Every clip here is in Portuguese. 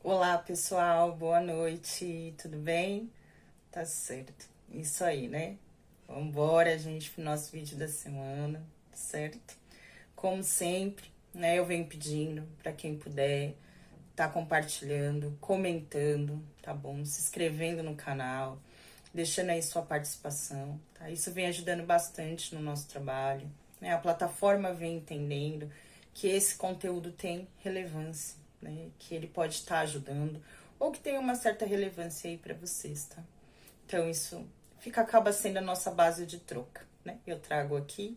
Olá, pessoal, boa noite, tudo bem? Tá certo, isso aí, né? Vambora, gente, pro nosso vídeo da semana, certo? Como sempre, né, eu venho pedindo para quem puder tá compartilhando, comentando, tá bom? Se inscrevendo no canal, deixando aí sua participação, tá? Isso vem ajudando bastante no nosso trabalho, né? A plataforma vem entendendo que esse conteúdo tem relevância, né? Que ele pode estar ajudando ou que tem uma certa relevância aí para vocês, tá? Então isso acaba sendo a nossa base de troca, né? Eu trago aqui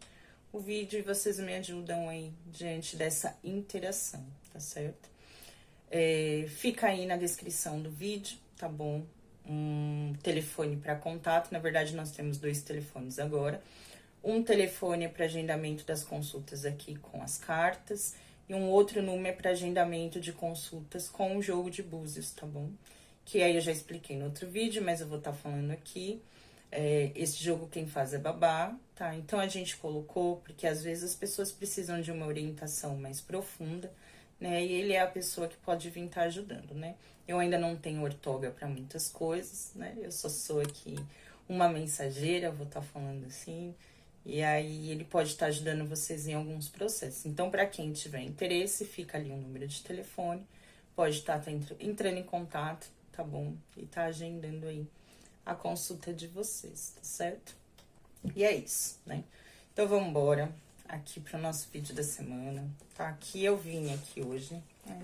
o vídeo e vocês me ajudam aí diante dessa interação, tá certo? Fica aí na descrição do vídeo, tá bom? Um telefone para contato. Na verdade, nós temos dois telefones agora. Um telefone é para agendamento das consultas aqui com as cartas. E um outro número é para agendamento de consultas com o jogo de búzios, tá bom? Que aí eu já expliquei no outro vídeo, mas eu vou estar falando aqui. Esse jogo quem faz é babá, tá? Então a gente colocou, porque às vezes as pessoas precisam de uma orientação mais profunda, né? E ele é a pessoa que pode vir estar ajudando, né? Eu ainda não tenho ortoga para muitas coisas, né? Eu só sou aqui uma mensageira, vou estar falando assim. E aí ele pode estar ajudando vocês em alguns processos. Então, para quem tiver interesse, fica ali um número de telefone, pode estar entrando em contato, tá bom? E tá agendando aí a consulta de vocês, tá certo? E é isso, né? Então vamos embora aqui para o nosso vídeo da semana, tá? Aqui eu vim aqui hoje, né,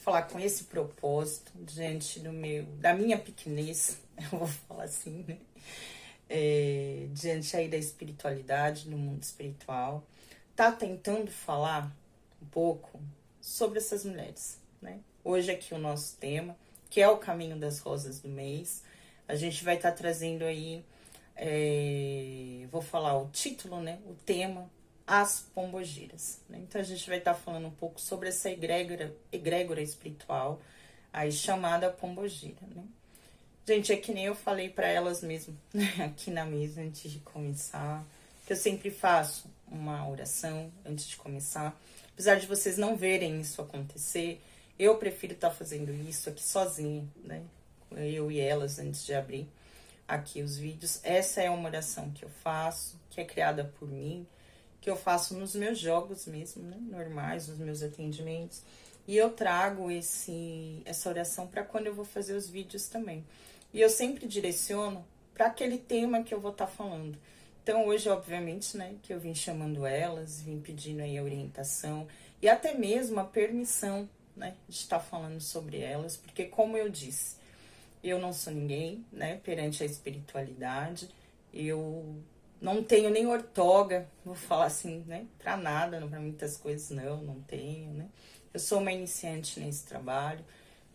falar com esse propósito diante da minha pequenez, eu vou falar assim, né? Diante aí da espiritualidade, do mundo espiritual, tá tentando falar um pouco sobre essas mulheres, né? Hoje aqui o nosso tema, que é o caminho das rosas do mês, a gente vai estar trazendo aí, vou falar o título, né? O tema, as pombogiras, né? Então a gente vai estar falando um pouco sobre essa egrégora espiritual aí chamada pombogira, né? Gente, é que nem eu falei para elas mesmo, né, aqui na mesa antes de começar, que eu sempre faço uma oração antes de começar. Apesar de vocês não verem isso acontecer, eu prefiro estar fazendo isso aqui sozinha, né? Eu e elas antes de abrir aqui os vídeos. Essa é uma oração que eu faço, que é criada por mim, que eu faço nos meus jogos mesmo, né? Normais, nos meus atendimentos. E eu trago essa oração para quando eu vou fazer os vídeos também. E eu sempre direciono para aquele tema que eu vou estar falando. Então, hoje, obviamente, né, que eu vim chamando elas, vim pedindo aí a orientação e até mesmo a permissão, né, de estar falando sobre elas, porque, como eu disse, eu não sou ninguém, né, perante a espiritualidade, eu não tenho nem ortoga, vou falar assim, né, para nada, para muitas coisas não tenho, né. Eu sou uma iniciante nesse trabalho,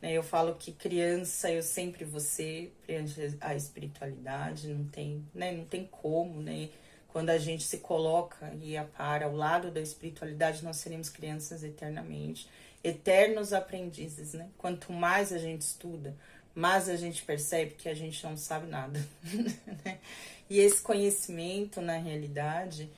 né, eu falo que criança eu sempre vou ser perante a espiritualidade, não tem, né, não tem como, né, quando a gente se coloca e para ao lado da espiritualidade, nós seremos crianças eternamente, eternos aprendizes, né, quanto mais a gente estuda, mais a gente percebe que a gente não sabe nada, né? E esse conhecimento, na realidade,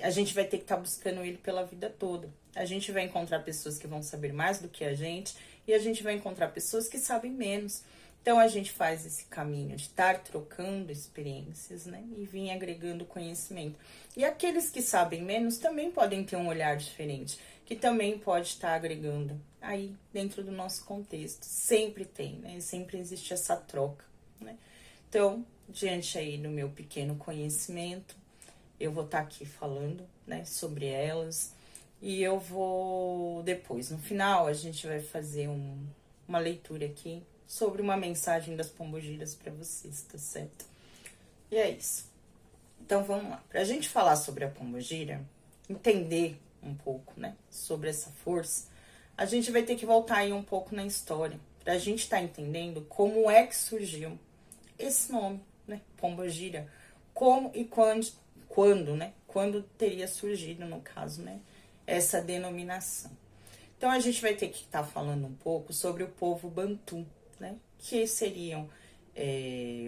a gente vai ter que estar buscando ele pela vida toda. A gente vai encontrar pessoas que vão saber mais do que a gente e a gente vai encontrar pessoas que sabem menos. Então a gente faz esse caminho de estar trocando experiências, né? E vir agregando conhecimento. E aqueles que sabem menos também podem ter um olhar diferente, que também pode estar agregando aí dentro do nosso contexto. Sempre tem, né? Sempre existe essa troca, né? Então, diante aí do meu pequeno conhecimento, eu vou estar aqui falando, né, sobre elas. E eu vou depois, no final, a gente vai fazer uma leitura aqui sobre uma mensagem das pombogiras para vocês, tá certo? E é isso. Então vamos lá. Pra gente falar sobre a pombogira, entender um pouco, né, sobre essa força, a gente vai ter que voltar aí um pouco na história, pra gente estar entendendo como é que surgiu esse nome, né, pombogira, como e quando, né, quando teria surgido, no caso, né, essa denominação. Então a gente vai ter que estar falando um pouco sobre o povo Bantu, né, que seriam,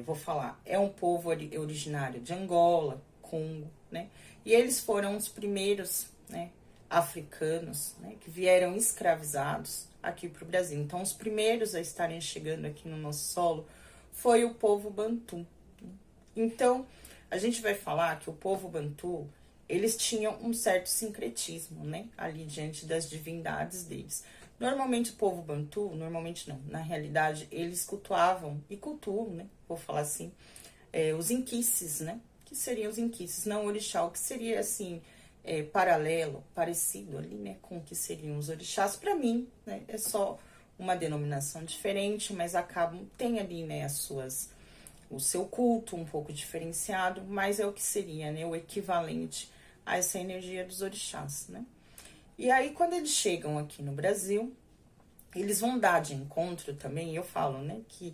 vou falar, é um povo originário de Angola, Congo, né, e eles foram os primeiros, né, africanos, né, que vieram escravizados aqui para o Brasil. Então, os primeiros a estarem chegando aqui no nosso solo foi o povo Bantu. Então, a gente vai falar que o povo Bantu, eles tinham um certo sincretismo, né? Ali diante das divindades deles. Normalmente o povo Bantu, normalmente não, na realidade, eles cultuavam, e cultuam, né? Vou falar assim, os inquices, né? Que seriam os inquices, não o orixá, o que seria assim, paralelo, parecido ali, né? Com o que seriam os orixás. Para mim, né? É só uma denominação diferente, mas acabam, tem ali, né? O seu culto um pouco diferenciado, mas é o que seria, né? O equivalente a essa energia dos orixás, né? E aí, quando eles chegam aqui no Brasil, eles vão dar de encontro também, eu falo, né, que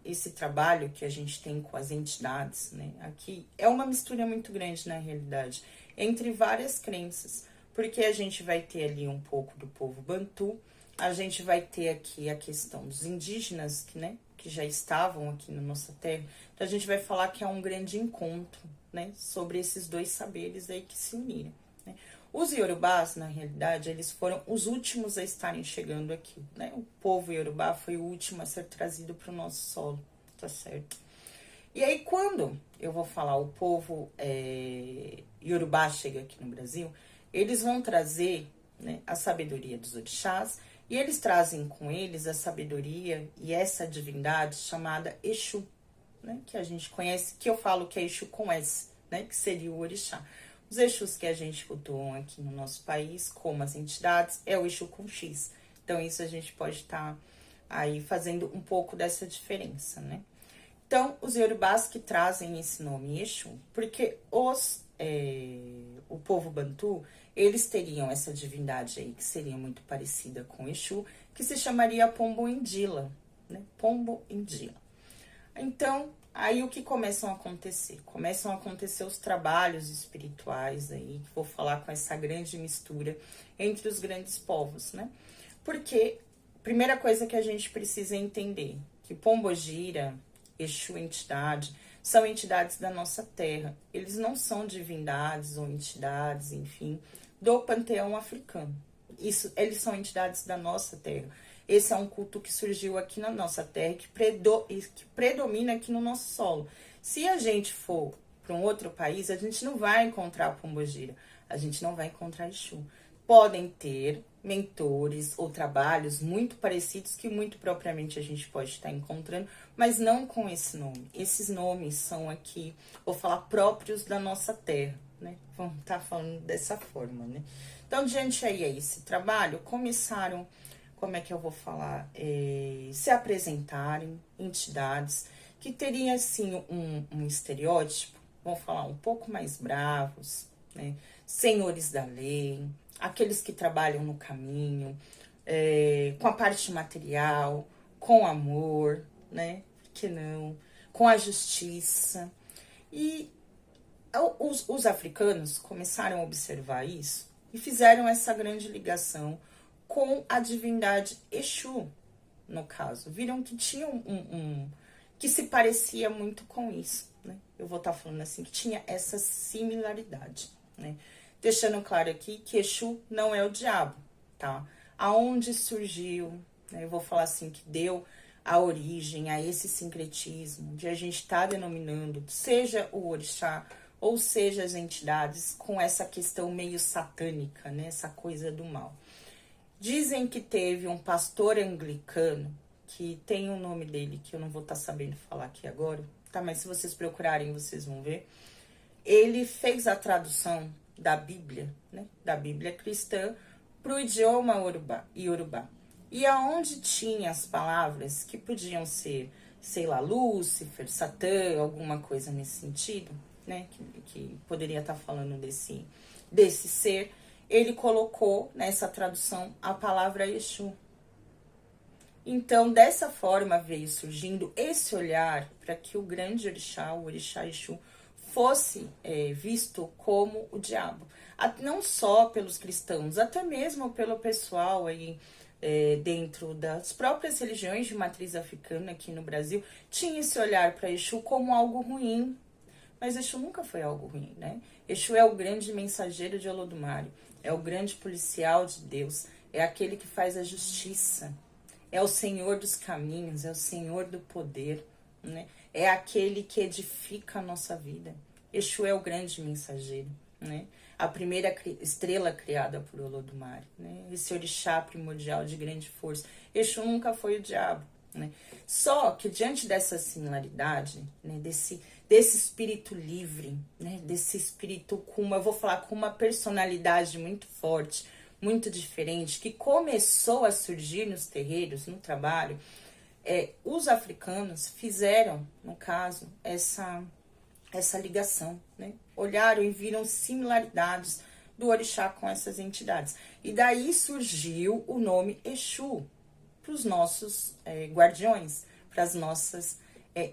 esse trabalho que a gente tem com as entidades, né, aqui, é uma mistura muito grande, na realidade, entre várias crenças, porque a gente vai ter ali um pouco do povo Bantu, a gente vai ter aqui a questão dos indígenas, que já estavam aqui na nossa terra, então a gente vai falar que é um grande encontro, né, sobre esses dois saberes aí que se uniram, né. Os iorubás, na realidade, eles foram os últimos a estarem chegando aqui, né? O povo iorubá foi o último a ser trazido para o nosso solo, tá certo? E aí, quando eu vou falar o povo iorubá chega aqui no Brasil, eles vão trazer, né, a sabedoria dos orixás, e eles trazem com eles a sabedoria e essa divindade chamada Exu, né? Que a gente conhece, que eu falo que é Exu com S, né? Que seria o orixá. Os Exus que a gente cultua aqui no nosso país, como as entidades, é o Exu com X. Então, isso a gente pode estar aí fazendo um pouco dessa diferença, né? Então, os iorubás que trazem esse nome Exu, porque o povo Bantu, eles teriam essa divindade aí, que seria muito parecida com Exu, que se chamaria Pombo Indila, né? Pombo Indila. Então, aí o que começam a acontecer? Começam a acontecer os trabalhos espirituais aí, que vou falar com essa grande mistura entre os grandes povos, né? Porque, primeira coisa que a gente precisa entender, que Pombogira, Exu entidade, são entidades da nossa terra. Eles não são divindades ou entidades, enfim, do panteão africano. Eles são entidades da nossa terra. Esse é um culto que surgiu aqui na nossa terra, que predomina aqui no nosso solo. Se a gente for para um outro país, a gente não vai encontrar Pombogira, a gente não vai encontrar Exu. Podem ter mentores ou trabalhos muito parecidos que muito propriamente a gente pode estar encontrando, mas não com esse nome. Esses nomes são aqui, vou falar, próprios da nossa terra, né? Vamos estar falando dessa forma, né? Então, diante aí a esse trabalho, começaram, como é que eu vou falar, se apresentarem entidades que teriam, assim, um estereótipo, vamos falar, um pouco mais bravos, né? Senhores da lei, aqueles que trabalham no caminho, com a parte material, com amor, né? Por que não? Com a justiça. E os africanos começaram a observar isso e fizeram essa grande ligação com a divindade Exu, no caso. Viram que tinha que se parecia muito com isso, né? Eu vou estar falando assim, que tinha essa similaridade, né? Deixando claro aqui que Exu não é o diabo, tá? Aonde surgiu, né? Eu vou falar assim, que deu a origem a esse sincretismo de a gente estar denominando, seja o orixá, ou seja as entidades, com essa questão meio satânica, né? Essa coisa do mal. Dizem que teve um pastor anglicano, que tem o nome dele, que eu não vou estar sabendo falar aqui agora, tá? Mas se vocês procurarem, vocês vão ver. Ele fez a tradução da Bíblia, né? Da Bíblia cristã, para o idioma iorubá. E aonde tinha as palavras que podiam ser, sei lá, Lúcifer, Satã, alguma coisa nesse sentido, né? Que poderia estar falando desse ser, ele colocou nessa tradução a palavra Exu. Então, dessa forma veio surgindo esse olhar para que o grande orixá, o orixá Exu, fosse visto como o diabo. Não só pelos cristãos, até mesmo pelo pessoal aí dentro das próprias religiões de matriz africana aqui no Brasil, tinha esse olhar para Exu como algo ruim. Mas Exu nunca foi algo ruim, né? Exu é o grande mensageiro de Olodumare, é o grande policial de Deus, é aquele que faz a justiça, é o Senhor dos caminhos, é o Senhor do poder, né? É aquele que edifica a nossa vida. Exu é o grande mensageiro, né? A primeira estrela criada por Olodumare, né? Esse orixá primordial de grande força. Exu nunca foi o diabo, né? Só que diante dessa similaridade, né? Desse espírito livre, né? Desse espírito eu vou falar, com uma personalidade muito forte, muito diferente, que começou a surgir nos terreiros, no trabalho, os africanos fizeram, no caso, essa ligação, né? Olharam e viram similaridades do orixá com essas entidades. E daí surgiu o nome Exu para os nossos guardiões, para as nossas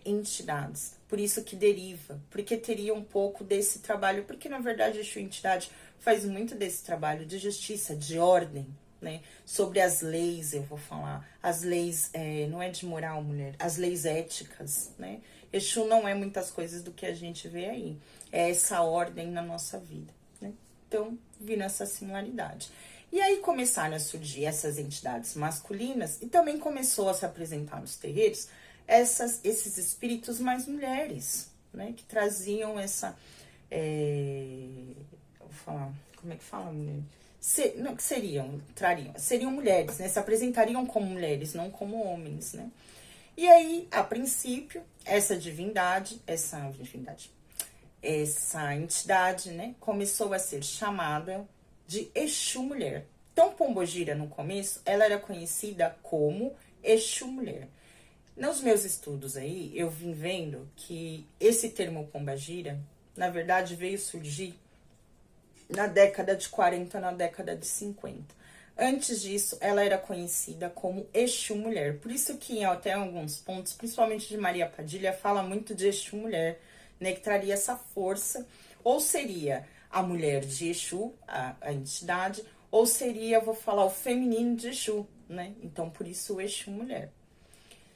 entidades. Por isso que deriva, porque teria um pouco desse trabalho, porque na verdade Exu entidade faz muito desse trabalho de justiça, de ordem, né? Sobre as leis, eu vou falar, as leis, não é de moral, mulher, as leis éticas, né? Exu não é muitas coisas do que a gente vê aí, é essa ordem na nossa vida, né? Então, vindo essa similaridade. E aí começaram a surgir essas entidades masculinas e também começou a se apresentar nos terreiros esses espíritos mais mulheres, né? Que traziam essa... vou falar, como é que fala, mulher? Seriam mulheres, né? Se apresentariam como mulheres, não como homens, né? E aí, a princípio, essa entidade, né, começou a ser chamada de Exu Mulher. Então, Pombogira, no começo, ela era conhecida como Exu Mulher. Nos meus estudos aí, eu vim vendo que esse termo Pombogira, na verdade, veio surgir na década de 40, na década de 50. Antes disso, ela era conhecida como Exu Mulher. Por isso que em até alguns pontos, principalmente de Maria Padilha, fala muito de Exu Mulher, né, que traria essa força. Ou seria a mulher de Exu, a entidade, ou seria, vou falar, o feminino de Exu, né? Então, por isso o Exu Mulher.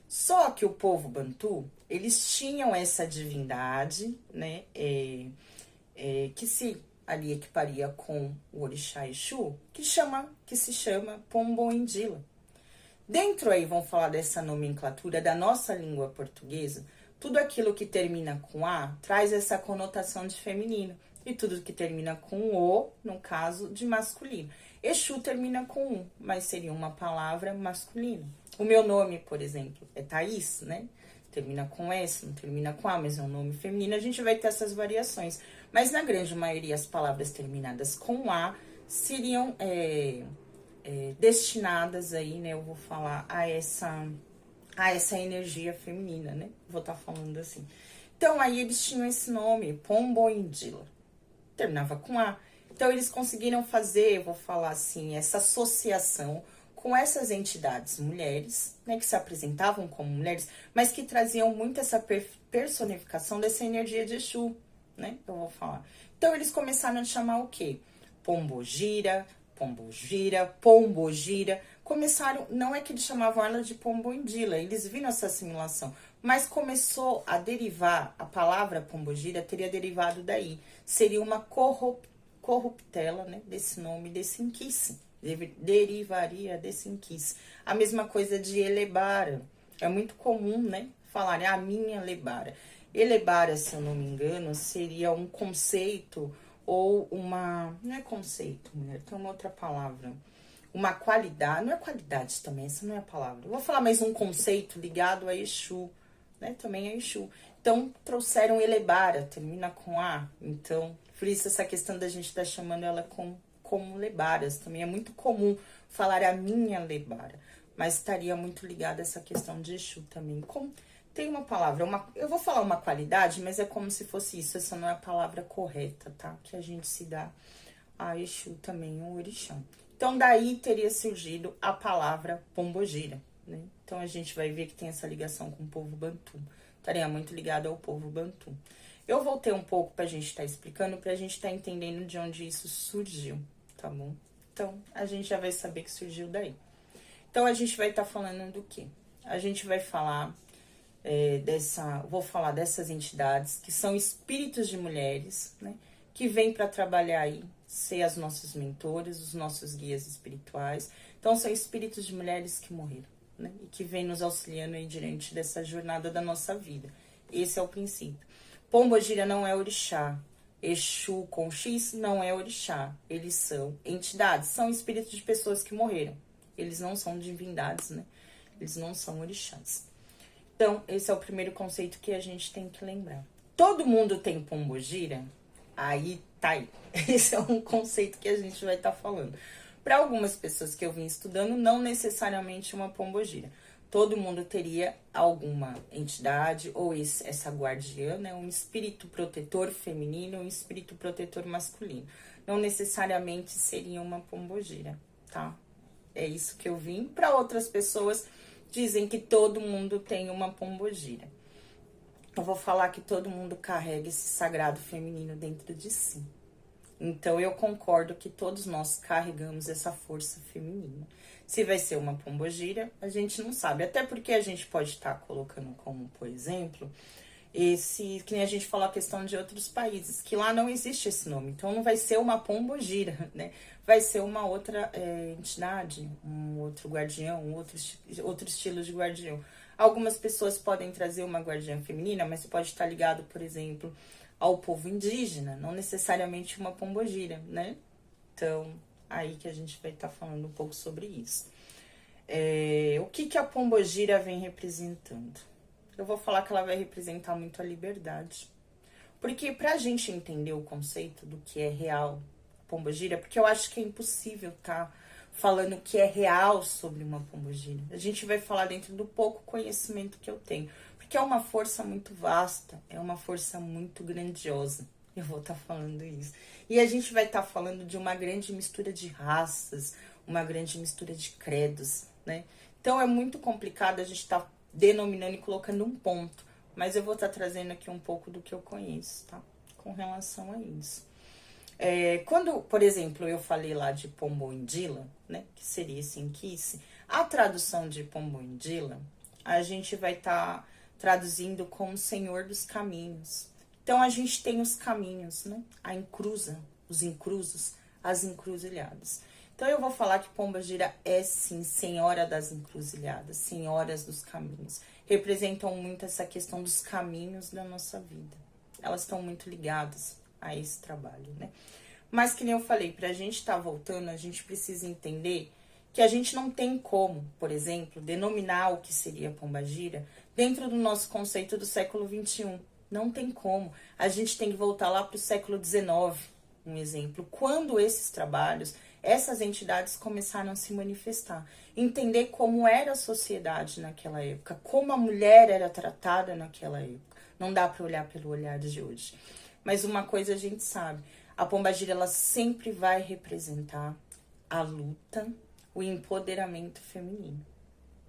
Só que o povo Bantu, eles tinham essa divindade, né, que se ali equiparia com o orixá Exu, que se chama Pombo-Indila. Dentro aí, vamos falar dessa nomenclatura da nossa língua portuguesa, tudo aquilo que termina com A traz essa conotação de feminino, e tudo que termina com O, no caso, de masculino. Exu termina com U, mas seria uma palavra masculina. O meu nome, por exemplo, é Thaís, né? Termina com S, não termina com A, mas é um nome feminino, a gente vai ter essas variações. Mas na grande maioria, as palavras terminadas com A seriam destinadas aí, né? Eu vou falar a essa energia feminina, né? Vou estar falando assim. Então, aí eles tinham esse nome, Pombo-Indila. Terminava com A. Então, eles conseguiram fazer, eu vou falar assim, essa associação com essas entidades mulheres, né, que se apresentavam como mulheres, mas que traziam muito essa personificação dessa energia de Exu, né, eu vou falar. Então, eles começaram a chamar o quê? Pombogira, Pombogira, Pombogira. Começaram, não é que eles chamavam ela de Pombo-Indila, eles viram essa assimilação, mas começou a derivar, a palavra Pombogira teria derivado daí. Seria uma corruptela, né, desse nome, desse inquice. Derivaria desse inquice. A mesma coisa de Elebara. É muito comum, né, falar a minha Elebara. Elebara, se eu não me engano, seria um conceito ou uma... Não é conceito, mulher, tem uma outra palavra. Uma qualidade, não é qualidade também, essa não é a palavra. Eu vou falar mais um conceito ligado a Exu, né, também é Exu. Então, trouxeram Elebara, termina com A. Então, por isso essa questão da gente estar chamando ela como Lebaras. Também é muito comum falar a minha Lebara, mas estaria muito ligada a essa questão de Exu também. Tem uma palavra, eu vou falar uma qualidade, mas é como se fosse isso. Essa não é a palavra correta, tá? Que a gente se dá a Exu também, o orixá. Então, daí teria surgido a palavra Pombogira, né? Então, a gente vai ver que tem essa ligação com o povo Bantu. Estaria muito ligado ao povo Bantu. Eu voltei um pouco pra gente estar explicando, pra gente estar entendendo de onde isso surgiu, tá bom? Então, a gente já vai saber que surgiu daí. Então, a gente vai estar falando do quê? A gente vai falar vou falar dessas entidades que são espíritos de mulheres, né? que vêm para trabalhar aí, ser as nossas mentoras, os nossos guias espirituais. Então, são espíritos de mulheres que morreram, né? E que vêm nos auxiliando aí diante dessa jornada da nossa vida. Esse é o princípio. Pombogira não é orixá. Exu com X não é orixá. Eles são entidades, são espíritos de pessoas que morreram. Eles não são divindades, né? Eles não são orixás. Então, esse é o primeiro conceito que a gente tem que lembrar. Todo mundo tem pombogira? Aí tá aí. Esse é um conceito que a gente vai estar falando. Para algumas pessoas que eu vim estudando, não necessariamente uma pombogira. Todo mundo teria alguma entidade ou essa guardiã, né? Um espírito protetor feminino, um espírito protetor masculino. Não necessariamente seria uma pombogira, tá? É isso que eu vim. Para outras pessoas, dizem que todo mundo tem uma pombogira. Eu vou falar que todo mundo carrega esse sagrado feminino dentro de si. Então, eu concordo que todos nós carregamos essa força feminina. Se vai ser uma pombogira, a gente não sabe. Até porque a gente pode estar colocando como, por exemplo, que nem a gente falou a questão de outros países, que lá não existe esse nome. Então, não vai ser uma pombogira, né? Vai ser uma outra entidade, um outro guardião, outro estilo de guardião. Algumas pessoas podem trazer uma guardiã feminina, mas você pode estar ligado, por exemplo, ao povo indígena, não necessariamente uma pombogira, né? Então, aí que a gente vai estar falando um pouco sobre isso. O que a pombogira vem representando? Eu vou falar que ela vai representar muito a liberdade. Porque pra gente entender o conceito do que é real pombogira, porque eu acho que é impossível falando o que é real sobre uma pombogira. A gente vai falar dentro do pouco conhecimento que eu tenho. Porque é uma força muito vasta, é uma força muito grandiosa. Eu vou estar falando isso. E a gente vai estar falando de uma grande mistura de raças, uma grande mistura de credos, né? Então é muito complicado a gente estar denominando e colocando um ponto. Mas eu vou estar trazendo aqui um pouco do que eu conheço, tá? Com relação a isso. Quando, por exemplo, eu falei lá de Pombo-Indila, né? Que seria esse inquice. A tradução de Pombo-Indila, a gente vai estar traduzindo como Senhor dos Caminhos. Então, a gente tem os caminhos, né? A encruza, os encruzos, as encruzilhadas. Então, eu vou falar que Pombogira é, sim, Senhora das Encruzilhadas, Senhoras dos Caminhos. Representam muito essa questão dos caminhos da nossa vida. Elas estão muito ligadas a esse trabalho, né? Mas, que nem eu falei, pra gente estar voltando, a gente precisa entender que a gente não tem como, por exemplo, denominar o que seria pombagira dentro do nosso conceito do século XXI. Não tem como. A gente tem que voltar lá para o século XIX, um exemplo. Quando esses trabalhos, essas entidades começaram a se manifestar. Entender como era a sociedade naquela época, como a mulher era tratada naquela época. Não dá para olhar pelo olhar de hoje. Mas uma coisa a gente sabe, a pombagira ela sempre vai representar a luta, o empoderamento feminino,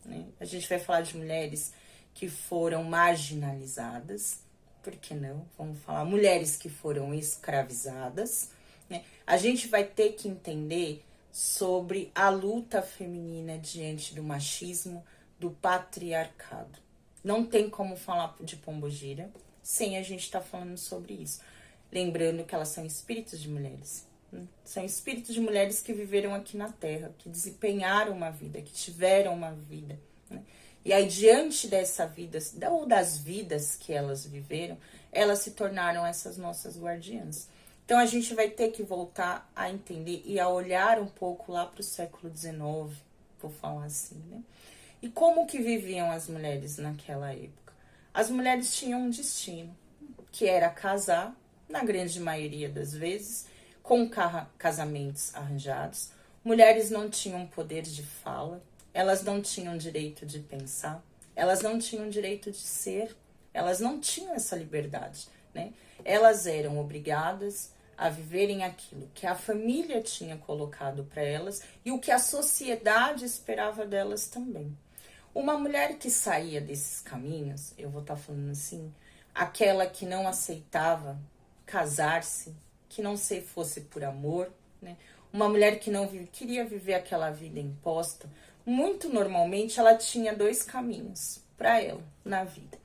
né? A gente vai falar de mulheres que foram marginalizadas, por que não? Vamos falar mulheres que foram escravizadas, né? A gente vai ter que entender sobre a luta feminina diante do machismo, do patriarcado. Não tem como falar de pombogira sem a gente estar falando sobre isso. Lembrando que elas são espíritos de mulheres. São espíritos de mulheres que viveram aqui na Terra, que desempenharam uma vida, que tiveram uma vida, né? E aí, diante dessa vida, ou das vidas que elas viveram, elas se tornaram essas nossas guardiãs. Então, a gente vai ter que voltar a entender e a olhar um pouco lá para o século XIX, vou falar assim, né? E como que viviam as mulheres naquela época? As mulheres tinham um destino, que era casar, na grande maioria das vezes, com casamentos arranjados. Mulheres não tinham poder de fala, elas não tinham direito de pensar, elas não tinham direito de ser, elas não tinham essa liberdade, né? Elas eram obrigadas a viverem aquilo que a família tinha colocado para elas e o que a sociedade esperava delas também. Uma mulher que saía desses caminhos, eu vou estar falando assim, aquela que não aceitava casar-se, que não se fosse por amor, né? Uma mulher que não queria viver aquela vida imposta, muito normalmente ela tinha dois caminhos para ela na vida.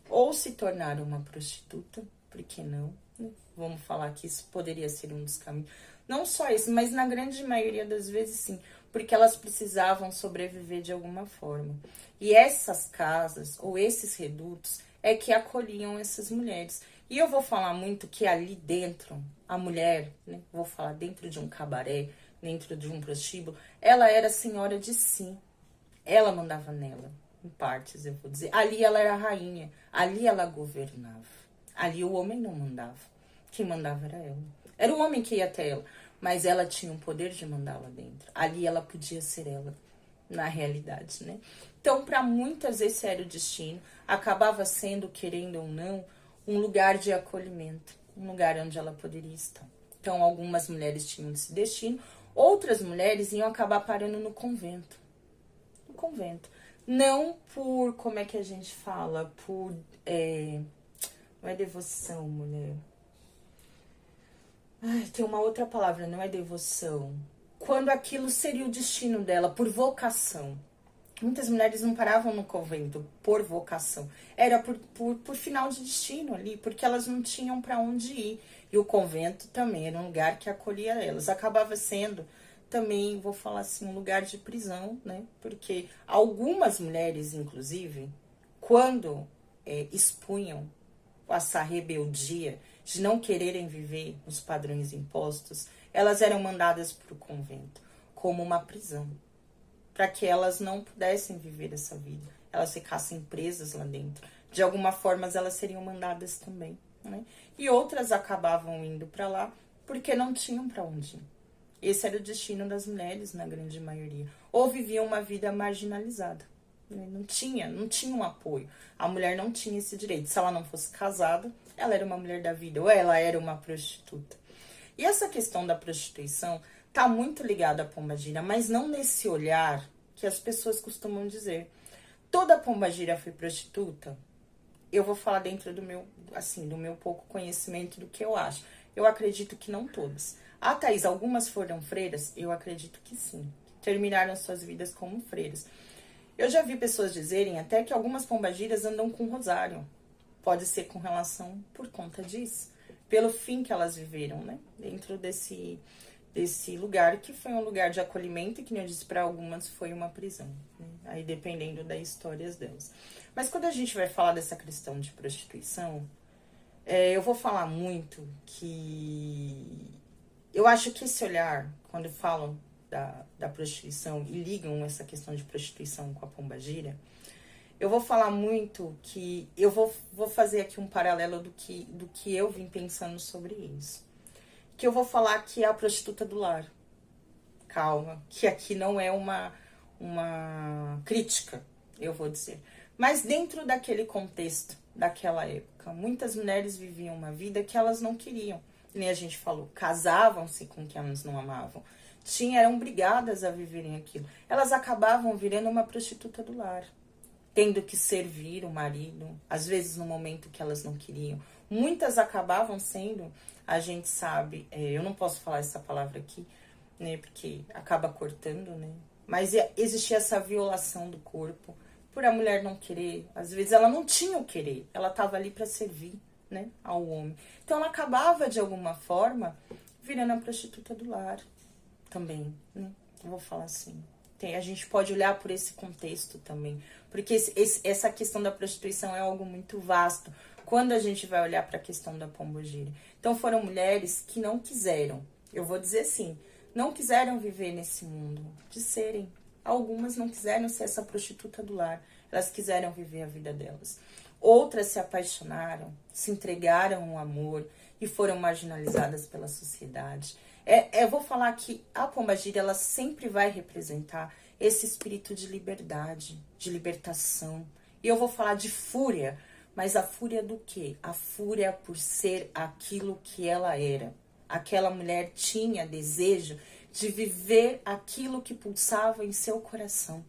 Ou se tornar uma prostituta, por que não? Né? Vamos falar que isso poderia ser um dos caminhos. Não só isso, mas na grande maioria das vezes sim, porque elas precisavam sobreviver de alguma forma. E essas casas ou esses redutos é que acolhiam essas mulheres. E eu vou falar muito que ali dentro, a mulher, né, vou falar dentro de um cabaré, dentro de um prostíbulo, ela era senhora de si. Ela mandava nela, em partes, eu vou dizer. Ali ela era rainha, ali ela governava. Ali o homem não mandava. Quem mandava era ela. Era o homem que ia até ela, mas ela tinha um poder de mandar lá dentro. Ali ela podia ser ela, na realidade, né? Então, para muitas esse era o destino. Acabava sendo, querendo ou não, um lugar de acolhimento, um lugar onde ela poderia estar. Então, algumas mulheres tinham esse destino, outras mulheres iam acabar parando no convento. No convento. Não por, como é que a gente fala? Por, não é devoção, mulher. Ai, tem uma outra palavra, não é devoção. Quando aquilo seria o destino dela, por vocação. Muitas mulheres não paravam no convento por vocação. Era por final de destino ali, porque elas não tinham para onde ir. E o convento também era um lugar que acolhia elas. Acabava sendo também, vou falar assim, um lugar de prisão, né? Porque algumas mulheres, inclusive, quando expunham essa rebeldia de não quererem viver nos padrões impostos, elas eram mandadas para o convento como uma prisão, para que elas não pudessem viver essa vida, elas ficassem presas lá dentro. De alguma forma, elas seriam mandadas também, né? E outras acabavam indo para lá porque não tinham para onde ir. Esse era o destino das mulheres, na grande maioria. Ou viviam uma vida marginalizada. Não tinha um apoio. A mulher não tinha esse direito. Se ela não fosse casada, ela era uma mulher da vida, ou ela era uma prostituta. E essa questão da prostituição tá muito ligada à pombagira, mas não nesse olhar que as pessoas costumam dizer. Toda pombagira foi prostituta? Eu vou falar dentro do meu, assim, do meu pouco conhecimento do que eu acho. Eu acredito que não todas. Ah, Thaís, algumas foram freiras? Eu acredito que sim. Terminaram suas vidas como freiras. Eu já vi pessoas dizerem até que algumas pombagiras andam com rosário. Pode ser com relação por conta disso. Pelo fim que elas viveram, né? Dentro desse lugar, que foi um lugar de acolhimento e, que, como eu disse, para algumas foi uma prisão. Né? Aí dependendo das histórias delas. Mas quando a gente vai falar dessa questão de prostituição, eu vou falar muito que eu acho que esse olhar, quando falam da prostituição e ligam essa questão de prostituição com a pombagira, eu vou falar muito que eu vou fazer aqui um paralelo do que eu vim pensando sobre isso. Que eu vou falar que é a prostituta do lar. Calma, que aqui não é uma crítica, eu vou dizer. Mas dentro daquele contexto, daquela época, muitas mulheres viviam uma vida que elas não queriam. Nem a gente falou, casavam-se com quem elas não amavam. Eram obrigadas a viverem aquilo. Elas acabavam virando uma prostituta do lar, tendo que servir o marido, às vezes no momento que elas não queriam. Muitas acabavam sendo, a gente sabe, eu não posso falar essa palavra aqui, né, porque acaba cortando, né? Mas existia essa violação do corpo, por a mulher não querer. Às vezes ela não tinha o querer, ela estava ali para servir, né, ao homem. Então ela acabava de alguma forma virando a prostituta do lar também, né? Eu vou falar assim. A gente pode olhar por esse contexto também, porque essa questão da prostituição é algo muito vasto quando a gente vai olhar para a questão da pombogira. Então foram mulheres que não quiseram, eu vou dizer assim, não quiseram viver nesse mundo de serem. Algumas não quiseram ser essa prostituta do lar, elas quiseram viver a vida delas. Outras se apaixonaram, se entregaram ao amor e foram marginalizadas pela sociedade. Eu vou falar que a pombagira, ela sempre vai representar esse espírito de liberdade, de libertação. E eu vou falar de fúria, mas a fúria do quê? A fúria por ser aquilo que ela era. Aquela mulher tinha desejo de viver aquilo que pulsava em seu coração,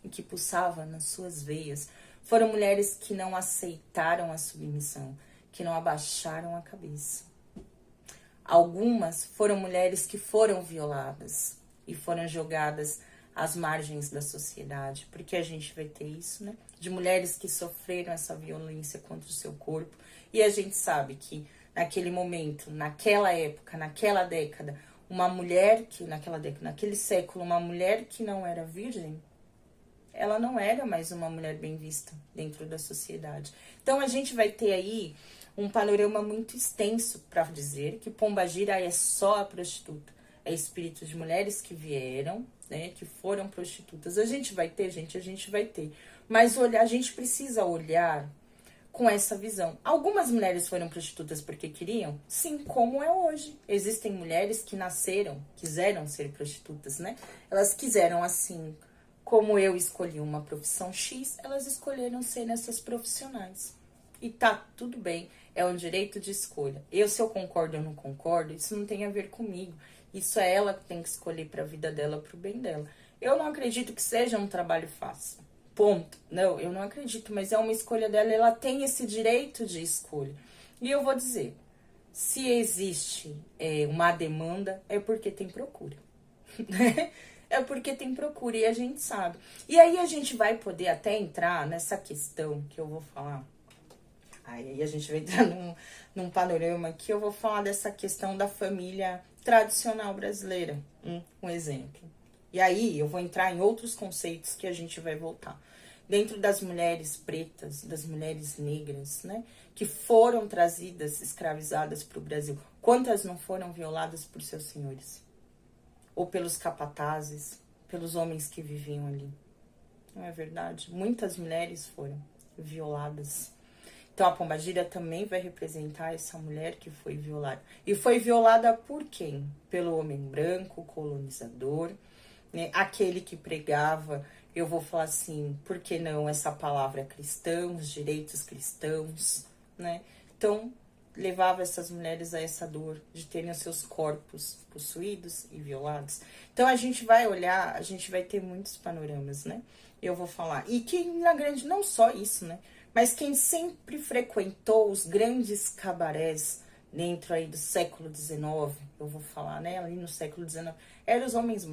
e que pulsava nas suas veias. Foram mulheres que não aceitaram a submissão, que não abaixaram a cabeça. Algumas foram mulheres que foram violadas e foram jogadas às margens da sociedade, porque a gente vai ter isso, né? De mulheres que sofreram essa violência contra o seu corpo. E a gente sabe que naquele momento, naquela época, naquela década, uma mulher que, naquela década, naquele século, uma mulher que não era virgem, ela não era mais uma mulher bem vista dentro da sociedade. Então a gente vai ter aí um panorama muito extenso para dizer que Pombagira é só a prostituta, é espírito de mulheres que vieram, né, que foram prostitutas. A gente vai ter, gente, a gente vai ter. Mas olha, a gente precisa olhar com essa visão. Algumas mulheres foram prostitutas porque queriam? Sim, como é hoje. Existem mulheres que nasceram, quiseram ser prostitutas, né? Elas quiseram assim, como eu escolhi uma profissão X, elas escolheram ser essas profissionais. E tá tudo bem, é um direito de escolha. Se eu concordo ou não concordo, isso não tem a ver comigo. Isso é ela que tem que escolher para a vida dela, para o bem dela. Eu não acredito que seja um trabalho fácil. Ponto. Não, eu não acredito, mas é uma escolha dela, ela tem esse direito de escolha. E eu vou dizer, se existe uma demanda, é porque tem procura. É porque tem procura e a gente sabe. E aí a gente vai poder até entrar nessa questão que eu vou falar. Aí a gente vai entrar num panorama que eu vou falar dessa questão da família tradicional brasileira. Um exemplo. E aí eu vou entrar em outros conceitos que a gente vai voltar. Dentro das mulheres pretas, das mulheres negras, né? Que foram trazidas, escravizadas para o Brasil. Quantas não foram violadas por seus senhores? Ou pelos capatazes, pelos homens que viviam ali? Não é verdade? Muitas mulheres foram violadas. Então a Pombagira também vai representar essa mulher que foi violada. E foi violada por quem? Pelo homem branco, colonizador, né? Aquele que pregava, eu vou falar assim, por que não essa palavra cristãos, direitos cristãos, né? Então levava essas mulheres a essa dor de terem os seus corpos possuídos e violados. Então a gente vai olhar, a gente vai ter muitos panoramas, né? Eu vou falar. E que na grande, não só isso, né? Mas quem sempre frequentou os grandes cabarés dentro aí do século XIX, eu vou falar, né? Ali no século XIX, eram os homens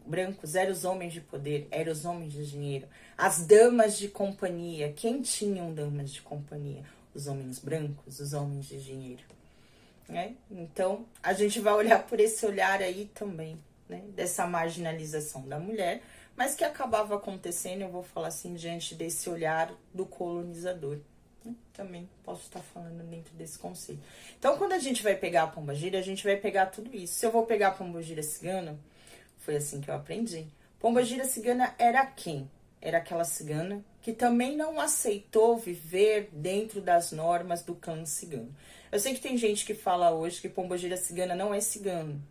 brancos, eram os homens de poder, eram os homens de dinheiro, as damas de companhia. Quem tinham damas de companhia? Os homens brancos, os homens de dinheiro, né? Então, a gente vai olhar por esse olhar aí também, né? Dessa marginalização da mulher, mas que acabava acontecendo, eu vou falar assim, diante desse olhar do colonizador. Também posso estar falando dentro desse conceito. Então, quando a gente vai pegar a Pombagira, a gente vai pegar tudo isso. Se eu vou pegar a Pombagira cigana, foi assim que eu aprendi. Pombagira cigana era quem? Era aquela cigana que também não aceitou viver dentro das normas do clã cigano. Eu sei que tem gente que fala hoje que Pombagira cigana não é cigano.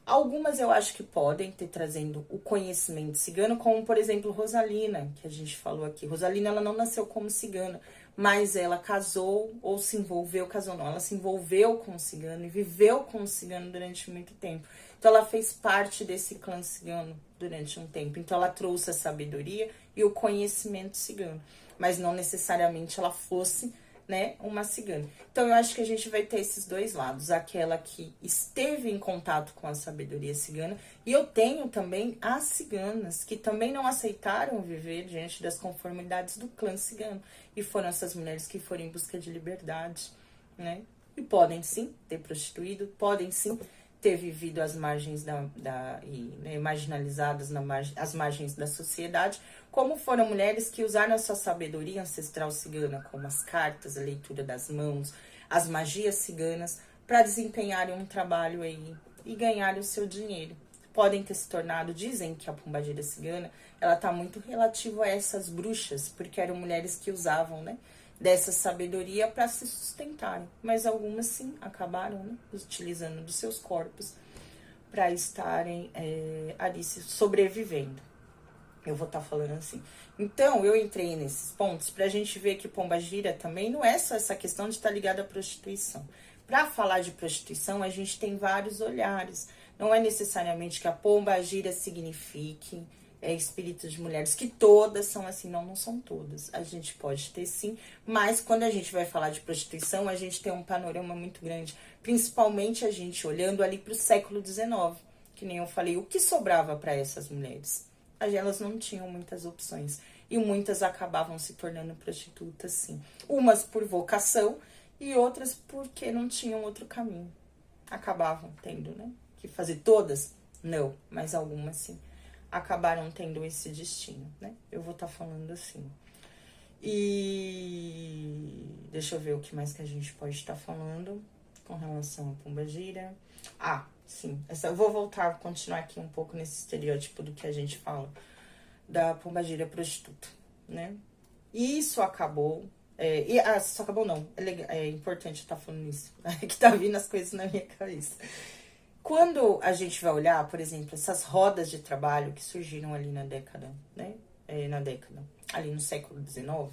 Algumas eu acho que podem ter trazendo o conhecimento cigano, como por exemplo Rosalina, que a gente falou aqui. Rosalina, ela não nasceu como cigana, mas ela casou ou se envolveu, casou não, ela se envolveu com o cigano e viveu com o cigano durante muito tempo. Então ela fez parte desse clã cigano durante um tempo. Então ela trouxe a sabedoria e o conhecimento cigano, mas não necessariamente ela fosse, né, uma cigana. Então eu acho que a gente vai ter esses dois lados, aquela que esteve em contato com a sabedoria cigana, e eu tenho também as ciganas que também não aceitaram viver diante das conformidades do clã cigano, e foram essas mulheres que foram em busca de liberdade, né? E podem sim ter prostituído, podem sim ter vivido às margens né, marginalizadas às margens da sociedade, como foram mulheres que usaram a sua sabedoria ancestral cigana, como as cartas, a leitura das mãos, as magias ciganas, para desempenharem um trabalho aí e ganharem o seu dinheiro. Podem ter se tornado, dizem que a Pombagira cigana, ela está muito relativa a essas bruxas, porque eram mulheres que usavam, né, dessa sabedoria para se sustentarem, mas algumas sim acabaram, né, utilizando dos seus corpos para estarem ali sobrevivendo. Eu vou estar falando assim. Então, eu entrei nesses pontos para a gente ver que Pombagira também não é só essa questão de estar ligada à prostituição. Para falar de prostituição, a gente tem vários olhares. Não é necessariamente que a Pombagira signifique espíritos de mulheres, que todas são assim, não são todas. A gente pode ter sim, mas quando a gente vai falar de prostituição, a gente tem um panorama muito grande, principalmente a gente olhando ali para o século XIX, que nem eu falei, o que sobrava para essas mulheres? Elas não tinham muitas opções, e muitas acabavam se tornando prostitutas, sim. Umas por vocação, e outras porque não tinham outro caminho. Acabavam tendo, né? Que fazer todas? Não, mas algumas sim. Acabaram tendo esse destino, né? Eu vou estar falando assim. E deixa eu ver o que mais que a gente pode estar falando com relação à pombagira. Ah, sim. Eu vou voltar, continuar aqui um pouco nesse estereótipo do que a gente fala da pombagira prostituta, né? E isso acabou. Isso acabou não. É importante estar falando isso. Que tá vindo as coisas na minha cabeça. Quando a gente vai olhar, por exemplo, essas rodas de trabalho que surgiram ali na década, né? Ali no século XIX,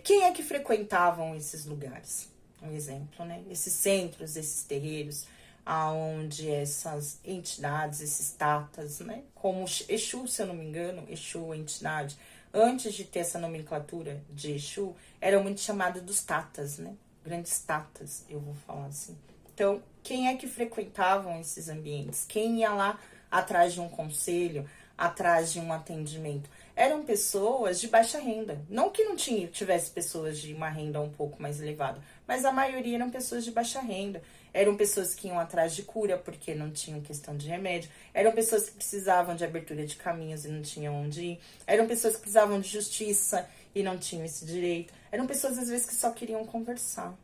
quem é que frequentavam esses lugares? Um exemplo, né? Esses centros, esses terreiros, aonde essas entidades, esses tatas, né? Como Exu, se eu não me engano, Exu, entidade, antes de ter essa nomenclatura de Exu, eram muito chamados dos tatas, né? Grandes tatas, eu vou falar assim. Então, quem é que frequentavam esses ambientes? Quem ia lá atrás de um conselho, atrás de um atendimento? Eram pessoas de baixa renda. Não que não tivesse pessoas de uma renda um pouco mais elevada, mas a maioria eram pessoas de baixa renda. Eram pessoas que iam atrás de cura porque não tinham questão de remédio. Eram pessoas que precisavam de abertura de caminhos e não tinham onde ir. Eram pessoas que precisavam de justiça e não tinham esse direito. Eram pessoas, às vezes, que só queriam conversar.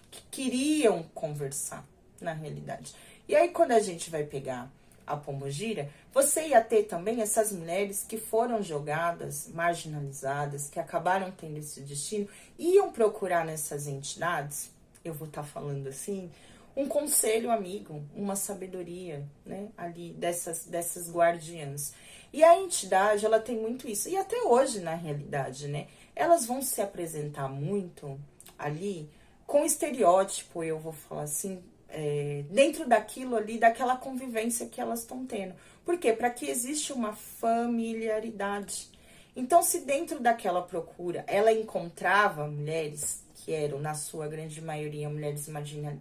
Que queriam conversar, na realidade. E aí, quando a gente vai pegar a pombogira, você ia ter também essas mulheres que foram jogadas, marginalizadas, que acabaram tendo esse destino, iam procurar nessas entidades, eu vou estar falando assim, um conselho amigo, uma sabedoria, né, ali dessas guardiãs. E a entidade, ela tem muito isso, e até hoje, na realidade, né, elas vão se apresentar muito ali com estereótipo, eu vou falar assim, dentro daquilo ali, daquela convivência que elas estão tendo. Por quê? Para que existe uma familiaridade. Então, se dentro daquela procura ela encontrava mulheres que eram, na sua grande maioria, mulheres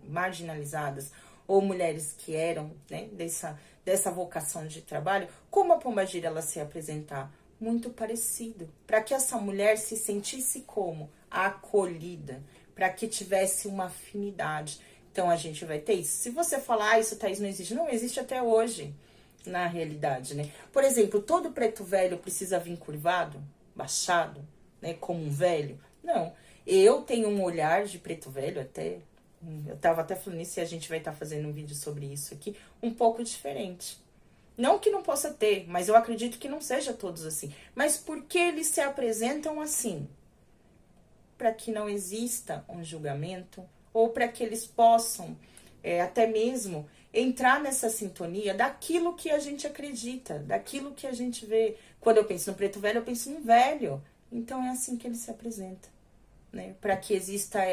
marginalizadas ou mulheres que eram, né, dessa vocação de trabalho, como a pombagira ela se apresentar? Muito parecido. Para que essa mulher se sentisse como? Acolhida. Para que tivesse uma afinidade. Então, a gente vai ter isso. Se você falar, isso, Thaís, não existe. Não, existe até hoje, na realidade, né? Por exemplo, todo preto velho precisa vir curvado, baixado, né? Como um velho? Não. Eu tenho um olhar de preto velho até... Eu tava até falando isso e a gente vai estar fazendo um vídeo sobre isso aqui. Um pouco diferente. Não que não possa ter, mas eu acredito que não seja todos assim. Mas por que eles se apresentam assim? Para que não exista um julgamento, ou para que eles possam até mesmo entrar nessa sintonia daquilo que a gente acredita, daquilo que a gente vê. Quando eu penso no preto velho, eu penso no velho. Então é assim que ele se apresenta, né? Para que exista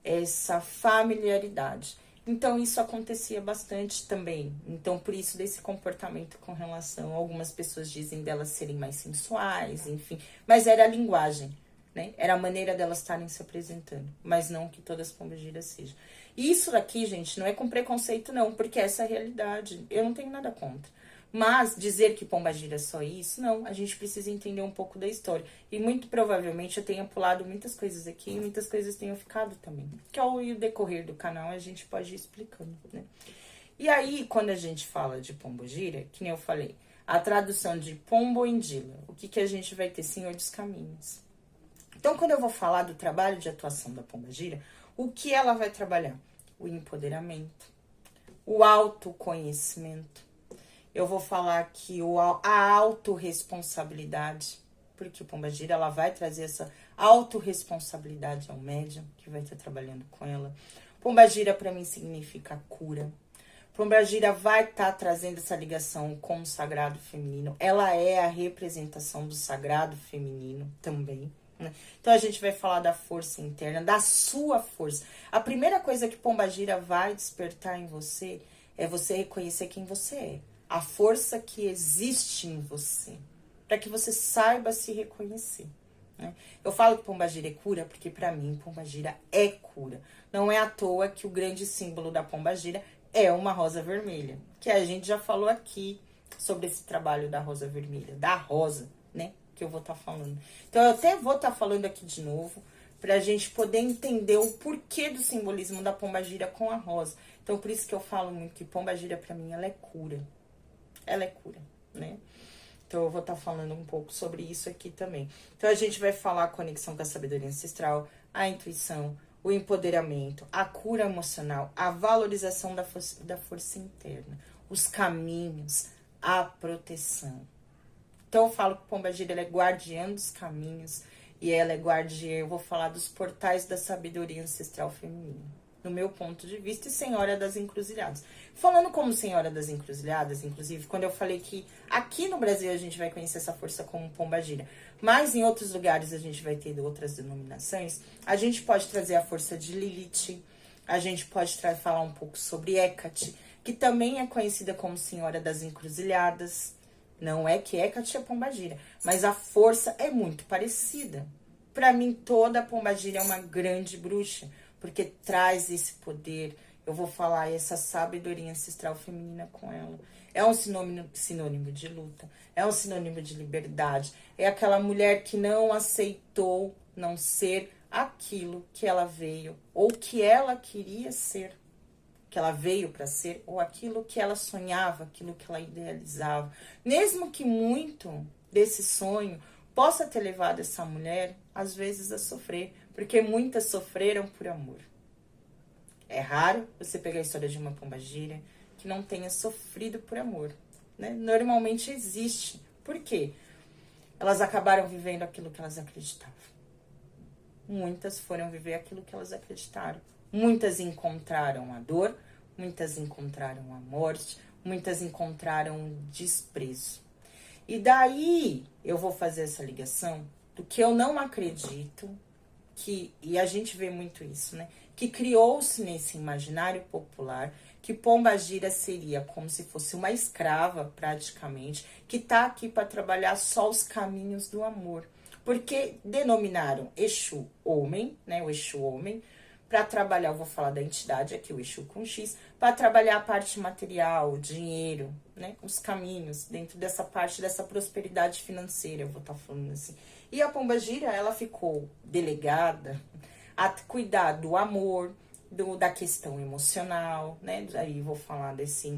essa familiaridade. Então isso acontecia bastante também. Então por isso desse comportamento com relação, algumas pessoas dizem delas serem mais sensuais, enfim, mas era a linguagem. Né? Era a maneira delas estarem se apresentando, mas não que todas as pombagiras sejam. E isso daqui, gente, não é com preconceito não, porque essa é a realidade. Eu não tenho nada contra. Mas dizer que pombagira é só isso, não. A gente precisa entender um pouco da história. E muito provavelmente eu tenha pulado muitas coisas aqui e muitas coisas tenham ficado também. Que ao decorrer do canal a gente pode ir explicando, né? E aí, quando a gente fala de pombogira, que nem eu falei, a tradução de pombo-indila, o que a gente vai ter? Senhor dos Caminhos. Então, quando eu vou falar do trabalho de atuação da pombagira, o que ela vai trabalhar? O empoderamento, o autoconhecimento. Eu vou falar aqui a autorresponsabilidade, porque o pombagira ela vai trazer essa autorresponsabilidade ao médium que vai estar trabalhando com ela. Pombagira para mim significa cura. Pombagira vai estar trazendo essa ligação com o sagrado feminino. Ela é a representação do sagrado feminino também. Então a gente vai falar da força interna, da sua força. A primeira coisa que pombagira vai despertar em você é você reconhecer quem você é. A força que existe em você. Para que você saiba se reconhecer. Né? Eu falo que pombagira é cura porque para mim pombagira é cura. Não é à toa que o grande símbolo da pombagira é uma rosa vermelha. Que a gente já falou aqui sobre esse trabalho da rosa vermelha. Da rosa, né? Que eu vou estar falando. Então, eu até vou estar falando aqui de novo, pra gente poder entender o porquê do simbolismo da pombagira com a rosa. Então, por isso que eu falo muito que pombagira, pra mim, ela é cura. Ela é cura, né? Então, eu vou estar falando um pouco sobre isso aqui também. Então, a gente vai falar a conexão com a sabedoria ancestral, a intuição, o empoderamento, a cura emocional, a valorização da força interna, os caminhos, a proteção. Então, eu falo que pombagira ela é guardiã dos caminhos e ela é guardiã, eu vou falar dos portais da sabedoria ancestral feminina, no meu ponto de vista, e Senhora das Encruzilhadas. Falando como Senhora das Encruzilhadas, inclusive, quando eu falei que aqui no Brasil a gente vai conhecer essa força como pombagira, mas em outros lugares a gente vai ter outras denominações, a gente pode trazer a força de Lilith, a gente pode falar um pouco sobre Hecate, que também é conhecida como Senhora das Encruzilhadas. Não é que Hecate é pombagira, mas a força é muito parecida. Para mim, toda pombagira é uma grande bruxa, porque traz esse poder. Eu vou falar essa sabedoria ancestral feminina com ela. É um sinônimo de luta, é um sinônimo de liberdade. É aquela mulher que não aceitou não ser aquilo que ela veio ou que ela queria ser, que ela veio para ser, ou aquilo que ela sonhava, aquilo que ela idealizava. Mesmo que muito desse sonho possa ter levado essa mulher, às vezes, a sofrer, porque muitas sofreram por amor. É raro você pegar a história de uma pombagira que não tenha sofrido por amor, né? Normalmente existe. Por quê? Elas acabaram vivendo aquilo que elas acreditavam. Muitas foram viver aquilo que elas acreditaram. Muitas encontraram a dor, muitas encontraram a morte, muitas encontraram o desprezo. E daí eu vou fazer essa ligação do que eu não acredito, e a gente vê muito isso, né? Que criou-se nesse imaginário popular que pombagira seria como se fosse uma escrava, praticamente, que tá aqui para trabalhar só os caminhos do amor. Porque denominaram Exu homem, né? O Exu homem, para trabalhar, eu vou falar da entidade aqui, o Exu com X, para trabalhar a parte material, o dinheiro, né? Os caminhos, dentro dessa parte dessa prosperidade financeira, eu vou estar falando assim. E a pombagira, ela ficou delegada a cuidar do amor, da questão emocional, né? Aí vou falar desse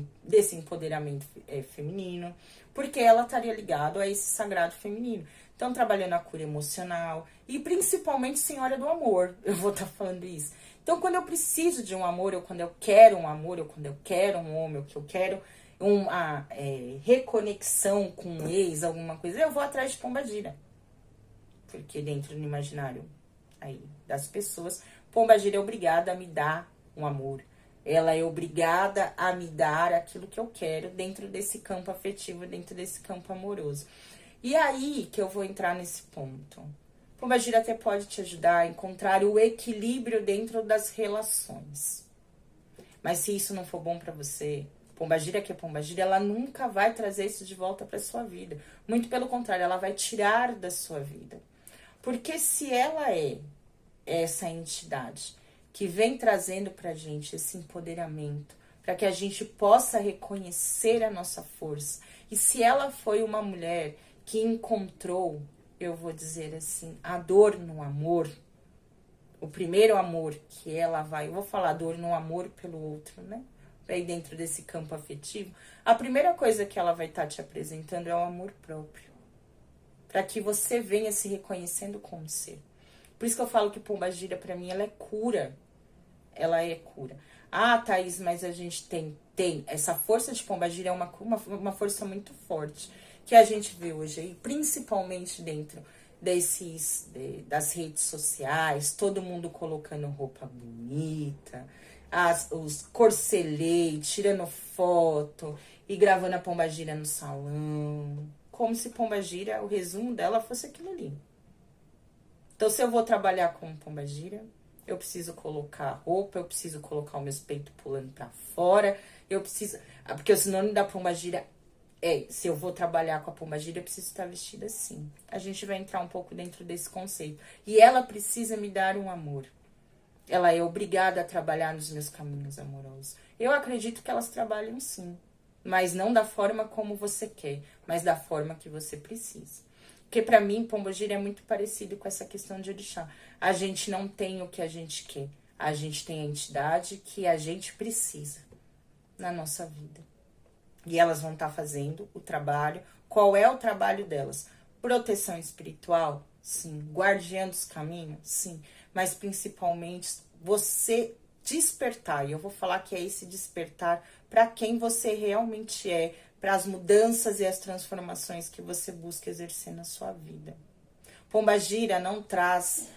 empoderamento feminino, porque ela estaria ligada a esse sagrado feminino. Então, trabalhando a cura emocional e principalmente Senhora do Amor, eu vou estar falando isso. Então, quando eu preciso de um amor, ou quando eu quero um amor, ou quando eu quero um homem, ou que eu quero uma reconexão com um ex, alguma coisa, eu vou atrás de pombagira. Porque dentro do imaginário aí das pessoas, pombagira é obrigada a me dar um amor. Ela é obrigada a me dar aquilo que eu quero dentro desse campo afetivo, dentro desse campo amoroso. E aí que eu vou entrar nesse ponto. Pombagira até pode te ajudar a encontrar o equilíbrio dentro das relações. Mas se isso não for bom pra você, pombagira que é pombagira, ela nunca vai trazer isso de volta pra sua vida. Muito pelo contrário, ela vai tirar da sua vida. Porque se ela é essa entidade que vem trazendo pra gente esse empoderamento, para que a gente possa reconhecer a nossa força, e se ela foi uma mulher que encontrou, eu vou dizer assim, a dor no amor, o primeiro amor que ela vai, eu vou falar dor no amor pelo outro, né? Aí dentro desse campo afetivo, a primeira coisa que ela vai estar te apresentando é o amor próprio, para que você venha se reconhecendo como ser. Por isso que eu falo que pombagira, para mim, ela é cura. Ela é cura. Ah, Thaís, mas a gente tem essa força de pombagira é uma força muito forte que a gente vê hoje aí, principalmente dentro das redes sociais, todo mundo colocando roupa bonita, os corcelei, tirando foto e gravando a pombagira no salão, como se pombagira, o resumo dela fosse aquilo ali. Então, se eu vou trabalhar com pombagira, eu preciso colocar roupa, eu preciso colocar o meu peito pulando pra fora, eu preciso... Porque o sinônimo da pombagira se eu vou trabalhar com a pombagira, eu preciso estar vestida assim. A gente vai entrar um pouco dentro desse conceito. E ela precisa me dar um amor. Ela é obrigada a trabalhar nos meus caminhos amorosos. Eu acredito que elas trabalham sim, mas não da forma como você quer, mas da forma que você precisa. Porque para mim, Pombagira é muito parecido com essa questão de orixá. A gente não tem o que a gente quer. A gente tem a entidade que a gente precisa na nossa vida. E elas vão estar fazendo o trabalho. Qual é o trabalho delas? Proteção espiritual? Sim. Guardiã dos caminhos? Sim. Mas principalmente você despertar. E eu vou falar que é esse despertar para quem você realmente é, para as mudanças e as transformações que você busca exercer na sua vida. Pombagira não traz,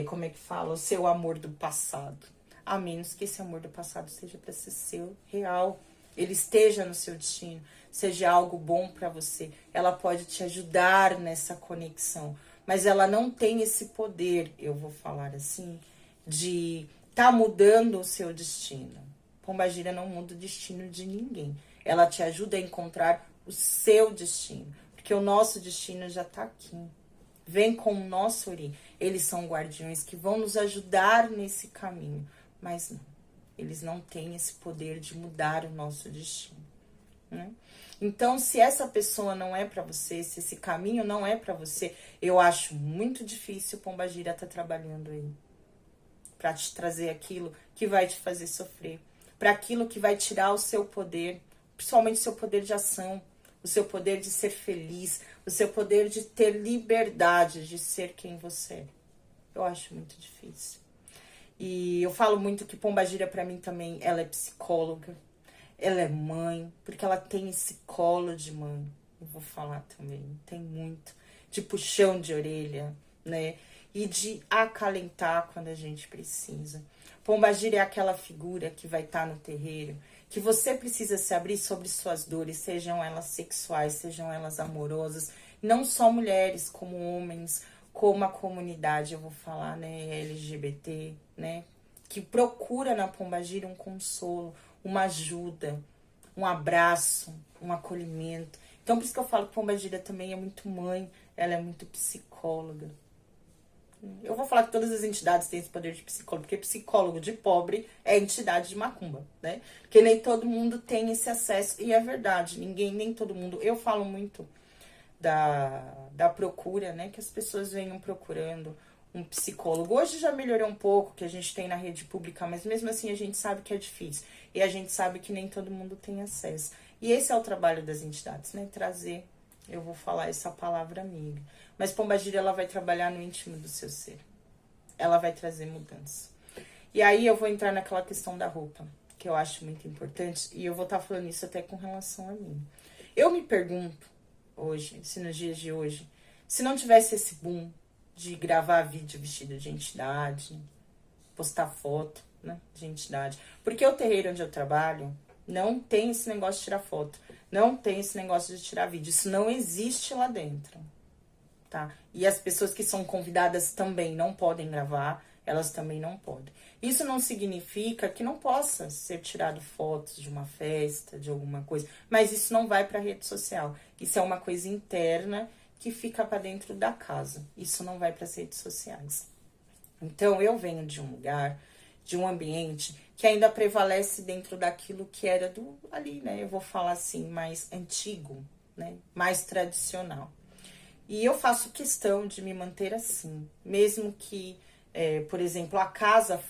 como é que fala, o seu amor do passado. A menos que esse amor do passado seja para ser seu real. Ele esteja no seu destino, seja algo bom para você. Ela pode te ajudar nessa conexão. Mas ela não tem esse poder, eu vou falar assim, de tá mudando o seu destino. Pombagira não muda o destino de ninguém. Ela te ajuda a encontrar o seu destino. Porque o nosso destino já tá aqui. Vem com o nosso ori. Eles são guardiões que vão nos ajudar nesse caminho. Mas não. Eles não têm esse poder de mudar o nosso destino. Né? Então, se essa pessoa não é para você, se esse caminho não é para você, eu acho muito difícil Pombagira estar trabalhando aí. Para te trazer aquilo que vai te fazer sofrer. Para aquilo que vai tirar o seu poder, principalmente o seu poder de ação, o seu poder de ser feliz, o seu poder de ter liberdade de ser quem você é. Eu acho muito difícil. E eu falo muito que Pombagira para mim também, ela é psicóloga, ela é mãe, porque ela tem esse colo de mãe. Eu vou falar também, tem muito de puxão de orelha, né? E de acalentar quando a gente precisa. Pombagira é aquela figura que vai estar no terreiro, que você precisa se abrir sobre suas dores, sejam elas sexuais, sejam elas amorosas, não só mulheres, como homens, como a comunidade, eu vou falar, né, LGBT, né, que procura na Pombagira um consolo, uma ajuda, um abraço, um acolhimento. Então, por isso que eu falo que Pombagira também é muito mãe, ela é muito psicóloga. Eu vou falar que todas as entidades têm esse poder de psicólogo, porque psicólogo de pobre é entidade de macumba, né? Porque nem todo mundo tem esse acesso, e é verdade, nem todo mundo. Eu falo muito da procura, né? Que as pessoas venham procurando um psicólogo. Hoje já melhorou um pouco, que a gente tem na rede pública, mas mesmo assim a gente sabe que é difícil. E a gente sabe que nem todo mundo tem acesso. E esse é o trabalho das entidades, né? Trazer, eu vou falar essa palavra amiga. Mas Pombagira, ela vai trabalhar no íntimo do seu ser. Ela vai trazer mudança. E aí eu vou entrar naquela questão da roupa, que eu acho muito importante. E eu vou estar falando isso até com relação a mim. Eu me pergunto, hoje, se nos dias de hoje, se não tivesse esse boom de gravar vídeo vestido de entidade, postar foto, né, de entidade. Porque o terreiro onde eu trabalho não tem esse negócio de tirar foto. Não tem esse negócio de tirar vídeo. Isso não existe lá dentro. Tá? E as pessoas que são convidadas também não podem gravar, elas também não podem. Isso não significa que não possa ser tirado fotos de uma festa, de alguma coisa, mas isso não vai para a rede social. Isso é uma coisa interna que fica para dentro da casa. Isso não vai para as redes sociais. Então eu venho de um lugar, de um ambiente que ainda prevalece dentro daquilo que era do ali, né? Eu vou falar assim, mais antigo, né? Mais tradicional. E eu faço questão de me manter assim, mesmo que, por exemplo, a casa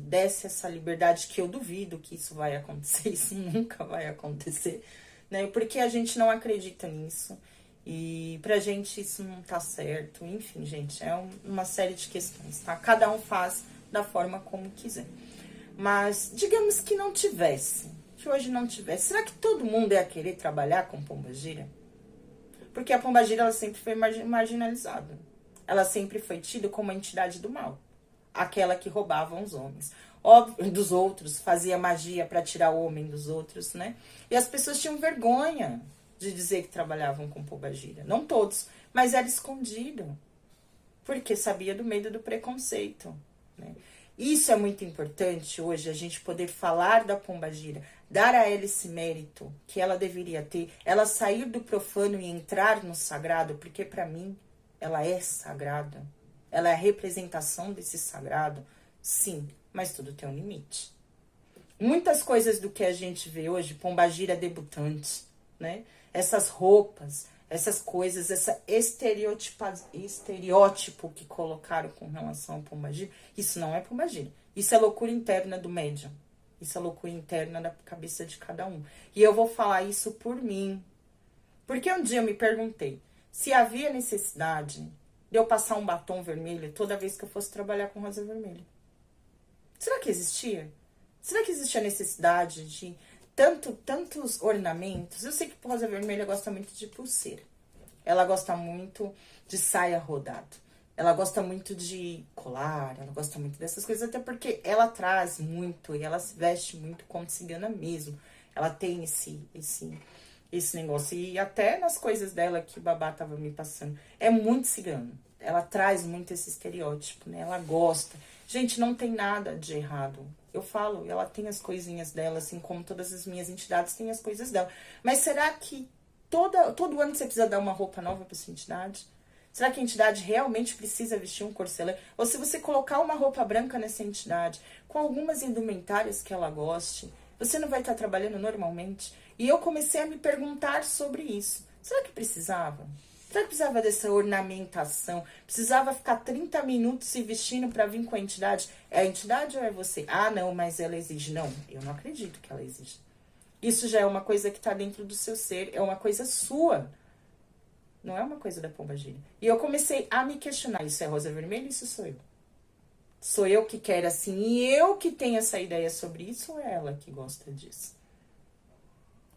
desse essa liberdade, que eu duvido que isso vai acontecer, isso nunca vai acontecer, né? Porque a gente não acredita nisso e pra gente isso não tá certo, enfim, gente, é uma série de questões, tá? Cada um faz da forma como quiser. Mas, digamos que não tivesse, que hoje não tivesse, será que todo mundo ia querer trabalhar com Pombagira? Porque a Pombagira, ela sempre foi marginalizada. Ela sempre foi tida como a entidade do mal. Aquela que roubava os homens. Óbvio, dos outros, fazia magia para tirar o homem dos outros, né? E as pessoas tinham vergonha de dizer que trabalhavam com Pombagira. Não todos, mas era escondido. Porque sabia do medo do preconceito, né? Isso é muito importante hoje, a gente poder falar da Pombagira, dar a ela esse mérito que ela deveria ter, ela sair do profano e entrar no sagrado, porque para mim ela é sagrada, ela é a representação desse sagrado, sim, mas tudo tem um limite. Muitas coisas do que a gente vê hoje, Pombagira debutante, né? Essas roupas, essas coisas, essa estereótipo que colocaram com relação ao pombagira, isso não é pombagira. Isso é loucura interna do médium. Isso é loucura interna da cabeça de cada um. E eu vou falar isso por mim. Porque um dia eu me perguntei se havia necessidade de eu passar um batom vermelho toda vez que eu fosse trabalhar com rosa vermelha. Será que existia? Será que existia necessidade de tantos ornamentos? Eu sei que rosa vermelha gosta muito de pulseira. Ela gosta muito de saia rodada. Ela gosta muito de colar, ela gosta muito dessas coisas, até porque ela traz muito e ela se veste muito como cigana mesmo. Ela tem esse negócio. E até nas coisas dela que o babá tava me passando. É muito cigano. Ela traz muito esse estereótipo, né? Ela gosta. Gente, não tem nada de errado. Eu falo, ela tem as coisinhas dela, assim como todas as minhas entidades têm as coisas dela. Mas será que todo ano você precisa dar uma roupa nova para sua entidade? Será que a entidade realmente precisa vestir um corcelê? Ou se você colocar uma roupa branca nessa entidade, com algumas indumentárias que ela goste, você não vai estar trabalhando normalmente? E eu comecei a me perguntar sobre isso. Será que precisava? Será que precisava dessa ornamentação? Precisava ficar 30 minutos se vestindo para vir com a entidade? É a entidade ou é você? Ah, não, mas ela exige. Não, eu não acredito que ela exige. Isso já é uma coisa que está dentro do seu ser, é uma coisa sua. Não é uma coisa da pombagira. E eu comecei a me questionar. Isso é rosa vermelha? Isso sou eu. Sou eu que quero assim e eu que tenho essa ideia sobre isso ou é ela que gosta disso?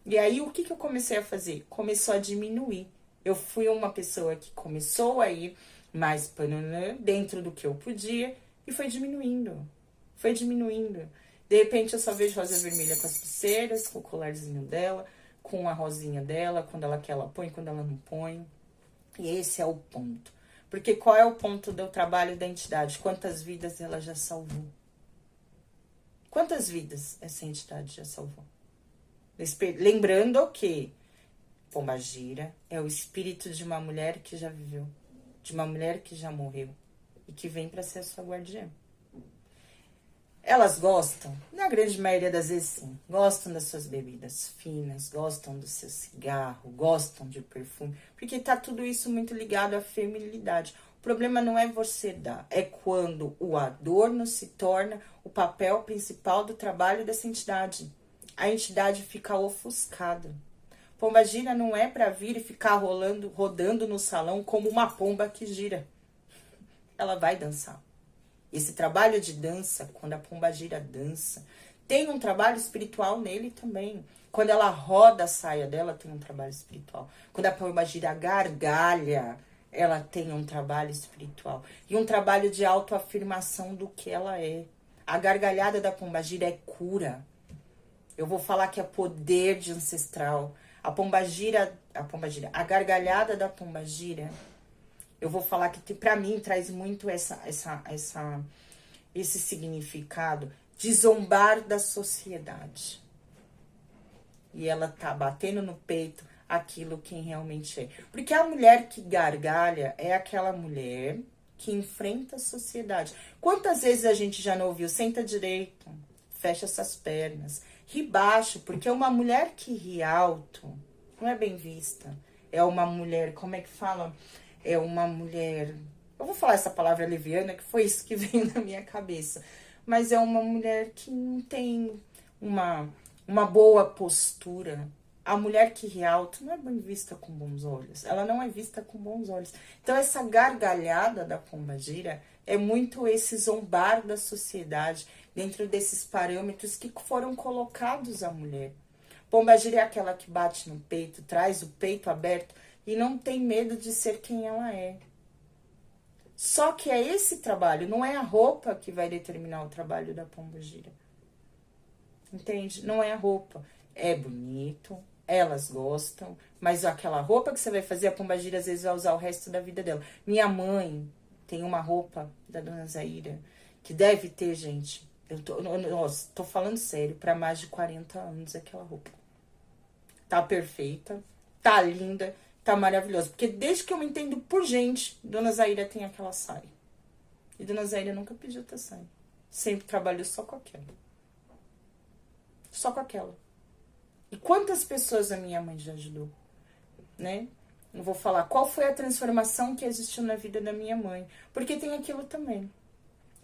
E aí, o que eu comecei a fazer? Começou a diminuir. Eu fui uma pessoa que começou a ir mais dentro do que eu podia e foi diminuindo. Foi diminuindo. De repente, eu só vejo rosa vermelha com as pulseiras, com o colarzinho dela, com a rosinha dela, quando ela quer, ela põe, quando ela não põe. E esse é o ponto. Porque qual é o ponto do trabalho da entidade? Quantas vidas ela já salvou? Quantas vidas essa entidade já salvou? Lembrando que pombagira é o espírito de uma mulher que já viveu, de uma mulher que já morreu e que vem para ser a sua guardiã. Elas gostam, na grande maioria das vezes sim, gostam das suas bebidas finas, gostam do seu cigarro, gostam de perfume, porque tá tudo isso muito ligado à feminilidade. O problema não é você dar, é quando o adorno se torna o papel principal do trabalho dessa entidade. A entidade fica ofuscada. Pombagira não é para vir e ficar rodando no salão como uma pomba que gira. Ela vai dançar. Esse trabalho de dança, quando a pombagira dança, tem um trabalho espiritual nele também. Quando ela roda a saia dela, tem um trabalho espiritual. Quando a pombagira gargalha, ela tem um trabalho espiritual. E um trabalho de autoafirmação do que ela é. A gargalhada da pombagira é cura. Eu vou falar que é poder de ancestral. A gargalhada da pombagira, eu vou falar que pra mim traz muito esse significado de zombar da sociedade. E ela tá batendo no peito aquilo quem realmente é. Porque a mulher que gargalha é aquela mulher que enfrenta a sociedade. Quantas vezes a gente já não ouviu? Senta direito, fecha essas pernas. Ri baixo, porque uma mulher que ri alto não é bem vista. É uma mulher, como é que fala? É uma mulher... Eu vou falar essa palavra leviana, que foi isso que veio na minha cabeça. Mas é uma mulher que não tem uma boa postura. A mulher que ri alto não é bem vista com bons olhos. Ela não é vista com bons olhos. Então, essa gargalhada da pombagira é muito esse zombar da sociedade dentro desses parâmetros que foram colocados à mulher. Pombagira é aquela que bate no peito, traz o peito aberto e não tem medo de ser quem ela é. Só que é esse trabalho, não é a roupa que vai determinar o trabalho da pombagira. Entende? Não é a roupa. É bonito, elas gostam, mas aquela roupa que você vai fazer, a pombagira às vezes vai usar o resto da vida dela. Minha mãe tem uma roupa da dona Zaira, que deve ter, gente, tô falando sério, para mais de 40 anos aquela roupa. Tá perfeita, tá linda, tá maravilhosa. Porque desde que eu me entendo por gente, dona Zaira tem aquela saia. E dona Zaira nunca pediu outra saia. Sempre trabalhou só com aquela. Só com aquela. E quantas pessoas a minha mãe já ajudou, né? Eu vou falar qual foi a transformação que existiu na vida da minha mãe. Porque tem aquilo também.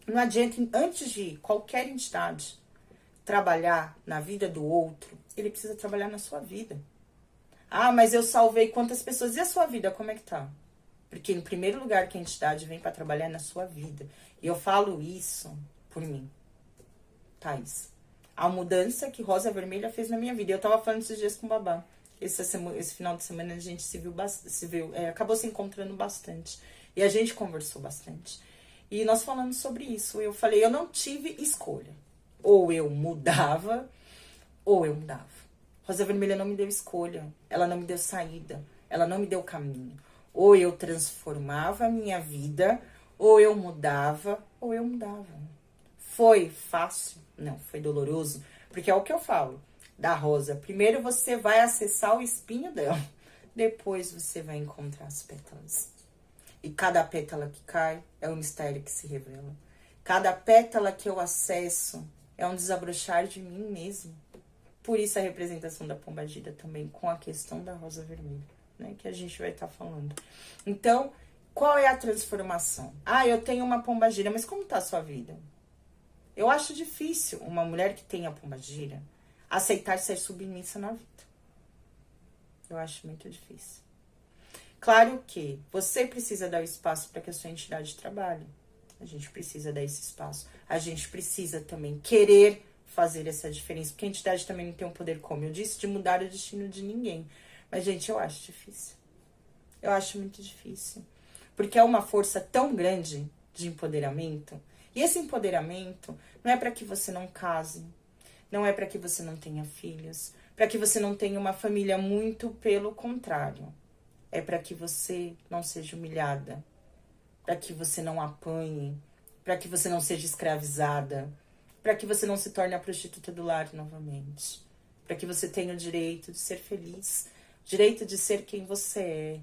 Não adianta, antes de qualquer entidade trabalhar na vida do outro, ele precisa trabalhar na sua vida. Ah, mas eu salvei quantas pessoas? E a sua vida, como é que tá? Porque em primeiro lugar que a entidade vem para trabalhar na sua vida. E eu falo isso por mim, Thaís. A mudança que Rosa Vermelha fez na minha vida. Eu tava falando esses dias com o babá. Esse final de semana a gente acabou se encontrando bastante. E a gente conversou bastante. E nós falamos sobre isso. Eu falei, eu não tive escolha. Ou eu mudava, ou eu mudava. Rosa Vermelha não me deu escolha. Ela não me deu saída. Ela não me deu caminho. Ou eu transformava a minha vida, ou eu mudava, ou eu mudava. Foi fácil? Não, foi doloroso. Porque é o que eu falo da Rosa. Primeiro você vai acessar o espinho dela. Depois você vai encontrar as pétalas. E cada pétala que cai é um mistério que se revela. Cada pétala que eu acesso é um desabrochar de mim mesmo. Por isso a representação da pombagira também com a questão da rosa vermelha, né? Que a gente vai estar falando. Então, qual é a transformação? Ah, eu tenho uma pombagira, mas como está a sua vida? Eu acho difícil uma mulher que tenha pombagira aceitar ser submissa na vida. Eu acho muito difícil. Claro que você precisa dar o espaço para que a sua entidade trabalhe. A gente precisa dar esse espaço. A gente precisa também querer fazer essa diferença. Porque a entidade também não tem um poder, como eu disse, de mudar o destino de ninguém. Mas, gente, eu acho difícil. Eu acho muito difícil. Porque é uma força tão grande de empoderamento. E esse empoderamento não é para que você não case. Não é para que você não tenha filhos. Para que você não tenha uma família, muito pelo contrário. É para que você não seja humilhada. Para que você não apanhe. Para que você não seja escravizada. Para que você não se torne a prostituta do lar novamente. Para que você tenha o direito de ser feliz. O direito de ser quem você é.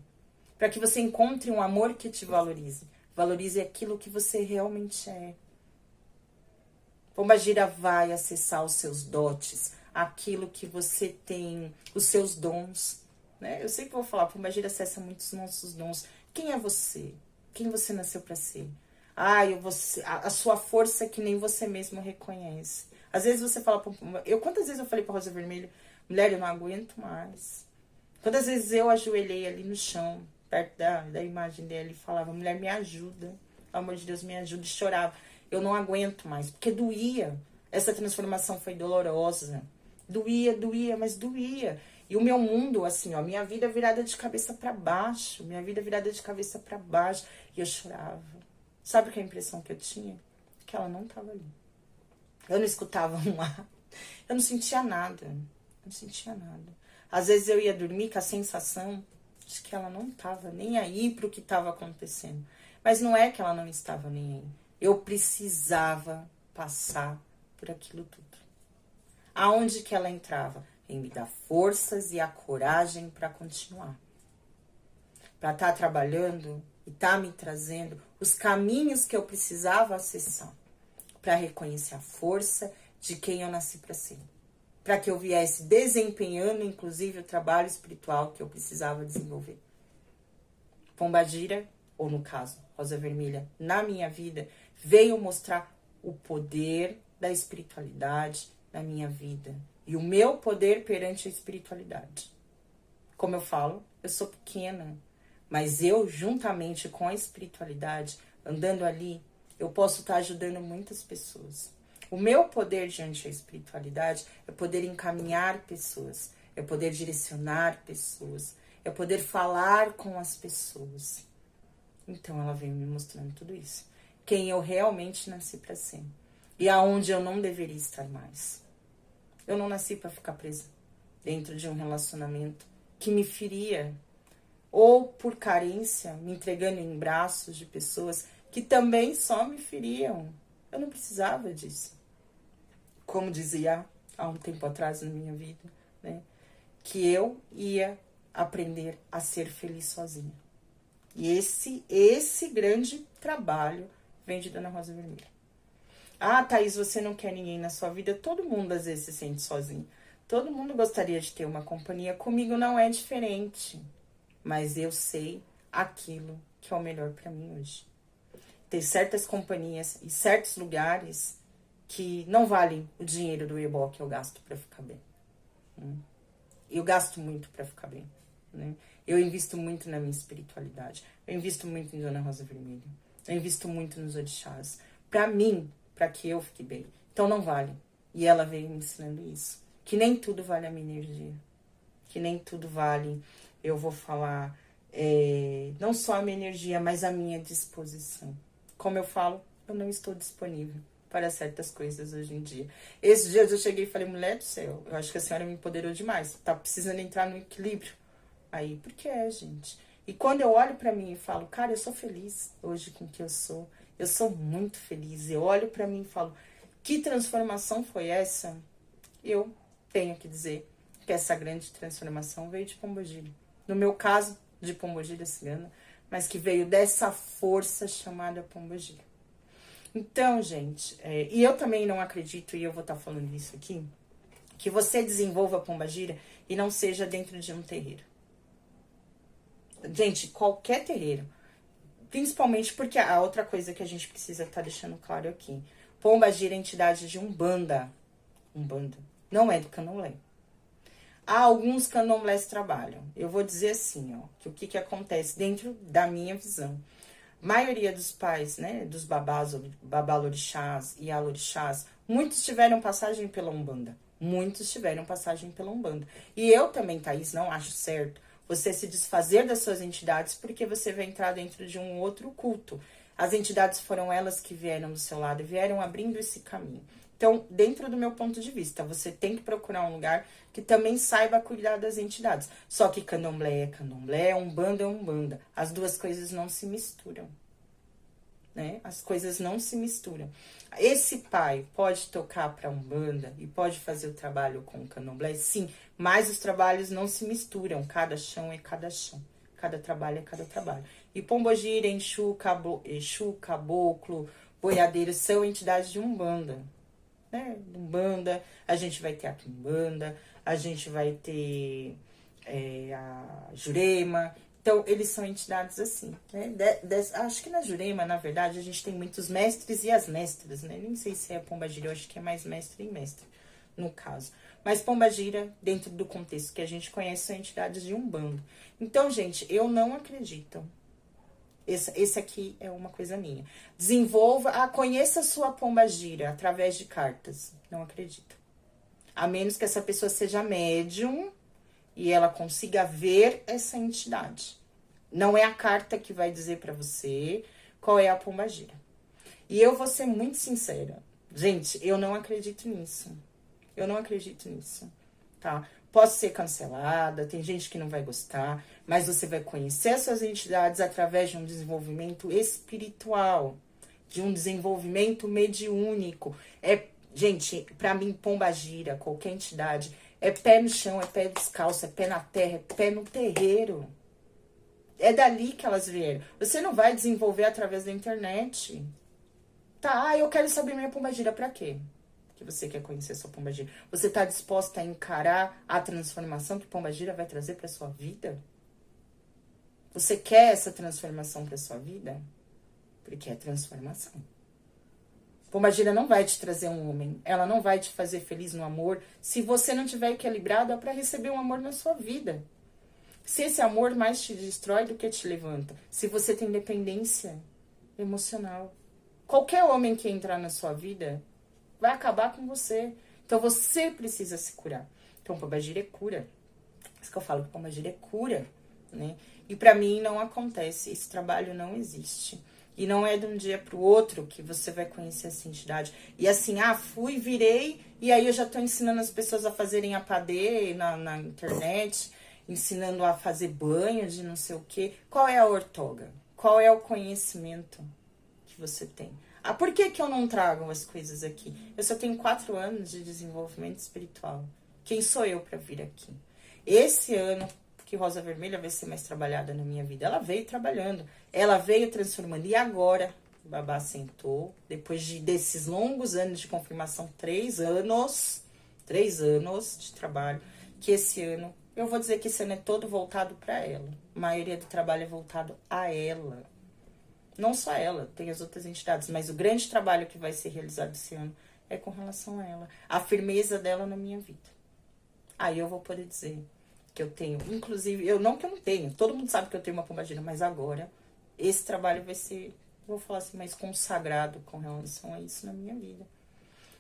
Para que você encontre um amor que te valorize. Valorize aquilo que você realmente é. Pombagira vai acessar os seus dotes. Aquilo que você tem. Os seus dons. Né? Eu sempre vou falar, Pombagira acessa muitos nossos dons. Quem é você? Quem você nasceu para ser? Ah, a sua força que nem você mesmo reconhece. Às vezes você fala, quantas vezes eu falei pra Rosa Vermelha, mulher, eu não aguento mais. Quantas vezes eu ajoelhei ali no chão, perto da imagem dela e falava, mulher, me ajuda. Pelo amor de Deus, me ajuda. E chorava. Eu não aguento mais, porque doía. Essa transformação foi dolorosa. Doía, mas doía. E o meu mundo, assim, ó, minha vida virada de cabeça para baixo. Minha vida virada de cabeça para baixo. E eu chorava. Sabe que a impressão que eu tinha? Que ela não tava ali. Eu não escutava um ar. Eu não sentia nada. Não sentia nada. Às vezes eu ia dormir com a sensação de que ela não tava nem aí pro que tava acontecendo. Mas não é que ela não estava nem aí. Eu precisava passar por aquilo tudo. Aonde que ela entrava? Em me dar forças e a coragem para continuar. Para estar trabalhando e estar me trazendo os caminhos que eu precisava acessar. Para reconhecer a força de quem eu nasci para ser. Para que eu viesse desempenhando, inclusive, o trabalho espiritual que eu precisava desenvolver. Pombagira, ou no caso, Rosa Vermelha, na minha vida, veio mostrar o poder da espiritualidade na minha vida. E o meu poder perante a espiritualidade. Como eu falo, eu sou pequena. Mas eu, juntamente com a espiritualidade, andando ali, eu posso estar ajudando muitas pessoas. O meu poder diante da espiritualidade é poder encaminhar pessoas. É poder direcionar pessoas. É poder falar com as pessoas. Então ela veio me mostrando tudo isso. Quem eu realmente nasci para ser. E aonde eu não deveria estar mais. Eu não nasci para ficar presa dentro de um relacionamento que me feria. Ou por carência, me entregando em braços de pessoas que também só me feriam. Eu não precisava disso. Como dizia há um tempo atrás na minha vida, né? Que eu ia aprender a ser feliz sozinha. E esse grande trabalho vem de Dona Rosa Vermelha. Ah, Thaís, você não quer ninguém na sua vida? Todo mundo às vezes se sente sozinho. Todo mundo gostaria de ter uma companhia. Comigo não é diferente. mas eu sei aquilo que é o melhor para mim hoje. Tem certas companhias e certos lugares que não valem o dinheiro do ebó que eu gasto para ficar bem. Eu gasto muito para ficar bem, né? Eu invisto muito na minha espiritualidade. Eu invisto muito em Dona Rosa Vermelha. Eu invisto muito nos orixás. Pra mim, pra que eu fique bem. Então não vale. E ela veio me ensinando isso. Que nem tudo vale a minha energia. Que nem tudo vale, eu vou falar, não só a minha energia, mas a minha disposição. Como eu falo, eu não estou disponível para certas coisas hoje em dia. Esses dias eu cheguei e falei, mulher do céu, eu acho que a senhora me empoderou demais. Tá precisando entrar no equilíbrio. Aí, por que gente? E quando eu olho pra mim e falo, cara, eu sou feliz hoje com o que eu sou. Eu sou muito feliz. Eu olho pra mim e falo, que transformação foi essa? Eu tenho que dizer que essa grande transformação veio de Pombogira. No meu caso, de Pombogira cigana, mas que veio dessa força chamada Pombogira. Então, gente, e eu também não acredito, e eu vou estar falando isso aqui, que você desenvolva a Pombogira e não seja dentro de um terreiro. Gente, qualquer terreiro. Principalmente porque a outra coisa que a gente precisa estar deixando claro aqui. Pombogira é entidade de Umbanda. Umbanda. Não é do Candomblé. Há alguns candomblés trabalham. Eu vou dizer assim, ó, que o que acontece dentro da minha visão. A maioria dos pais, né, dos babás, babalorixás e alorixás, muitos tiveram passagem pela Umbanda. Muitos tiveram passagem pela Umbanda. E eu também, Thaís, não acho certo você se desfazer das suas entidades porque você vai entrar dentro de um outro culto. As entidades foram elas que vieram do seu lado, vieram abrindo esse caminho. Então, dentro do meu ponto de vista, você tem que procurar um lugar que também saiba cuidar das entidades. Só que candomblé é candomblé, umbanda é umbanda. As duas coisas não se misturam, né? As coisas não se misturam. Esse pai pode tocar para umbanda e pode fazer o trabalho com o candomblé, sim, mas os trabalhos não se misturam. Cada chão é cada chão. Cada trabalho é cada trabalho. E Pombogira, Exu, Caboclo, Boiadeiro são entidades de umbanda. Né? Umbanda, a gente vai ter a Quimbanda, a gente vai ter a Jurema. Então, eles são entidades assim, né? Acho que na Jurema, na verdade, a gente tem muitos mestres e as mestras, né? Nem sei se é Pombogira, eu acho que é mais mestre e mestre, no caso. Mas Pombogira, dentro do contexto que a gente conhece, são entidades de Umbanda. Então, gente, eu não acredito. Esse aqui é uma coisa minha. Desenvolva, conheça a sua pombagira através de cartas. Não acredito. A menos que essa pessoa seja médium e ela consiga ver essa entidade. Não é a carta que vai dizer pra você qual é a pombagira. E eu vou ser muito sincera. Gente, eu não acredito nisso. Eu não acredito nisso, tá? Posso ser cancelada, tem gente que não vai gostar, mas você vai conhecer as suas entidades através de um desenvolvimento espiritual, de um desenvolvimento mediúnico. Gente, pra mim, pombagira, qualquer entidade, é pé no chão, é pé descalço, é pé na terra, é pé no terreiro. É dali que elas vieram. Você não vai desenvolver através da internet. Tá, eu quero saber minha pombagira pra quê? Que você quer conhecer sua pombagira. Você está disposta a encarar a transformação que pombagira vai trazer para sua vida? Você quer essa transformação para sua vida? Porque é transformação. Pombagira não vai te trazer um homem, ela não vai te fazer feliz no amor se você não tiver equilibrado para receber um amor na sua vida. Se esse amor mais te destrói do que te levanta, se você tem dependência emocional, qualquer homem que entrar na sua vida vai acabar com você. Então, você precisa se curar. Então, pombagira é cura. Isso que eu falo, que pombagira é cura, né? E pra mim não acontece. Esse trabalho não existe. E não é de um dia pro outro que você vai conhecer essa entidade. E assim, fui, virei, e aí eu já tô ensinando as pessoas a fazerem APD na internet, ensinando a fazer banho de não sei o quê. Qual é a ortoga? Qual é o conhecimento que você tem? Por que eu não trago as coisas aqui? Eu só tenho 4 anos de desenvolvimento espiritual. Quem sou eu para vir aqui? Esse ano que Rosa Vermelha vai ser mais trabalhada na minha vida. Ela veio trabalhando, ela veio transformando. E agora, o babá sentou, depois desses longos anos de confirmação, 3 anos de trabalho, que esse ano Eu vou dizer que esse ano é todo voltado para ela. A maioria do trabalho é voltado a ela. Não só ela, tem as outras entidades, mas o grande trabalho que vai ser realizado esse ano é com relação a ela. A firmeza dela na minha vida. Aí eu vou poder dizer que eu tenho, inclusive, eu não tenho, todo mundo sabe que eu tenho uma pombagira, mas agora esse trabalho vai ser, vou falar assim, mais consagrado com relação a isso na minha vida.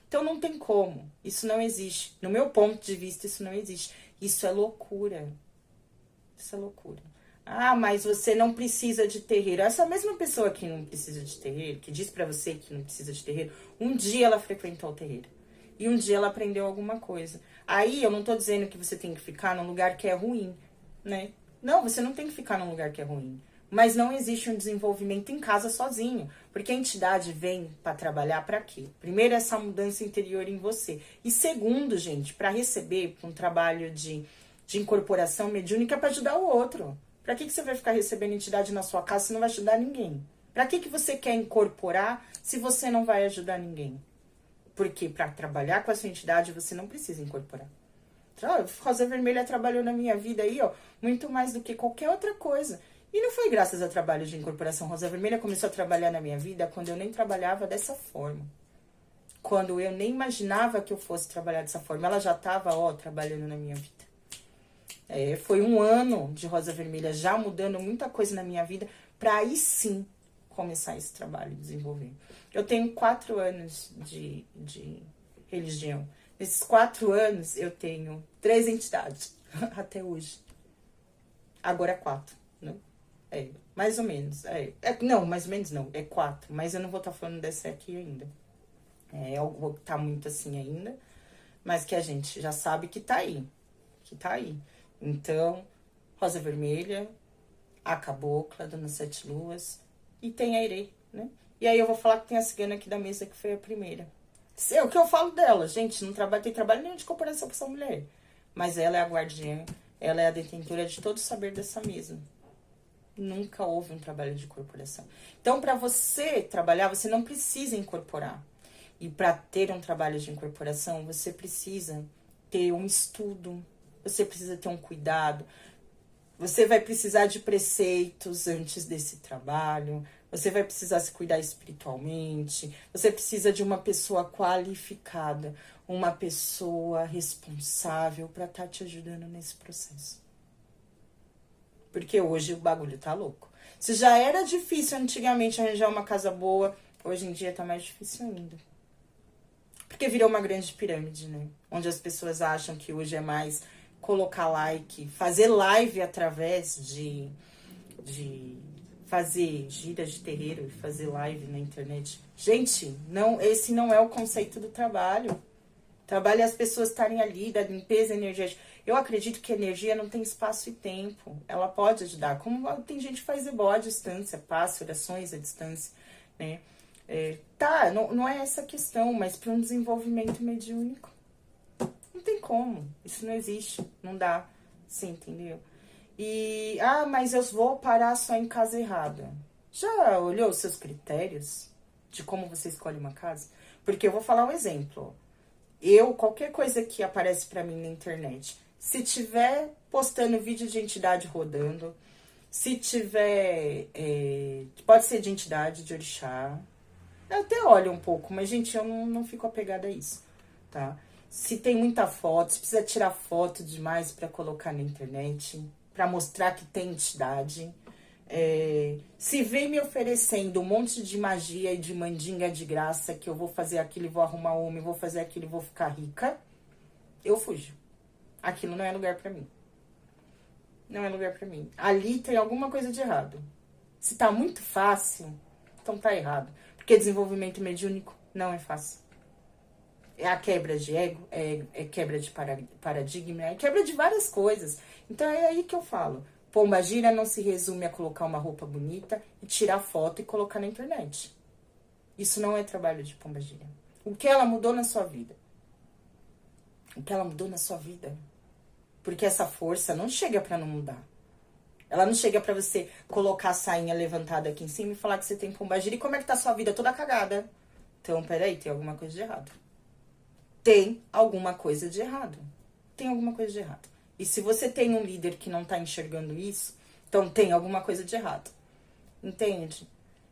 Então não tem como, isso não existe. No meu ponto de vista, isso não existe. Isso é loucura. Isso é loucura. Ah, mas você não precisa de terreiro. Essa mesma pessoa que não precisa de terreiro, que diz pra você que não precisa de terreiro, um dia ela frequentou o terreiro. E um dia ela aprendeu alguma coisa. Aí eu não tô dizendo que você tem que ficar num lugar que é ruim, né? Não, você não tem que ficar num lugar que é ruim. Mas não existe um desenvolvimento em casa sozinho. Porque a entidade vem para trabalhar para quê? Primeiro, essa mudança interior em você. E segundo, gente, para receber um trabalho de incorporação mediúnica é para ajudar o outro. Para que você vai ficar recebendo entidade na sua casa se não vai ajudar ninguém? Para que você quer incorporar se você não vai ajudar ninguém? Porque para trabalhar com a sua entidade você não precisa incorporar. Rosa Vermelha trabalhou na minha vida aí, ó, muito mais do que qualquer outra coisa. E não foi graças ao trabalho de incorporação. Rosa Vermelha começou a trabalhar na minha vida quando eu nem trabalhava dessa forma. Quando eu nem imaginava que eu fosse trabalhar dessa forma. Ela já estava, ó, trabalhando na minha vida. Foi um ano de Rosa Vermelha já mudando muita coisa na minha vida para aí sim começar esse trabalho, desenvolver. Eu tenho 4 anos de religião. Nesses 4 anos eu tenho 3 entidades até hoje. Agora 4, né? Mais ou menos. Não, mais ou menos não. É 4. Mas eu não vou estar falando dessa aqui ainda. Algo que tá muito assim ainda. Mas que a gente já sabe que tá aí. Que tá aí. Então, Rosa Vermelha, a Cabocla, Dona Sete Luas. E tem a Irei, né? E aí eu vou falar que tem a cigana aqui da mesa que foi a primeira. O que eu falo dela, gente, não tem trabalho nenhum de comparação com essa mulher. Mas ela é a guardiã, ela é a detentora de todo o saber dessa mesa. Nunca houve um trabalho de incorporação. Então, para você trabalhar, você não precisa incorporar. E para ter um trabalho de incorporação, você precisa ter um estudo, você precisa ter um cuidado, você vai precisar de preceitos antes desse trabalho, você vai precisar se cuidar espiritualmente, você precisa de uma pessoa qualificada, uma pessoa responsável para estar te ajudando nesse processo. Porque hoje o bagulho tá louco. Se já era difícil antigamente arranjar uma casa boa, hoje em dia tá mais difícil ainda. Porque virou uma grande pirâmide, né? Onde as pessoas acham que hoje é mais colocar like, fazer live através de fazer gira de terreiro e fazer live na internet. Gente, não, esse não é o conceito do trabalho. Trabalho é as pessoas estarem ali, da limpeza energética. Eu acredito que a energia não tem espaço e tempo. Ela pode ajudar. Como tem gente que faz ebó à distância, passe, orações à distância, né? Não é essa a questão, mas para um desenvolvimento mediúnico. Não tem como. Isso não existe. Não dá. Você entendeu? E, mas eu vou parar só em casa errada. Já olhou os seus critérios de como você escolhe uma casa? Porque eu vou falar um exemplo. Qualquer coisa que aparece pra mim na internet, se tiver postando vídeo de entidade rodando, se tiver, pode ser de entidade, de orixá, eu até olho um pouco, mas, gente, eu não fico apegada a isso, tá? Se tem muita foto, se precisa tirar foto demais pra colocar na internet, pra mostrar que tem entidade, se vem me oferecendo um monte de magia e de mandinga de graça, que eu vou fazer aquilo e vou arrumar homem, vou fazer aquilo e vou ficar rica, eu fujo. Aquilo não é lugar pra mim. Não é lugar pra mim. Ali tem alguma coisa de errado. Se tá muito fácil, então tá errado. Porque desenvolvimento mediúnico não é fácil. É a quebra de ego, é quebra de paradigma, é quebra de várias coisas. Então é aí que eu falo. Pombagira não se resume a colocar uma roupa bonita e tirar foto e colocar na internet. Isso não é trabalho de pombagira. O que ela mudou na sua vida? O que ela mudou na sua vida? Porque essa força não chega pra não mudar. Ela não chega pra você colocar a sainha levantada aqui em cima e falar que você tem pombagira. E como é que tá a sua vida? Toda cagada. Então, peraí, tem alguma coisa de errado. Tem alguma coisa de errado. Tem alguma coisa de errado. E se você tem um líder que não tá enxergando isso, então tem alguma coisa de errado. Entende?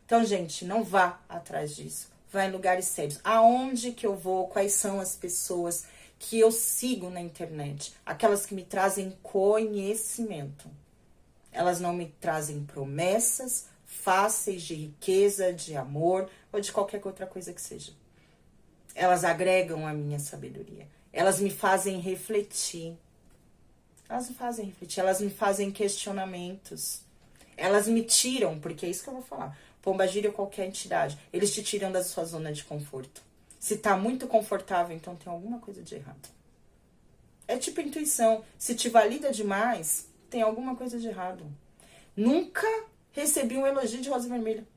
Então, gente, não vá atrás disso. Vá em lugares sérios. Aonde que eu vou? Quais são as pessoas que eu sigo na internet? Aquelas que me trazem conhecimento. Elas não me trazem promessas fáceis de riqueza, de amor ou de qualquer outra coisa que seja. Elas agregam a minha sabedoria. Elas me fazem refletir. Elas me fazem refletir. Elas me fazem questionamentos. Elas me tiram, porque é isso que eu vou falar. Pombagira ou qualquer entidade, eles te tiram da sua zona de conforto. Se tá muito confortável, então tem alguma coisa de errado. É tipo intuição. Se te valida demais, tem alguma coisa de errado. Nunca recebi um elogio de rosa vermelha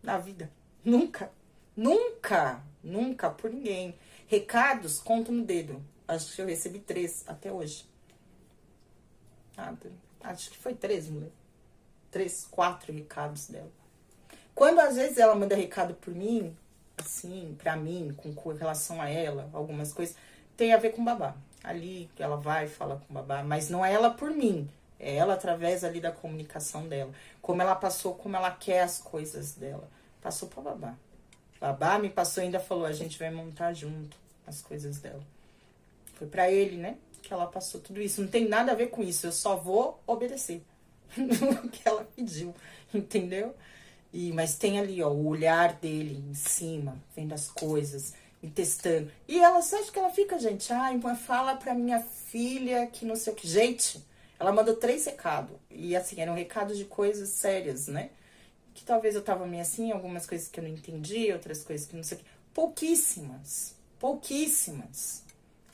na vida. Nunca. Nunca. Nunca por ninguém. Recados, conto no dedo. Acho que eu recebi 3 até hoje. Acho que foi 3, mulher. 3, 4 recados dela. Quando às vezes ela manda recado por mim, assim, pra mim, com relação a ela, algumas coisas, tem a ver com babá. Ali ela vai e fala com babá, mas não é ela por mim, é ela através ali da comunicação dela. Como ela passou, como ela quer as coisas dela. Passou pra babá. Babá me passou e ainda falou, a gente vai montar junto as coisas dela. Foi pra ele, né, que ela passou tudo isso. Não tem nada a ver com isso, eu só vou obedecer o que ela pediu, entendeu? Mas tem ali, ó, o olhar dele em cima, vendo as coisas, me testando. E ela, você acha que ela fica, gente? Ai, fala pra minha filha que não sei o que. Gente, ela mandou 3 recados. E assim, eram recados de coisas sérias, né? Que talvez eu tava meio assim, algumas coisas que eu não entendi, outras coisas que não sei o que. Pouquíssimas. Pouquíssimas.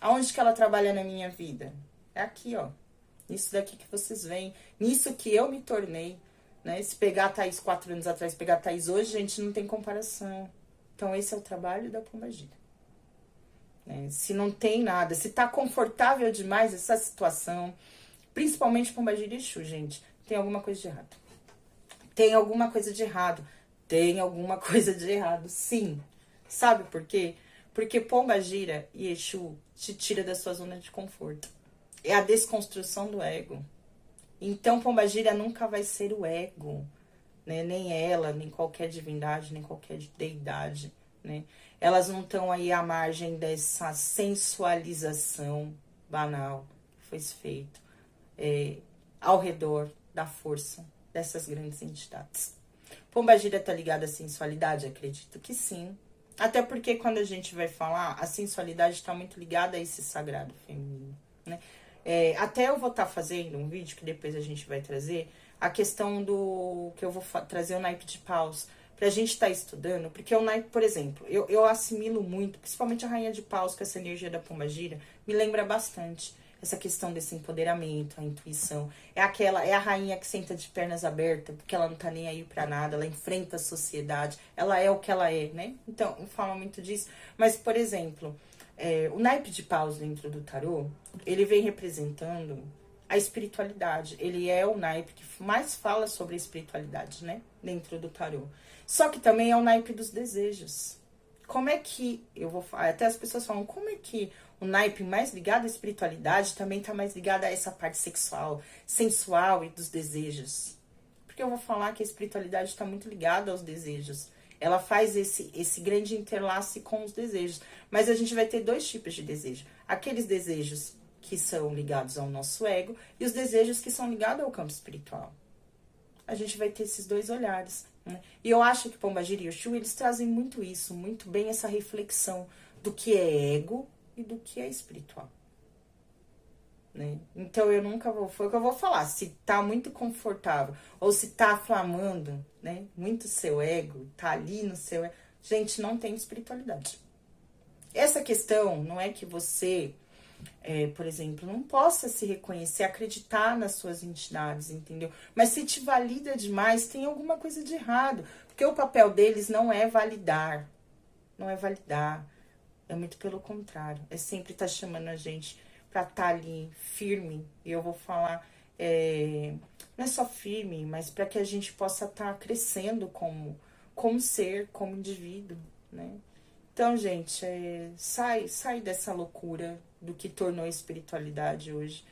Aonde que ela trabalha na minha vida? É aqui, ó. Nisso daqui que vocês veem. Nisso que eu me tornei. Né? Se pegar a Thaís 4 anos atrás, pegar a Thaís hoje, gente, não tem comparação. Então, esse é o trabalho da pombagira. Né? Se não tem nada, se tá confortável demais essa situação, principalmente pombagira e Exu, gente, tem alguma coisa de errado. Tem alguma coisa de errado. Tem alguma coisa de errado, sim. Sabe por quê? Porque pombagira e Exu te tira da sua zona de conforto. É a desconstrução do ego. Então, pombagira nunca vai ser o ego, né? Nem ela, nem qualquer divindade, nem qualquer deidade, né? Elas não estão aí à margem dessa sensualização banal que foi feito ao redor da força dessas grandes entidades. Pombagira tá ligada à sensualidade? Acredito que sim. Até porque quando a gente vai falar, a sensualidade está muito ligada a esse sagrado feminino, né? Até eu vou estar fazendo um vídeo que depois a gente vai trazer a questão do que eu vou trazer o naipe de paus pra gente estar estudando, porque o naipe, por exemplo, eu assimilo muito, principalmente a rainha de paus com essa energia da pombagira, me lembra bastante essa questão desse empoderamento, a intuição. É a rainha que senta de pernas abertas, porque ela não tá nem aí pra nada, ela enfrenta a sociedade, ela é o que ela é, né? Então, eu falo muito disso, mas, por exemplo, o naipe de paus dentro do tarô, ele vem representando a espiritualidade. Ele é o naipe que mais fala sobre a espiritualidade, né? Dentro do tarô. Só que também é o naipe dos desejos. Como é que, até as pessoas falam, como é que o naipe mais ligado à espiritualidade também tá mais ligado a essa parte sexual, sensual e dos desejos? Porque eu vou falar que a espiritualidade está muito ligada aos desejos. Ela faz esse grande interlace com os desejos. Mas a gente vai ter 2 tipos de desejo. Aqueles desejos que são ligados ao nosso ego e os desejos que são ligados ao campo espiritual. A gente vai ter esses 2 olhares, né? E eu acho que Pombagira e Exu, eles trazem muito isso, muito bem essa reflexão do que é ego e do que é espiritual. Né? Então eu nunca vou, foi o que eu vou falar, se tá muito confortável ou se tá aflamando, né, muito seu ego, tá ali no seu ego, gente, não tem espiritualidade. Essa questão não é que você, por exemplo, não possa se reconhecer, acreditar nas suas entidades, entendeu? Mas se te valida demais, tem alguma coisa de errado, porque o papel deles não é validar, não é validar, é muito pelo contrário, é sempre estar chamando a gente para estar ali firme, e eu vou falar, não é só firme, mas para que a gente possa estar crescendo como ser, como indivíduo, né? Então, gente, sai dessa loucura do que tornou a espiritualidade hoje.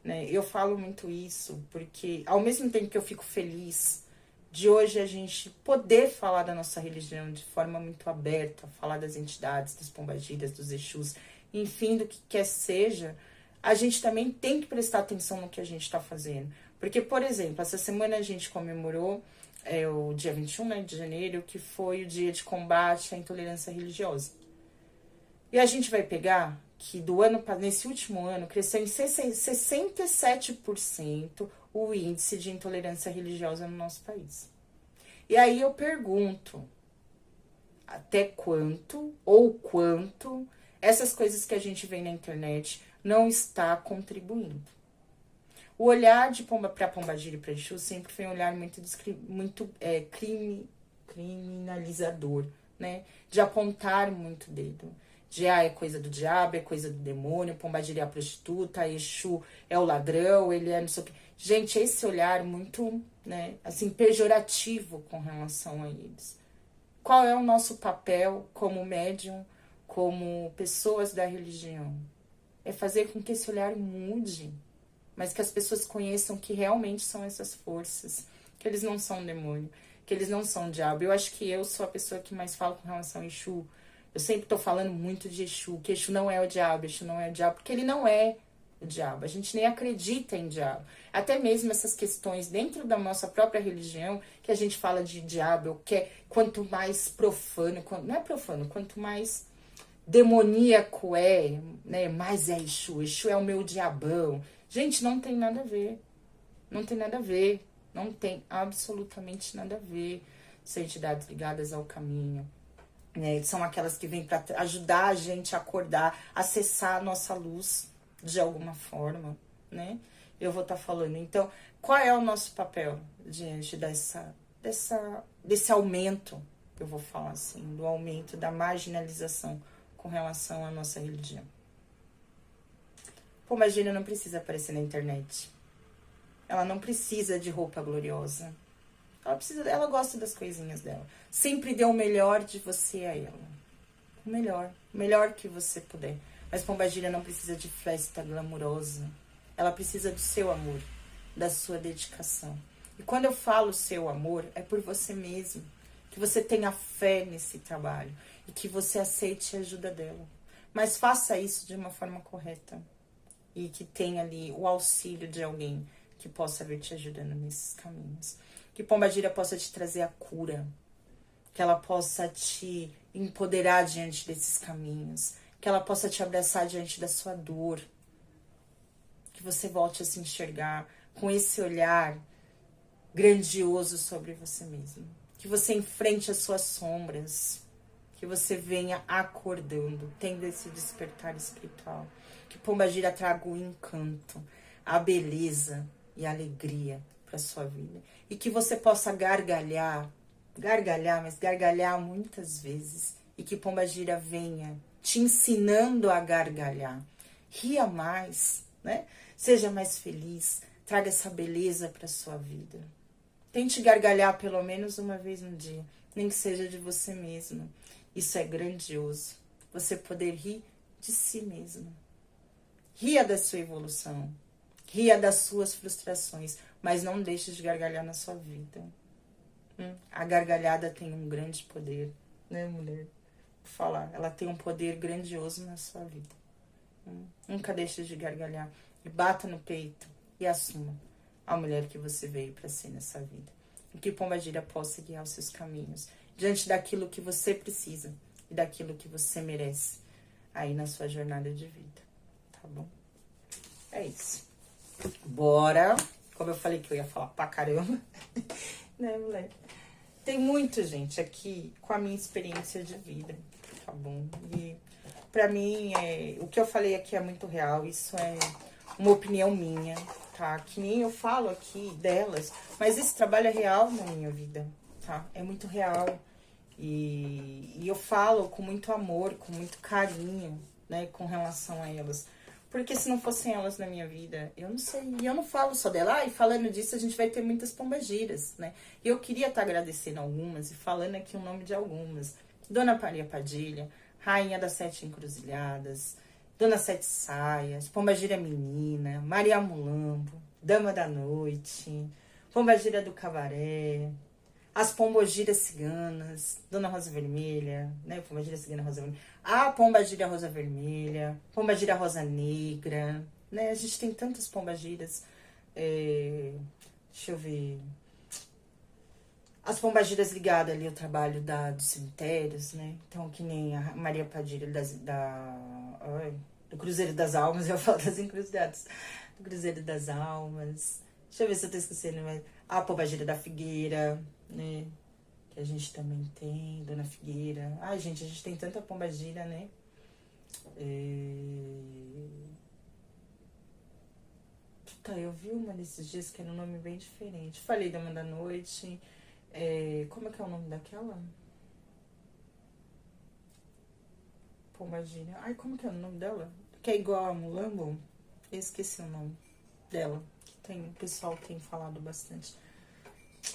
né? Eu falo muito isso porque, ao mesmo tempo que eu fico feliz de hoje a gente poder falar da nossa religião de forma muito aberta, falar das entidades, das pombagiras, dos Exus, enfim, do que quer seja, a gente também tem que prestar atenção no que a gente está fazendo. Porque, por exemplo, essa semana a gente comemorou o dia 21, né, de janeiro, que foi o dia de combate à intolerância religiosa. E a gente vai pegar que nesse último ano cresceu em 67% o índice de intolerância religiosa no nosso país. E aí eu pergunto, até quanto ou quanto essas coisas que a gente vê na internet não está contribuindo? O olhar para Pombagira e para Exu sempre foi um olhar muito criminalizador, né? De apontar muito o dedo. De, é coisa do diabo, é coisa do demônio, Pombagira é a prostituta, Exu é o ladrão, ele é não sei o quê. Gente, esse olhar muito, né, assim, pejorativo com relação a eles. Qual é o nosso papel como médium, como pessoas da religião? É fazer com que esse olhar mude, mas que as pessoas conheçam que realmente são essas forças, que eles não são demônio, que eles não são diabo. Eu acho que eu sou a pessoa que mais fala com relação a Exu. Eu sempre tô falando muito de Exu, que Exu não é o diabo, Exu não é o diabo, porque ele não é o diabo. A gente nem acredita em diabo. Até mesmo essas questões dentro da nossa própria religião, que a gente fala de diabo, que é quanto mais profano, não é profano, quanto mais demoníaco é, né, mais é Exu. Exu é o meu diabão. Gente, não tem nada a ver. Não tem nada a ver. Não tem absolutamente nada a ver. São entidades ligadas ao caminho. Né? São aquelas que vêm para ajudar a gente a acordar, acessar a nossa luz de alguma forma, né? Eu vou estar falando. Então, qual é o nosso papel diante desse aumento, eu vou falar assim, do aumento da marginalização com relação à nossa religião? Pombagira não precisa aparecer na internet. Ela não precisa de roupa gloriosa. Ela gosta das coisinhas dela. Sempre dê o melhor de você a ela. O melhor que você puder. Mas Pombagira não precisa de festa glamurosa. Ela precisa do seu amor, da sua dedicação. E quando eu falo seu amor, é por você mesmo. Que você tenha fé nesse trabalho e que você aceite a ajuda dela. Mas faça isso de uma forma correta. E que tenha ali o auxílio de alguém que possa vir te ajudando nesses caminhos. Que Pombagira possa te trazer a cura. Que ela possa te empoderar diante desses caminhos. Que ela possa te abraçar diante da sua dor. Que você volte a se enxergar com esse olhar grandioso sobre você mesmo. Que você enfrente as suas sombras. Que você venha acordando, tendo esse despertar espiritual. Que Pombagira traga o encanto, a beleza e a alegria para sua vida. E que você possa gargalhar, mas gargalhar muitas vezes. E que Pombagira venha te ensinando a gargalhar. Ria mais, né? Seja mais feliz, traga essa beleza para sua vida. Tente gargalhar pelo menos uma vez no dia, nem que seja de você mesmo. Isso é grandioso. Você poder rir de si mesmo. Ria da sua evolução. Ria das suas frustrações. Mas não deixe de gargalhar na sua vida. A gargalhada tem um grande poder, né, mulher? Vou falar, ela tem um poder grandioso na sua vida. Nunca deixe de gargalhar. E bata no peito e assuma a mulher que você veio para ser nessa vida. E que Pombagira possa guiar os seus caminhos diante daquilo que você precisa e daquilo que você merece aí na sua jornada de vida, tá bom? É isso. Bora! Como eu falei que eu ia falar pra caramba, né, moleque? Tem muita gente aqui com a minha experiência de vida, tá bom? E pra mim, o que eu falei aqui é muito real, isso é uma opinião minha, tá? Que nem eu falo aqui delas, mas esse trabalho é real na minha vida, tá? É muito real. E eu falo com muito amor, com muito carinho, né, com relação a elas. Porque se não fossem elas na minha vida, eu não sei. E eu não falo só dela. E falando disso, a gente vai ter muitas pombagiras, né? E eu queria estar agradecendo algumas e falando aqui o nome de algumas. Dona Maria Padilha, Rainha das Sete Encruzilhadas, Dona Sete Saias, Pombagira Menina, Maria Mulambo, Dama da Noite, Pombagira do Cabaré, as Pombogiras Ciganas, Dona Rosa Vermelha, né? Pombagira Cigana Rosa Vermelha, a Pombagira Rosa Vermelha, Pombagira Rosa Negra, né? A gente tem tantas pombagiras. Deixa eu ver. As pombagiras ligadas ali ao trabalho dos cemitérios, né? Então, que nem a Maria Padilha do Cruzeiro das Almas, eu falo das encruzilhadas. Do Cruzeiro das Almas. Deixa eu ver se eu tô esquecendo, mas a Pombagira da Figueira, né? Que a gente também tem, Dona Figueira. Ai, gente, a gente tem tanta pombagira, né? Puta, eu vi uma desses dias que era um nome bem diferente. Falei Dama da Noite. Como é que é o nome daquela? Pombagira. Ai, como que é o nome dela? Que é igual a Mulambo? Eu esqueci o nome dela. Que o pessoal tem falado bastante.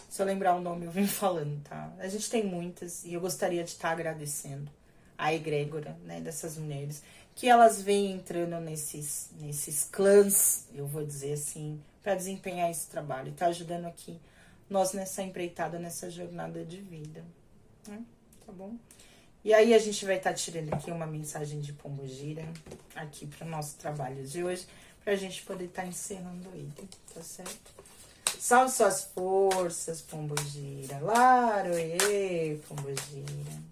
Se eu lembrar o nome, eu venho falando, tá? A gente tem muitas e eu gostaria de estar agradecendo a egrégora, né, dessas mulheres, que elas vêm entrando nesses clãs, eu vou dizer assim, para desempenhar esse trabalho e tá ajudando aqui nós nessa empreitada, nessa jornada de vida, né? Tá bom? E aí a gente vai estar tirando aqui uma mensagem de Pombogira aqui para o nosso trabalho de hoje, pra gente poder estar encerrando aí, tá certo? Salve suas forças, Pombogira. Laroê, Pombogira.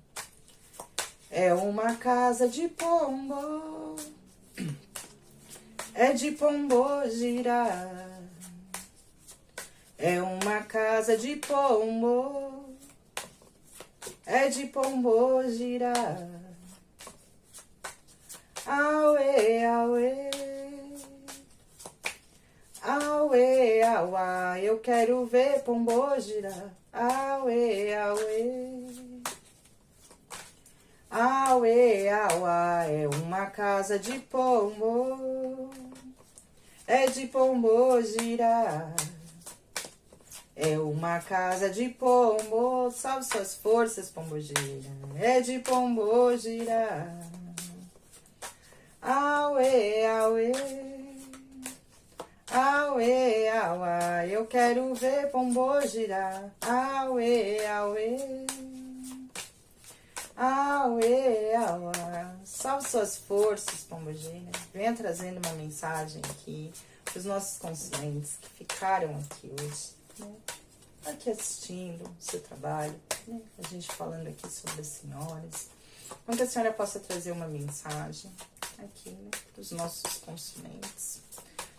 É uma casa de pombo. É de Pombogira. É uma casa de pombo. É de Pombogira. Auê, auê. Auê, auá, eu quero ver Pombogira. Auê, auê. Auê, auá, é uma casa de pombo. É de Pombogira. É uma casa de pombo. Salve suas forças, Pombogira. É de Pombogira. Auê, auê. Auê, auá, eu quero ver Pombogira. Auê, auê. Auê, auá. Salve suas forças, Pombogira. Venha trazendo uma mensagem aqui para os nossos conscientes que ficaram aqui hoje, né? Aqui assistindo o seu trabalho, né? A gente falando aqui sobre as senhoras. Então, que a senhora possa trazer uma mensagem aqui, né, para os nossos conscientes.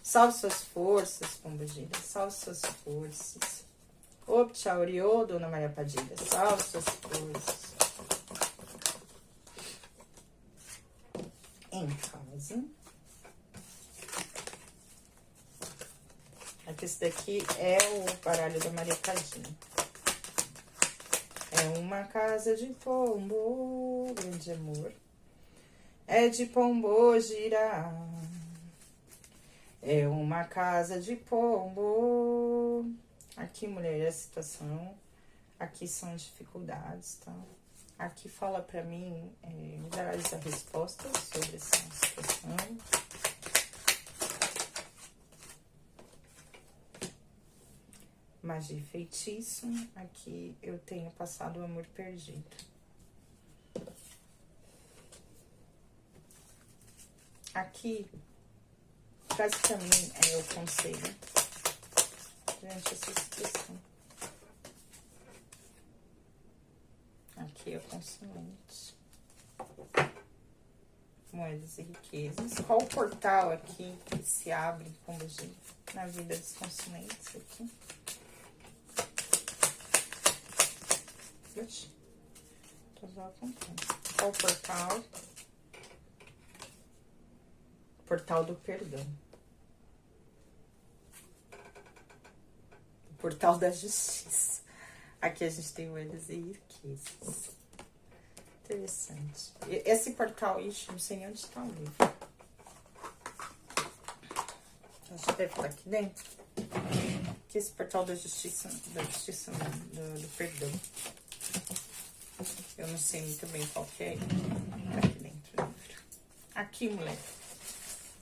Salve suas forças, Pombogira. Salve suas forças. Ô, Tchauriô, Dona Maria Padilha. Salve suas forças. Em casa. Aqui, esse daqui é o baralho da Maria Padilha. É uma casa de pombo, grande amor. É de Pombogira. É uma casa de pombo. Aqui, mulher, é a situação. Aqui são as dificuldades, tá? Aqui fala pra mim, me dá essa resposta sobre essa situação. Magia e feitiço. Aqui eu tenho passado o amor perdido. Aqui, traz pra mim o conselho durante essa situação. Aqui é o consulente. Moedas e riquezas. Qual o portal aqui que se abre, como diz, na vida dos consulentes aqui? Oxi. Tô só contando. Qual o portal? Portal do perdão. O portal da justiça. Aqui a gente tem moedas e riquezas. Interessante. Esse portal, ixi, não sei nem onde está o livro. Acho que deve estar aqui dentro. Aqui esse portal da justiça não, do perdão. Eu não sei muito bem qual que é. Tá aqui dentro do livro. Aqui, moleque.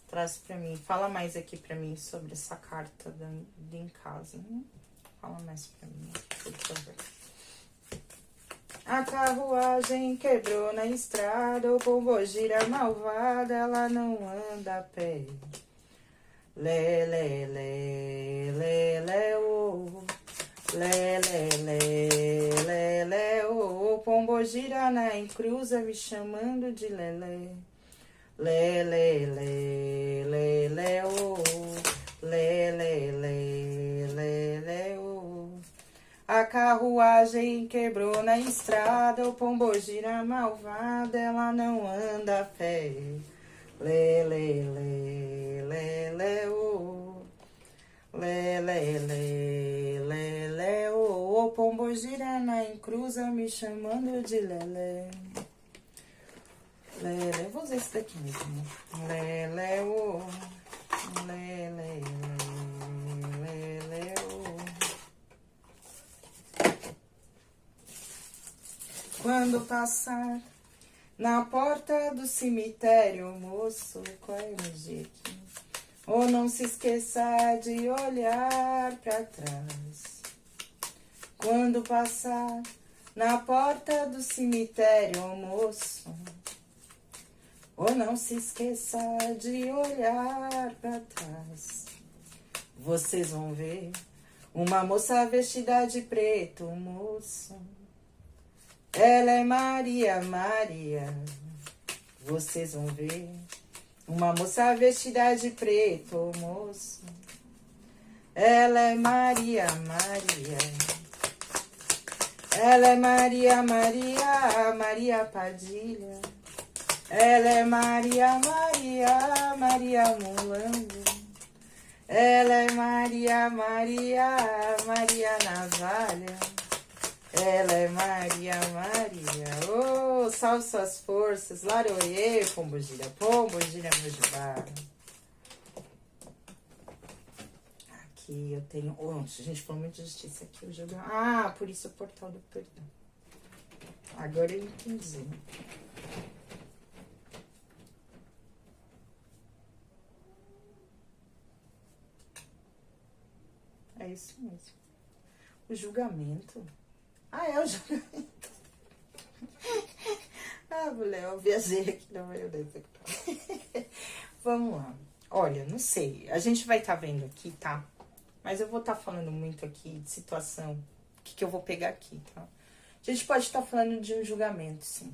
Traz pra mim. Fala mais aqui pra mim sobre essa carta de em casa. Né? Fala mais pra mim, por favor. A carruagem quebrou na estrada, o pombogira malvada, ela não anda a pé. Lé, lé, lé, lé, lé, ô. Lé, lé, lé, lé, lé, ô. O pombogira na encruza me chamando de lelé. Lé, lé, lé, lé, lé, ô. Lé, lé, lé, lé, lé, ô. A carruagem quebrou na estrada, o pombogira malvada, ela não anda a pé. Lé, lé, lé, lé, lé, ô. Lé, lé, lé, lé, lé, ô. O pombogira na encruza me chamando de lelé. Lé, lé, vou usar esse daqui mesmo. Lé, lé, ô. Lé, lé, lé, lé, lé, ô. Quando passar na porta do cemitério, moço, qual é a energia aqui? Ou não se esqueça de olhar para trás. Quando passar na porta do cemitério, moço, ou não se esqueça de olhar para trás. Vocês vão ver uma moça vestida de preto, moço. Ela é Maria, Maria. Vocês vão ver uma moça vestida de preto, moço. Ela é Maria, Maria. Ela é Maria, Maria, Maria Padilha. Ela é Maria, Maria, Maria Mulambo. Ela é Maria, Maria, Maria Navalha. Ela é Maria, Maria. Oh, salve suas forças. Laroê, pombogira, pombogira, meu jubá. Aqui eu tenho... Oh, a gente falou muito de justiça aqui. Eu jogo... Ah, por isso o portal do perdão. Agora eu entendi. É isso mesmo. O julgamento... Ah, é o julgamento. Ah, mulher, eu viajei aqui na maionese. Vamos lá. Olha, não sei. A gente vai estar vendo aqui, tá? Mas eu vou estar falando muito aqui de situação. O que eu vou pegar aqui, tá? A gente pode estar falando de um julgamento, sim.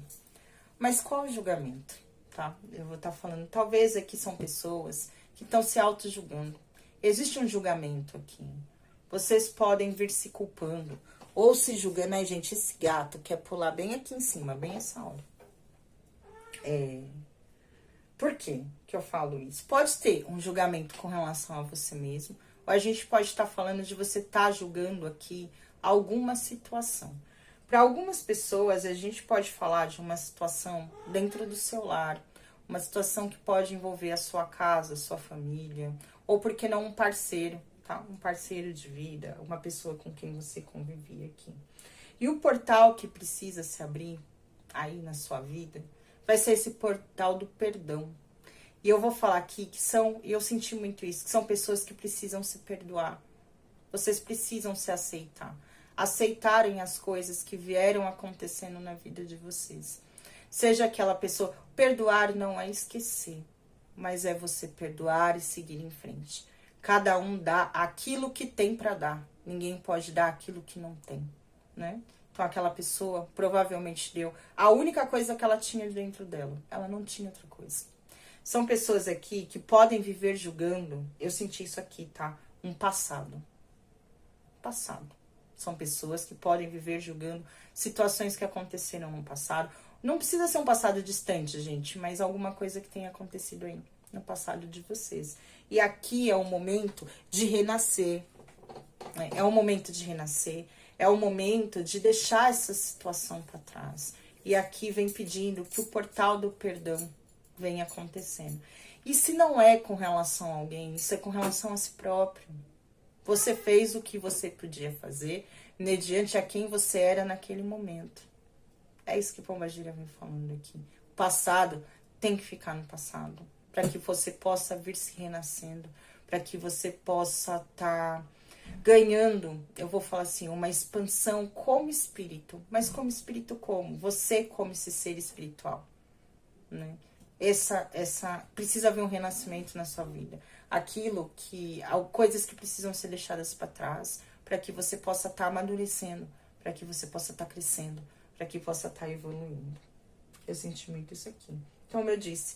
Mas qual julgamento, tá? Eu vou estar falando... Talvez aqui são pessoas que estão se auto-julgando. Existe um julgamento aqui. Vocês podem vir se culpando. Ou se julgando, né, gente? Esse gato quer pular bem aqui em cima, bem essa hora. Por que eu falo isso? Pode ter um julgamento com relação a você mesmo, ou a gente pode estar falando de você estar julgando aqui alguma situação. Para algumas pessoas, a gente pode falar de uma situação dentro do seu lar, uma situação que pode envolver a sua casa, a sua família, ou porque não um parceiro, tá? Um parceiro de vida, uma pessoa com quem você convivia aqui. E o portal que precisa se abrir aí na sua vida vai ser esse portal do perdão. E eu vou falar aqui que são, e eu senti muito isso, que são pessoas que precisam se perdoar. Vocês precisam se aceitar. Aceitarem as coisas que vieram acontecendo na vida de vocês. Seja aquela pessoa... Perdoar não é esquecer, mas é você perdoar e seguir em frente. Cada um dá aquilo que tem para dar. Ninguém pode dar aquilo que não tem, né? Então, aquela pessoa provavelmente deu a única coisa que ela tinha dentro dela. Ela não tinha outra coisa. São pessoas aqui que podem viver julgando. Eu senti isso aqui, tá? Um passado. Passado. São pessoas que podem viver julgando situações que aconteceram no passado. Não precisa ser um passado distante, gente, mas alguma coisa que tenha acontecido aí no passado de vocês. E aqui é o momento de renascer. Né? É o momento de renascer. É o momento de deixar essa situação para trás. E aqui vem pedindo que o portal do perdão venha acontecendo. E se não é com relação a alguém, isso é com relação a si próprio. Você fez o que você podia fazer, mediante a quem você era naquele momento. É isso que Pombagira vem falando aqui. O passado tem que ficar no passado. para que você possa vir se renascendo, para que você possa estar ganhando, eu vou falar assim, uma expansão como espírito. Mas como espírito como? Você como esse ser espiritual, né? Precisa haver um renascimento na sua vida. Coisas que precisam ser deixadas para trás, para que você possa estar amadurecendo, para que você possa estar crescendo, para que possa estar evoluindo. Eu senti muito isso aqui. Então, como eu disse,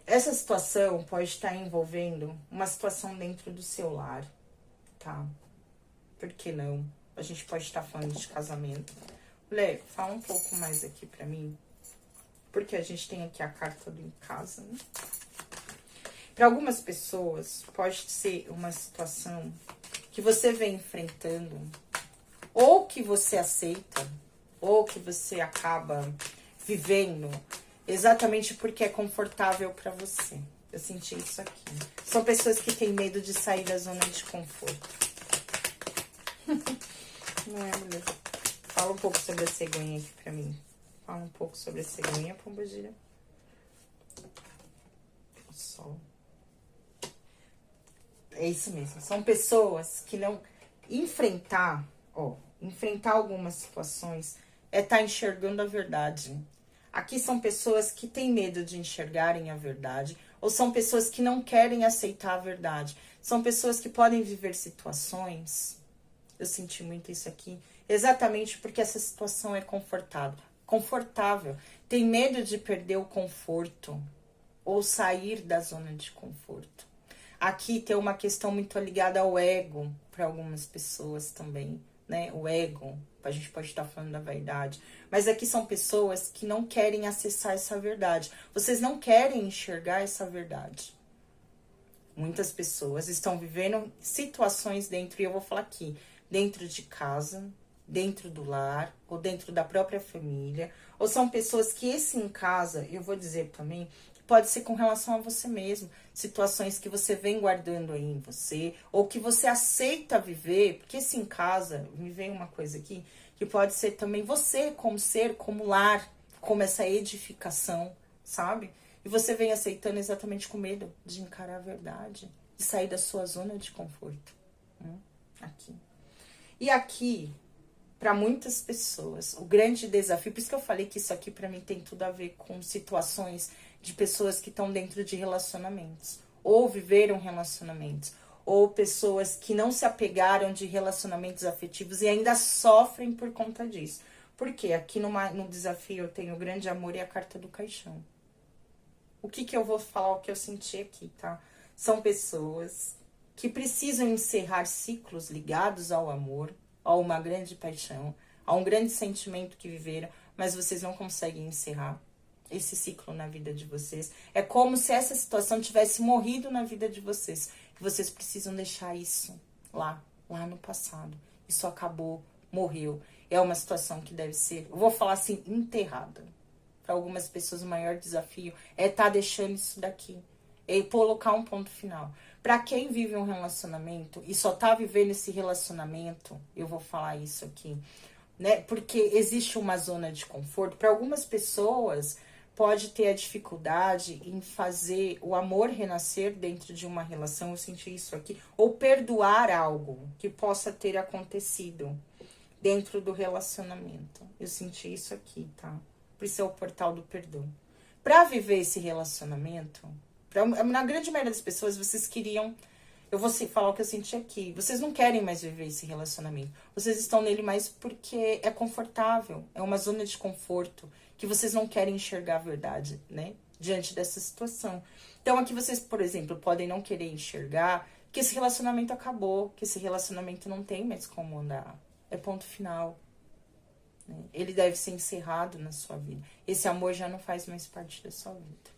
essa situação pode estar envolvendo uma situação dentro do seu lar, tá? Por que não? A gente pode estar falando de casamento. Mulher, fala um pouco mais aqui pra mim. Porque a gente tem aqui a carta do em casa, né? Para algumas pessoas, pode ser uma situação que você vem enfrentando, ou que você aceita, ou que você acaba vivendo, exatamente porque é confortável para você. Eu senti isso aqui. São pessoas que têm medo de sair da zona de conforto. Não é, mulher? Fala um pouco sobre a cegonha aqui pra mim. Fala um pouco sobre a cegonha, pombagira. O sol. É isso mesmo. São pessoas que não... Enfrentar algumas situações é estar enxergando a verdade. Aqui são pessoas que têm medo de enxergarem a verdade, ou são pessoas que não querem aceitar a verdade. São pessoas que podem viver situações... Eu senti muito isso aqui, exatamente porque essa situação é confortável. Tem medo de perder o conforto ou sair da zona de conforto. Aqui tem uma questão muito ligada ao ego para algumas pessoas também, né? O ego, a gente pode estar falando da vaidade, mas aqui são pessoas que não querem acessar essa verdade. Vocês não querem enxergar essa verdade. Muitas pessoas estão vivendo situações dentro, e eu vou falar aqui, dentro de casa, dentro do lar, ou dentro da própria família, ou são pessoas que esse em casa, eu vou dizer também, pode ser com relação a você mesmo, situações que você vem guardando aí em você, ou que você aceita viver, porque esse em casa, me vem uma coisa aqui, que pode ser também você como ser, como lar, como essa edificação, sabe? E você vem aceitando exatamente com medo de encarar a verdade, de sair da sua zona de conforto. Aqui. E aqui, para muitas pessoas, o grande desafio, por isso que eu falei que isso aqui para mim tem tudo a ver com situações de pessoas que estão dentro de relacionamentos, ou viveram relacionamentos, ou pessoas que não se apegaram de relacionamentos afetivos e ainda sofrem por conta disso. Porque aqui no desafio eu tenho o grande amor e a carta do caixão. O que eu vou falar, o que eu senti aqui, tá? São pessoas que precisam encerrar ciclos ligados ao amor, a uma grande paixão, a um grande sentimento que viveram, mas vocês não conseguem encerrar esse ciclo na vida de vocês. É como se essa situação tivesse morrido na vida de vocês. E vocês precisam deixar isso lá no passado. Isso acabou, morreu. É uma situação que deve ser, eu vou falar assim, enterrada. Para algumas pessoas o maior desafio é estar deixando isso daqui. É colocar um ponto final. Para quem vive um relacionamento e só tá vivendo esse relacionamento, eu vou falar isso aqui, né? Porque existe uma zona de conforto. Para algumas pessoas pode ter a dificuldade em fazer o amor renascer dentro de uma relação, eu senti isso aqui, ou perdoar algo que possa ter acontecido dentro do relacionamento. Eu senti isso aqui, tá? Por isso é o portal do perdão. Para viver esse relacionamento, na grande maioria das pessoas, vocês queriam... Eu vou falar o que eu senti aqui. Vocês não querem mais viver esse relacionamento. Vocês estão nele mais porque é confortável. É uma zona de conforto. Que vocês não querem enxergar a verdade, né? Diante dessa situação. Então, aqui vocês, por exemplo, podem não querer enxergar que esse relacionamento acabou. Que esse relacionamento não tem mais como andar. É ponto final. Né? Ele deve ser encerrado na sua vida. Esse amor já não faz mais parte da sua vida.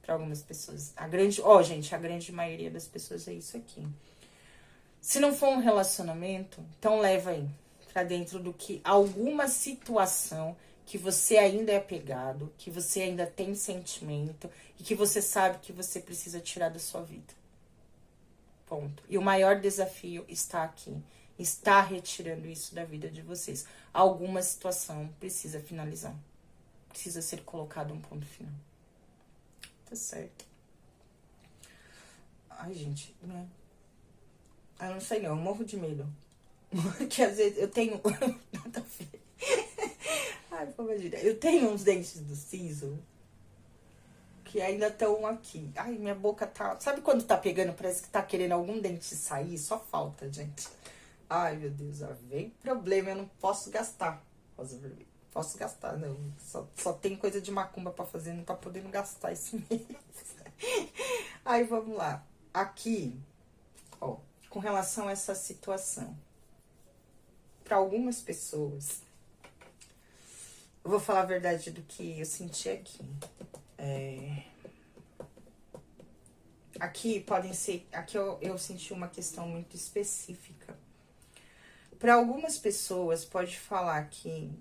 Para algumas pessoas. A grande maioria das pessoas é isso aqui. Se não for um relacionamento, então leva aí para dentro do que alguma situação que você ainda é apegado, que você ainda tem sentimento e que você sabe que você precisa tirar da sua vida. Ponto. E o maior desafio está aqui. Está retirando isso da vida de vocês. Alguma situação precisa finalizar. Precisa ser colocado um ponto final. Tá certo. Ai, gente, né? Eu não sei não, eu morro de medo. Que às vezes eu tenho... Nada a ver. Ai, pô, imagina. Eu tenho uns dentes do siso que ainda estão aqui. Ai, minha boca tá... Sabe quando tá pegando, parece que tá querendo algum dente sair? Só falta, gente. Ai, meu Deus, vem problema, eu não posso gastar. Posso gastar, não. Só tem coisa de macumba pra fazer, não tá podendo gastar esse mês. Aí, vamos lá. Aqui, ó, com relação a essa situação. Para algumas pessoas, eu vou falar a verdade do que eu senti aqui. Aqui podem ser... Aqui eu senti uma questão muito específica. Para algumas pessoas, pode falar que...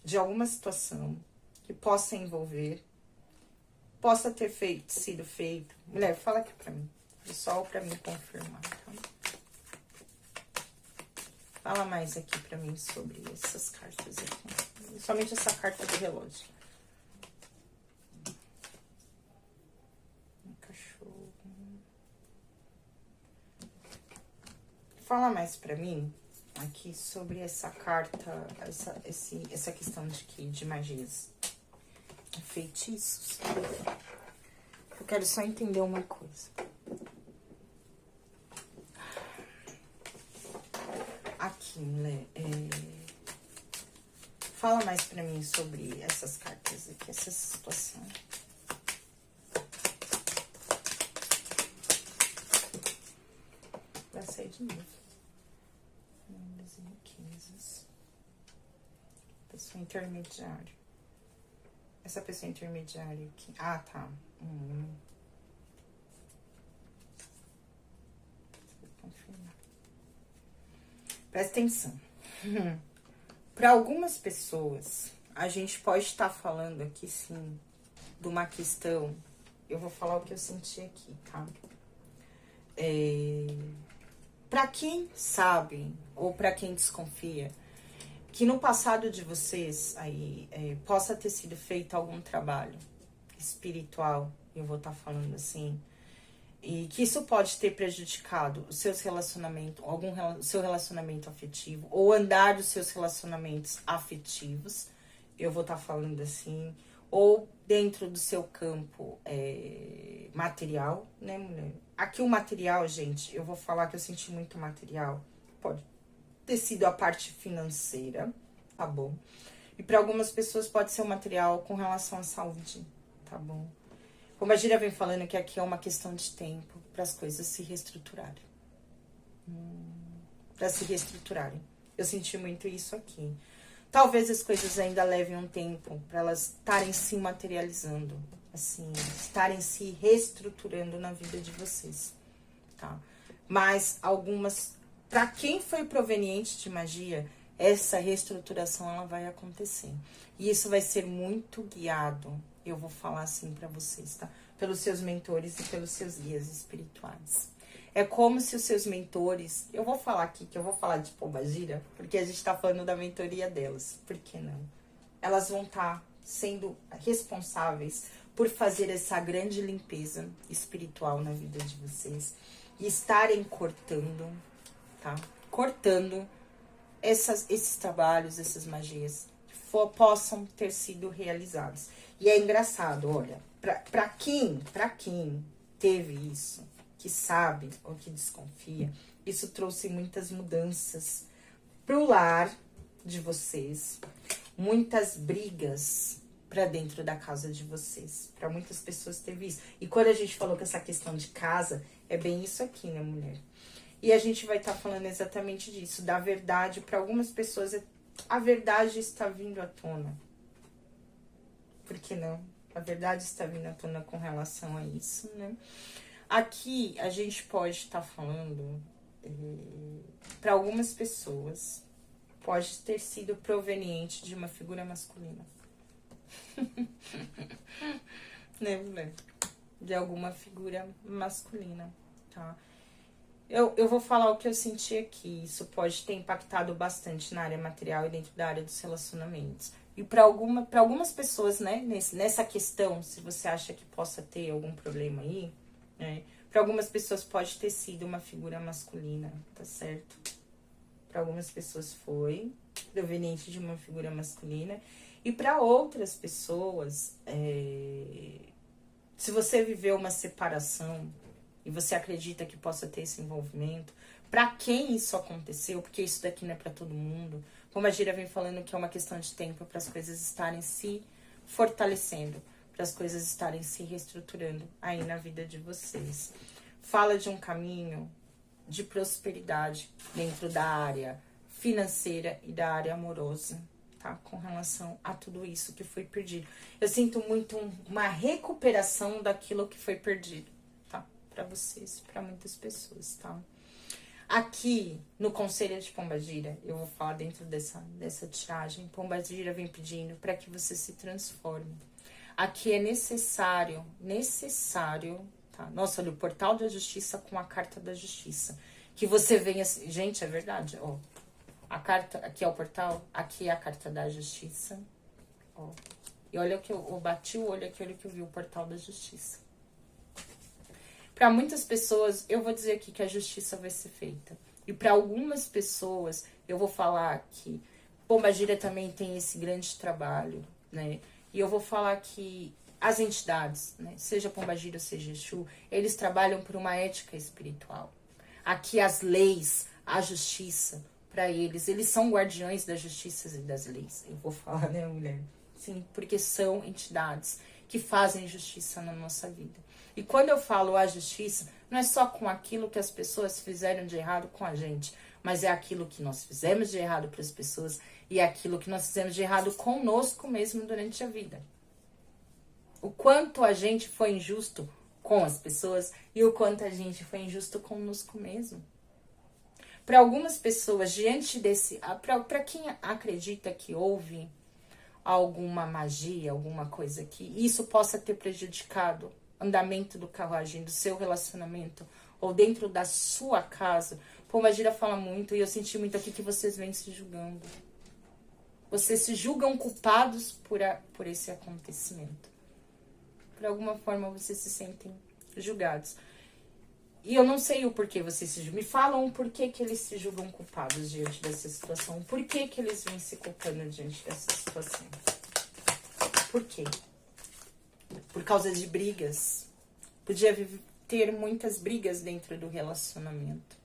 de alguma situação que possa envolver, possa ter sido feito. Mulher, fala aqui pra mim. Só pra mim confirmar, tá? Fala mais aqui pra mim sobre essas cartas aqui. Somente essa carta do relógio. Cachorro. Fala mais pra mim aqui sobre essa carta, essa questão de magias, feitiços. Eu quero só entender uma coisa. Aqui, né? Fala mais pra mim sobre essas cartas aqui, essa situação. Vai sair de novo. Pessoa intermediária. Essa pessoa intermediária aqui. Ah, tá. Vou confirmar. Presta atenção. Para algumas pessoas, a gente pode estar falando aqui, sim, de uma questão. Eu vou falar o que eu senti aqui, tá? Para quem sabe, ou para quem desconfia, que no passado de vocês aí possa ter sido feito algum trabalho espiritual, eu vou estar falando assim, e que isso pode ter prejudicado os seus relacionamentos, seu relacionamento afetivo, ou andar dos seus relacionamentos afetivos, eu vou estar falando assim, ou dentro do seu campo material, né, mulher? Aqui o material, gente, eu vou falar que eu senti muito material, pode ter sido a parte financeira, tá bom? E para algumas pessoas pode ser o material com relação à saúde, tá bom? Como a Gira vem falando que aqui é uma questão de tempo para as coisas se reestruturarem. Para se reestruturarem. Eu senti muito isso aqui. Talvez as coisas ainda levem um tempo para elas estarem se materializando, assim, estarem se reestruturando na vida de vocês, tá? Mas algumas... Para quem foi proveniente de magia, essa reestruturação ela vai acontecer. E isso vai ser muito guiado, eu vou falar assim para vocês, tá? Pelos seus mentores e pelos seus guias espirituais. É como se os seus mentores... Eu vou falar aqui, que eu vou falar de Pombagira, porque a gente tá falando da mentoria delas. Por que não? Elas vão estar sendo responsáveis por fazer essa grande limpeza espiritual na vida de vocês. E estarem cortando... tá? Cortando esses trabalhos, essas magias que possam ter sido realizados. E é engraçado, olha, pra quem teve isso, que sabe ou que desconfia, isso trouxe muitas mudanças pro lar de vocês, muitas brigas pra dentro da casa de vocês. Pra muitas pessoas teve isso. E quando a gente falou que essa questão de casa, é bem isso aqui, né, mulher? E a gente vai estar falando exatamente disso, da verdade. Para algumas pessoas, a verdade está vindo à tona. Por que não? A verdade está vindo à tona com relação a isso, né? Aqui, a gente pode estar falando, para algumas pessoas, pode ter sido proveniente de uma figura masculina. Né, mulher? De alguma figura masculina, tá? Eu vou falar o que eu senti aqui. Isso pode ter impactado bastante na área material e dentro da área dos relacionamentos. E para algumas pessoas, né, nessa questão, se você acha que possa ter algum problema aí, né, para algumas pessoas pode ter sido uma figura masculina, tá certo? Para algumas pessoas foi proveniente de uma figura masculina. E para outras pessoas, se você viveu uma separação e você acredita que possa ter esse envolvimento, para quem isso aconteceu, porque isso daqui não é para todo mundo, como a Gira vem falando que é uma questão de tempo para as coisas estarem se fortalecendo, para as coisas estarem se reestruturando aí na vida de vocês. Fala de um caminho de prosperidade dentro da área financeira e da área amorosa, tá? Com relação a tudo isso que foi perdido. Eu sinto muito uma recuperação daquilo que foi perdido, tá? Para vocês, para muitas pessoas, tá? Aqui no Conselho de Pombagira, eu vou falar dentro dessa tiragem, Pombagira vem pedindo para que você se transforme. Aqui é necessário, tá? Nossa, olha, o Portal da Justiça com a Carta da Justiça. Que você venha, gente, é verdade, ó. A carta, aqui é o portal, aqui é a Carta da Justiça, ó. E olha que eu bati o olho aqui, olha que eu vi o Portal da Justiça. Para muitas pessoas, eu vou dizer aqui que a justiça vai ser feita. E para algumas pessoas, eu vou falar que Pombagira também tem esse grande trabalho, né? E eu vou falar que as entidades, né, seja Pombagira ou seja Exu, eles trabalham por uma ética espiritual. Aqui as leis, a justiça, para eles são guardiões das justiças e das leis. Eu vou falar, né, mulher? Sim, porque são entidades que fazem justiça na nossa vida. E quando eu falo a justiça, não é só com aquilo que as pessoas fizeram de errado com a gente, mas é aquilo que nós fizemos de errado para as pessoas e é aquilo que nós fizemos de errado conosco mesmo durante a vida. O quanto a gente foi injusto com as pessoas e o quanto a gente foi injusto conosco mesmo. Para algumas pessoas, diante desse... Para quem acredita que houve alguma magia, alguma coisa que isso possa ter prejudicado o andamento do carruagem, do seu relacionamento, ou dentro da sua casa, Pombagira fala muito, e eu senti muito aqui que vocês vêm se julgando. Vocês se julgam culpados por esse acontecimento. Por alguma forma, vocês se sentem julgados. E eu não sei o porquê vocês se julgam. Me falam o porquê que eles se julgam culpados diante dessa situação. Por que que eles vêm se culpando diante dessa situação? Por quê? Por causa de brigas. Podia ter muitas brigas dentro do relacionamento,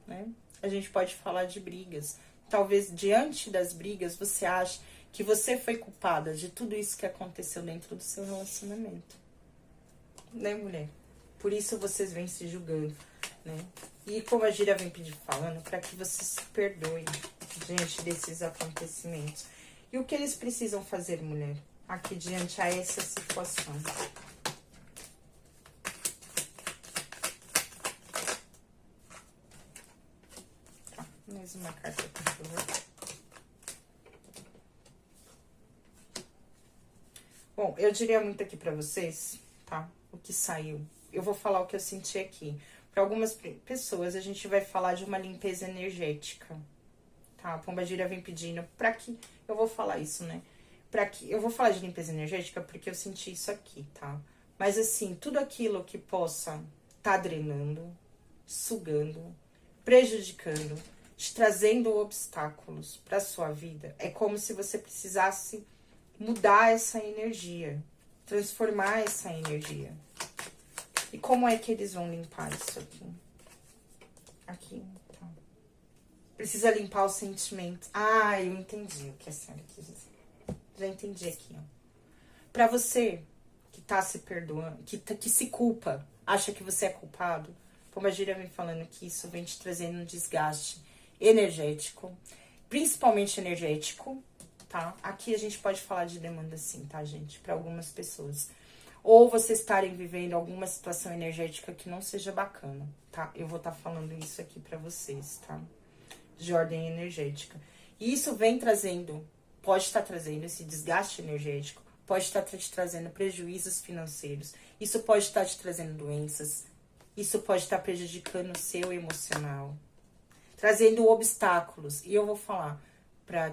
né? A gente pode falar de brigas. Talvez diante das brigas você ache que você foi culpada de tudo isso que aconteceu dentro do seu relacionamento. Né, mulher? Por isso vocês vêm se julgando, né? E como a Gira vem pedir falando, para que vocês se perdoem diante desses acontecimentos. E o que eles precisam fazer, mulher? Aqui diante a essa situação. Tá, mais uma carta, por favor. Bom, eu diria muito aqui pra vocês, tá? O que saiu. Eu vou falar o que eu senti aqui. Para algumas pessoas, a gente vai falar de uma limpeza energética, tá? A Pombagira vem pedindo pra que... Eu vou falar isso, né? Eu vou falar de limpeza energética porque eu senti isso aqui, tá? Mas assim, tudo aquilo que possa tá drenando, sugando, prejudicando, te trazendo obstáculos pra sua vida, é como se você precisasse mudar essa energia, transformar essa energia. E como é que eles vão limpar isso aqui? Aqui, tá. Precisa limpar os sentimentos. Ah, eu entendi o que a senhora quis dizer. Já entendi aqui, ó. Pra você que tá se perdoando, que se culpa, acha que você é culpado, Pombagira vem falando que isso vem te trazendo um desgaste energético, principalmente energético, tá? Aqui a gente pode falar de demanda sim, tá, gente? Pra algumas pessoas. Ou vocês estarem vivendo alguma situação energética que não seja bacana, tá? Eu vou estar falando isso aqui pra vocês, tá? De ordem energética. E isso vem trazendo... Pode estar trazendo esse desgaste energético, pode estar te trazendo prejuízos financeiros, isso pode estar te trazendo doenças, isso pode estar prejudicando o seu emocional, trazendo obstáculos. E eu vou falar,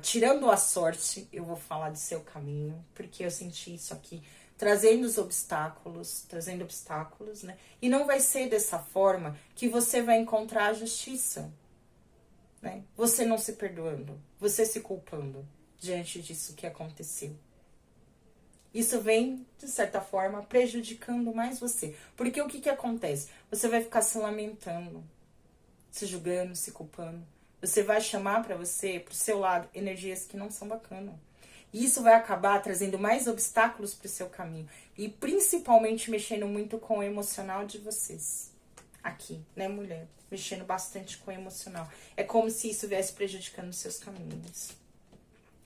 tirando a sorte, eu vou falar do seu caminho, porque eu senti isso aqui, trazendo obstáculos, né? E não vai ser dessa forma que você vai encontrar a justiça, né? Você não se perdoando, você se culpando diante disso que aconteceu. Isso vem, de certa forma, prejudicando mais você. Porque o que acontece? Você vai ficar se lamentando, se julgando, se culpando. Você vai chamar para você, pro seu lado, energias que não são bacanas. E isso vai acabar trazendo mais obstáculos pro seu caminho. E principalmente mexendo muito com o emocional de vocês. Aqui, né, mulher? Mexendo bastante com o emocional. É como se isso viesse prejudicando os seus caminhos.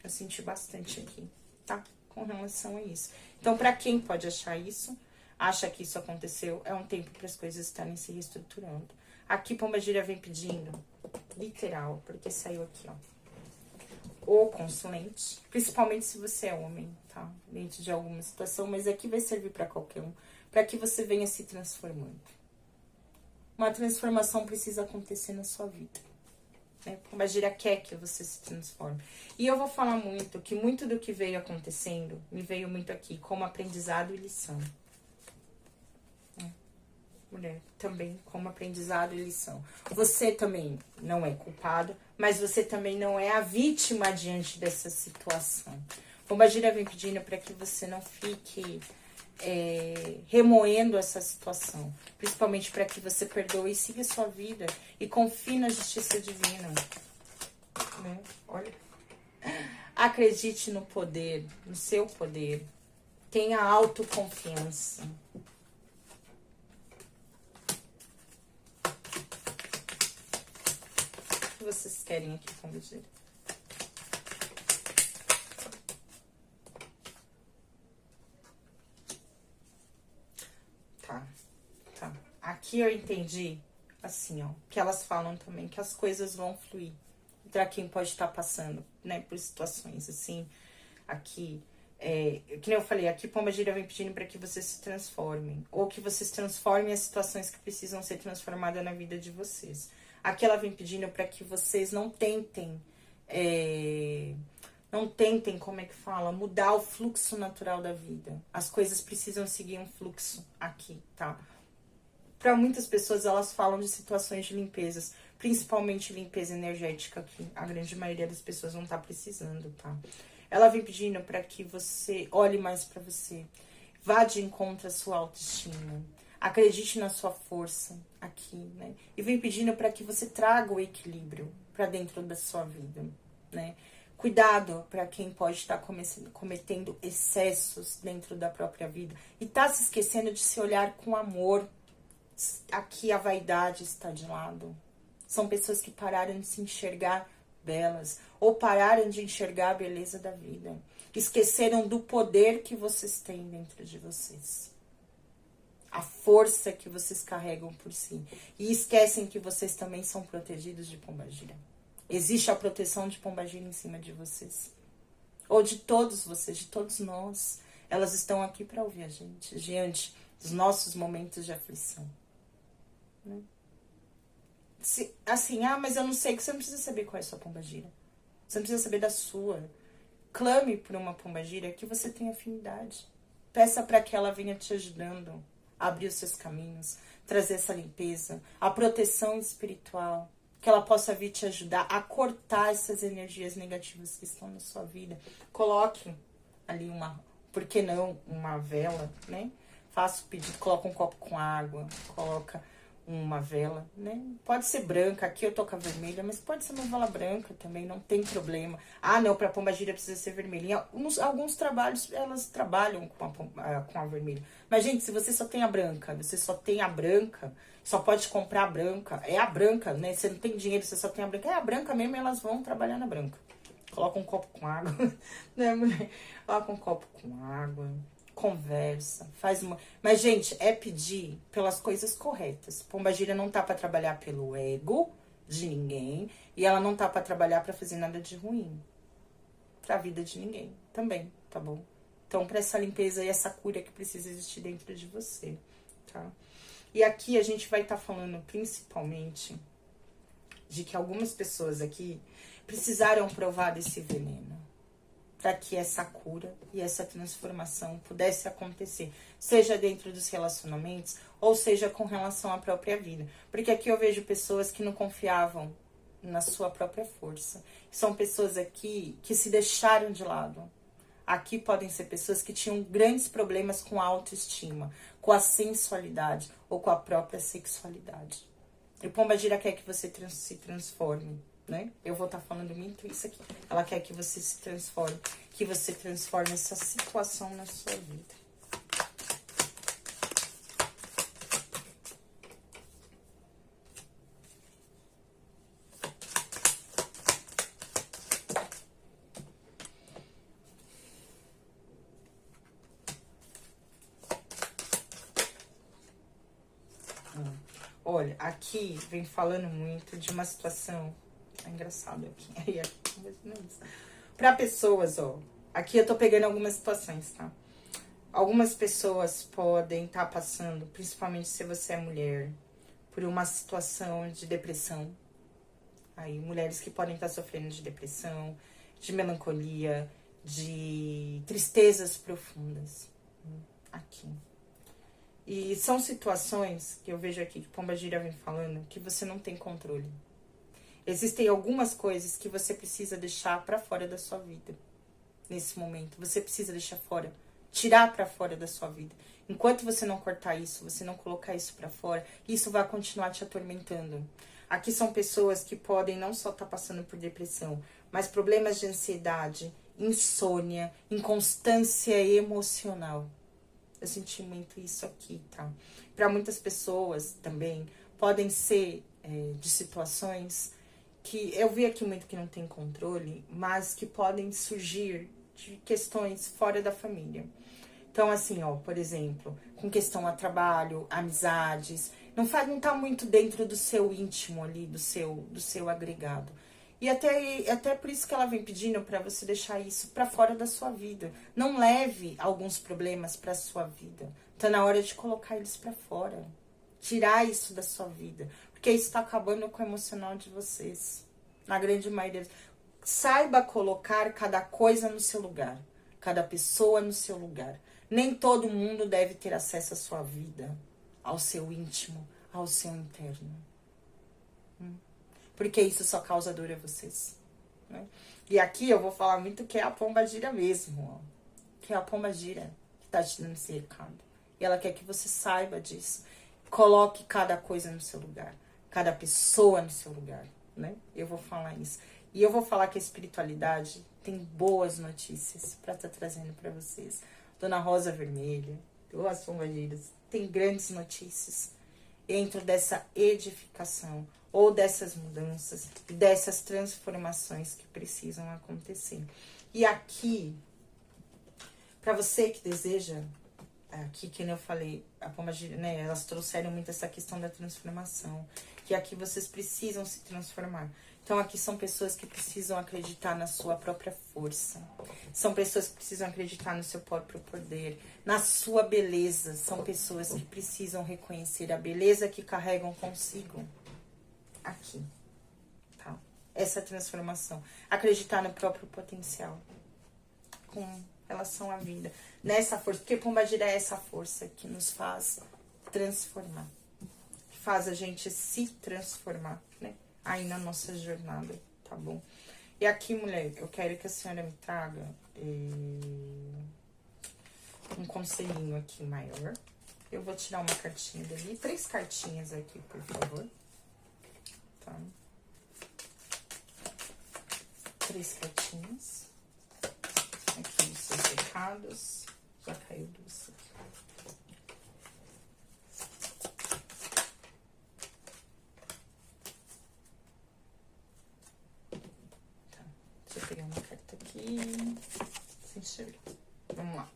Eu senti bastante aqui, tá? Com relação a isso. Então, pra quem pode achar isso, acha que isso aconteceu, é um tempo para as coisas estarem se reestruturando. Aqui, Pombagira vem pedindo, literal, porque saiu aqui, ó. O consulente, principalmente se você é homem, tá? Dentro de alguma situação, mas aqui vai servir para qualquer um, para que você venha se transformando. Uma transformação precisa acontecer na sua vida. Né? Pombagira quer que você se transforme. E eu vou falar muito, que muito do que veio acontecendo, me veio muito aqui, como aprendizado e lição. Mulher, também como aprendizado e lição. Você também não é culpado, mas você também não é a vítima diante dessa situação. Pombagira vem pedindo para que você não fique remoendo essa situação. Principalmente para que você perdoe e siga a sua vida e confie na justiça divina. Né? Olha. Acredite no poder, no seu poder. Tenha autoconfiança. O que vocês querem aqui, Pombagira? Tá. Aqui eu entendi, assim, ó, que elas falam também que as coisas vão fluir. Pra quem pode estar passando, né, por situações assim, aqui, que nem eu falei, aqui Pombagira vem pedindo para que vocês se transformem, ou que vocês transformem as situações que precisam ser transformadas na vida de vocês. Aqui ela vem pedindo para que vocês não tentem, como é que fala, mudar o fluxo natural da vida. As coisas precisam seguir um fluxo aqui, tá? Para muitas pessoas, elas falam de situações de limpezas, principalmente limpeza energética, que a grande maioria das pessoas não tá precisando, tá? Ela vem pedindo para que você olhe mais para você, vá de encontro à sua autoestima, acredite na sua força aqui, né? E vem pedindo para que você traga o equilíbrio para dentro da sua vida, né? Cuidado para quem pode estar cometendo excessos dentro da própria vida e tá se esquecendo de se olhar com amor. Aqui a vaidade está de lado. São pessoas que pararam de se enxergar belas ou pararam de enxergar a beleza da vida. Esqueceram do poder que vocês têm dentro de vocês. A força que vocês carregam por si. E esquecem que vocês também são protegidos de Pombagira. Existe a proteção de Pombagira em cima de vocês. Ou de todos vocês, de todos nós. Elas estão aqui para ouvir a gente diante dos nossos momentos de aflição. Né? Assim, mas eu não sei, que você não precisa saber qual é a sua pombagira. Você não precisa saber da sua. Clame por uma pombagira que você tem afinidade. Peça para que ela venha te ajudando a abrir os seus caminhos, trazer essa limpeza, a proteção espiritual, que ela possa vir te ajudar a cortar essas energias negativas que estão na sua vida. Coloque ali por que não, uma vela, né? Faça o pedido, coloca um copo com água, coloca uma vela, né? Pode ser branca, aqui eu tô com a vermelha, mas pode ser uma vela branca também, não tem problema. Ah, não, pra pombagira precisa ser vermelha. Alguns trabalhos, elas trabalham com a vermelha. Mas, gente, se você só tem a branca, só pode comprar a branca, é a branca, né? Você não tem dinheiro, você só tem a branca, é a branca mesmo, elas vão trabalhar na branca. Coloca um copo com água, né, mulher? Coloca um copo com água, conversa, faz uma... Mas, gente, é pedir pelas coisas corretas. Pombagira não tá pra trabalhar pelo ego de ninguém e ela não tá pra trabalhar pra fazer nada de ruim pra vida de ninguém também, tá bom? Então, pra essa limpeza e essa cura que precisa existir dentro de você, tá? E aqui a gente vai estar falando principalmente de que algumas pessoas aqui precisaram provar desse veneno para que essa cura e essa transformação pudesse acontecer, seja dentro dos relacionamentos ou seja com relação à própria vida. Porque aqui eu vejo pessoas que não confiavam na sua própria força. São pessoas aqui que se deixaram de lado. Aqui podem ser pessoas que tinham grandes problemas com a autoestima, com a sensualidade ou com a própria sexualidade. E Pombagira quer que você se transforme, né? Eu vou estar falando muito isso aqui. Ela quer que você se transforme, que você transforme essa situação na sua vida. Olha, aqui vem falando muito de uma situação. É engraçado aqui. Para pessoas, ó. Aqui eu tô pegando algumas situações, tá? Algumas pessoas podem estar passando, principalmente se você é mulher, por uma situação de depressão. Aí, mulheres que podem estar sofrendo de depressão, de melancolia, de tristezas profundas. Aqui. E são situações que eu vejo aqui, que Pombagira vem falando, que você não tem controle. Existem algumas coisas que você precisa deixar pra fora da sua vida. Nesse momento, você precisa deixar fora, tirar pra fora da sua vida. Enquanto você não cortar isso, você não colocar isso pra fora, isso vai continuar te atormentando. Aqui são pessoas que podem não só estar passando por depressão, mas problemas de ansiedade, insônia, inconstância emocional. Eu senti muito isso aqui, tá? Para muitas pessoas também podem ser de situações que eu vi aqui muito que não tem controle, mas que podem surgir de questões fora da família. Então, assim, ó, por exemplo, com questão a trabalho, amizades, não tá muito dentro do seu íntimo ali, do seu agregado. E até por isso que ela vem pedindo para você deixar isso para fora da sua vida. Não leve alguns problemas para sua vida. Tá na hora de colocar eles para fora. Tirar isso da sua vida. Porque isso tá acabando com o emocional de vocês. Na grande maioria. Saiba colocar cada coisa no seu lugar. Cada pessoa no seu lugar. Nem todo mundo deve ter acesso à sua vida. Ao seu íntimo. Ao seu interno. Porque isso só causa dor a vocês. Né? E aqui eu vou falar muito que é a Pombagira mesmo. Ó. Que é a Pombagira que tá te dando esse recado. E ela quer que você saiba disso. Coloque cada coisa no seu lugar. Cada pessoa no seu lugar. Né? Eu vou falar isso. E eu vou falar que a espiritualidade tem boas notícias para estar trazendo para vocês. Dona Rosa Vermelha, as Pombagiras, tem grandes notícias dentro dessa edificação ou dessas mudanças, dessas transformações que precisam acontecer. E aqui, para você que deseja, aqui que eu falei, a Pombagira, né, elas trouxeram muito essa questão da transformação, que aqui vocês precisam se transformar. Então aqui são pessoas que precisam acreditar na sua própria força. São pessoas que precisam acreditar no seu próprio poder, na sua beleza. São pessoas que precisam reconhecer a beleza que carregam consigo. Aqui, tá? Essa transformação. Acreditar no próprio potencial com relação à vida. Nessa força, porque Pombagira é essa força que nos faz transformar. Que faz a gente se transformar, né? Aí na nossa jornada, tá bom? E aqui, mulher, eu quero que a senhora me traga um conselhinho aqui maior. Eu vou tirar uma cartinha dali. 3 cartinhas aqui, por favor. Tá? 3 cartinhas. Aqui os seus recados. Já caiu 2 aqui. Tá. Deixa eu pegar uma carta aqui. Se enxerga. Vamos lá.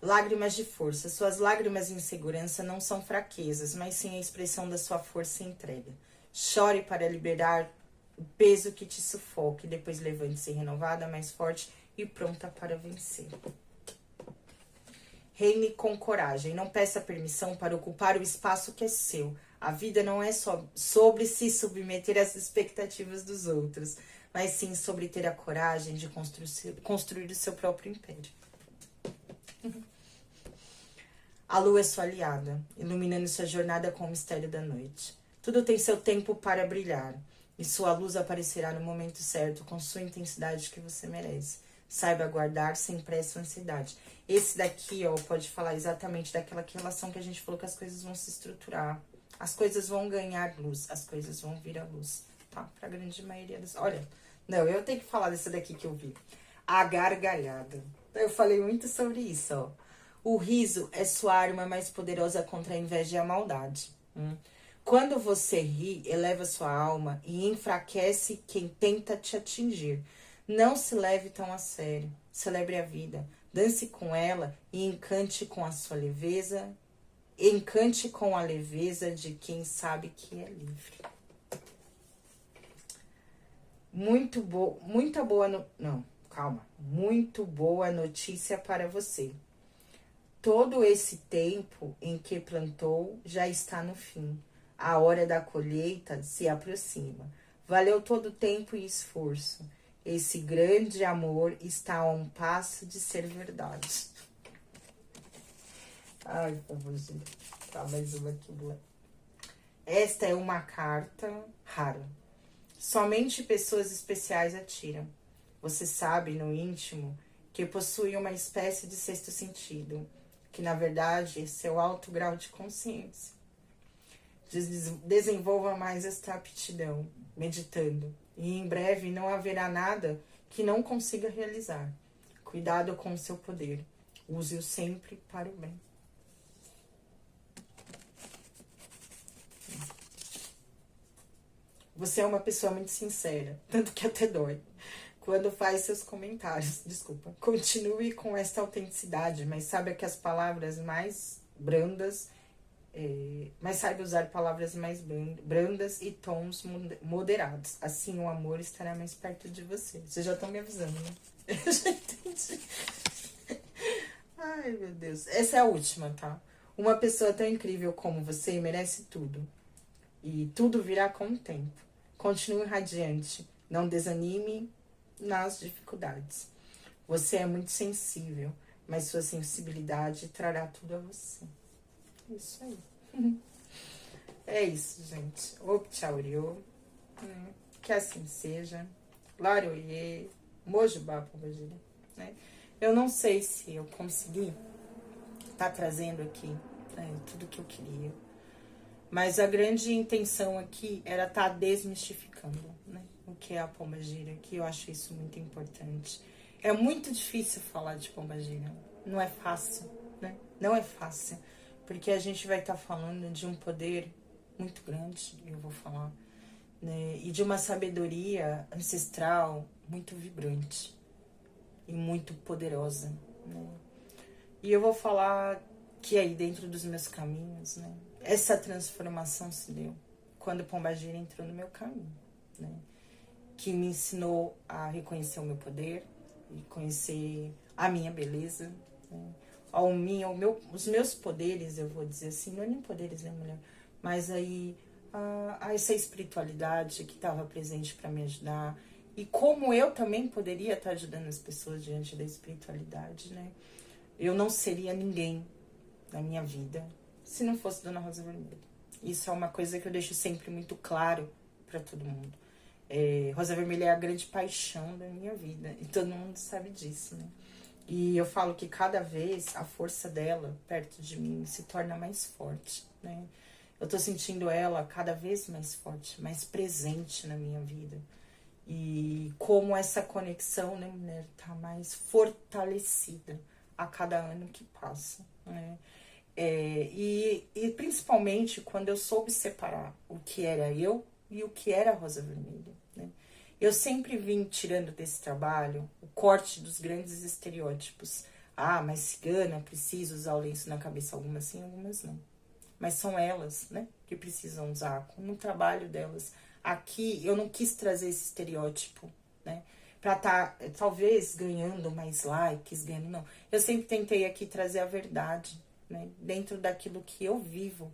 Lágrimas de força. Suas lágrimas de insegurança não são fraquezas, mas sim a expressão da sua força e entrega. Chore para liberar o peso que te sufoca e depois levante-se renovada, mais forte e pronta para vencer. Reine com coragem. Não peça permissão para ocupar o espaço que é seu. A vida não é só sobre se submeter às expectativas dos outros, mas sim sobre ter a coragem de construir o seu próprio império. A lua é sua aliada, iluminando sua jornada com o mistério da noite. Tudo tem seu tempo para brilhar, e sua luz aparecerá no momento certo, com sua intensidade que você merece. Saiba aguardar sem pressa ou ansiedade. Esse daqui, ó, pode falar exatamente daquela relação que a gente falou que as coisas vão se estruturar. As coisas vão ganhar luz, as coisas vão vir à luz, tá? Pra grande maioria das... Olha, não, eu tenho que falar dessa daqui que eu vi. A gargalhada. Eu falei muito sobre isso, ó. O riso é sua arma mais poderosa contra a inveja e a maldade. Quando você ri, eleva sua alma e enfraquece quem tenta te atingir. Não se leve tão a sério. Celebre a vida. Dance com ela e encante com a sua leveza. Encante com a leveza de quem sabe que é livre. Muito boa notícia para você. Todo esse tempo em que plantou já está no fim. A hora da colheita se aproxima. Valeu todo o tempo e esforço. Esse grande amor está a um passo de ser verdade. Ai, vamos tá, mais uma aqui boa. Esta é uma carta rara. Somente pessoas especiais a tiram. Você sabe, no íntimo, que possui uma espécie de sexto sentido, que, na verdade, é seu alto grau de consciência. Desenvolva mais esta aptidão, meditando, e em breve não haverá nada que não consiga realizar. Cuidado com o seu poder. Use-o sempre para o bem. Você é uma pessoa muito sincera, tanto que até dói quando faz seus comentários. Desculpa. Continue com esta autenticidade, mas saiba que as palavras mais brandas, mas saiba usar palavras mais brandas e tons moderados. Assim o amor estará mais perto de você. Vocês já estão me avisando, né? Eu já entendi. Ai, meu Deus. Essa é a última, tá? Uma pessoa tão incrível como você merece tudo. E tudo virá com o tempo. Continue radiante. Não desanime nas dificuldades. Você é muito sensível, mas sua sensibilidade trará tudo a você. Isso aí. É isso, gente. Opchauriô. Que assim seja. Laroye. Mojubá, Pombagira. Né? Eu não sei se eu consegui estar trazendo aqui tudo que eu queria. Mas a grande intenção aqui era estar desmistificando, né? O que é a pombagira, que eu acho isso muito importante. É muito difícil falar de pombagira, não é fácil, né? Não é fácil, porque a gente vai estar falando de um poder muito grande, eu vou falar, né? E de uma sabedoria ancestral muito vibrante e muito poderosa, né? E eu vou falar que aí dentro dos meus caminhos, né? Essa transformação se deu quando Pombagira entrou no meu caminho, né? Que me ensinou a reconhecer o meu poder e conhecer a minha beleza, né? Os meus poderes, eu vou dizer assim, não é nem poderes, né, mulher? Mas aí essa espiritualidade que estava presente para me ajudar e como eu também poderia estar ajudando as pessoas diante da espiritualidade, né? Eu não seria ninguém na minha vida se não fosse Dona Rosa Vermelha. Isso é uma coisa que eu deixo sempre muito claro para todo mundo. Rosa Vermelha é a grande paixão da minha vida. E todo mundo sabe disso, né? E eu falo que cada vez a força dela perto de mim se torna mais forte, né? Eu tô sentindo ela cada vez mais forte, mais presente na minha vida. E como essa conexão, né, mulher, tá mais fortalecida a cada ano que passa, né? E principalmente quando eu soube separar o que era eu e o que era a Rosa Vermelha, né? Eu sempre vim tirando desse trabalho o corte dos grandes estereótipos. Ah, mas cigana precisa usar o lenço na cabeça, algumas sim, algumas não. Mas são elas, né, que precisam usar no trabalho delas. Aqui eu não quis trazer esse estereótipo, né, pra tá talvez ganhando mais likes, ganhando, não. Eu sempre tentei aqui trazer a verdade, né, dentro daquilo que eu vivo.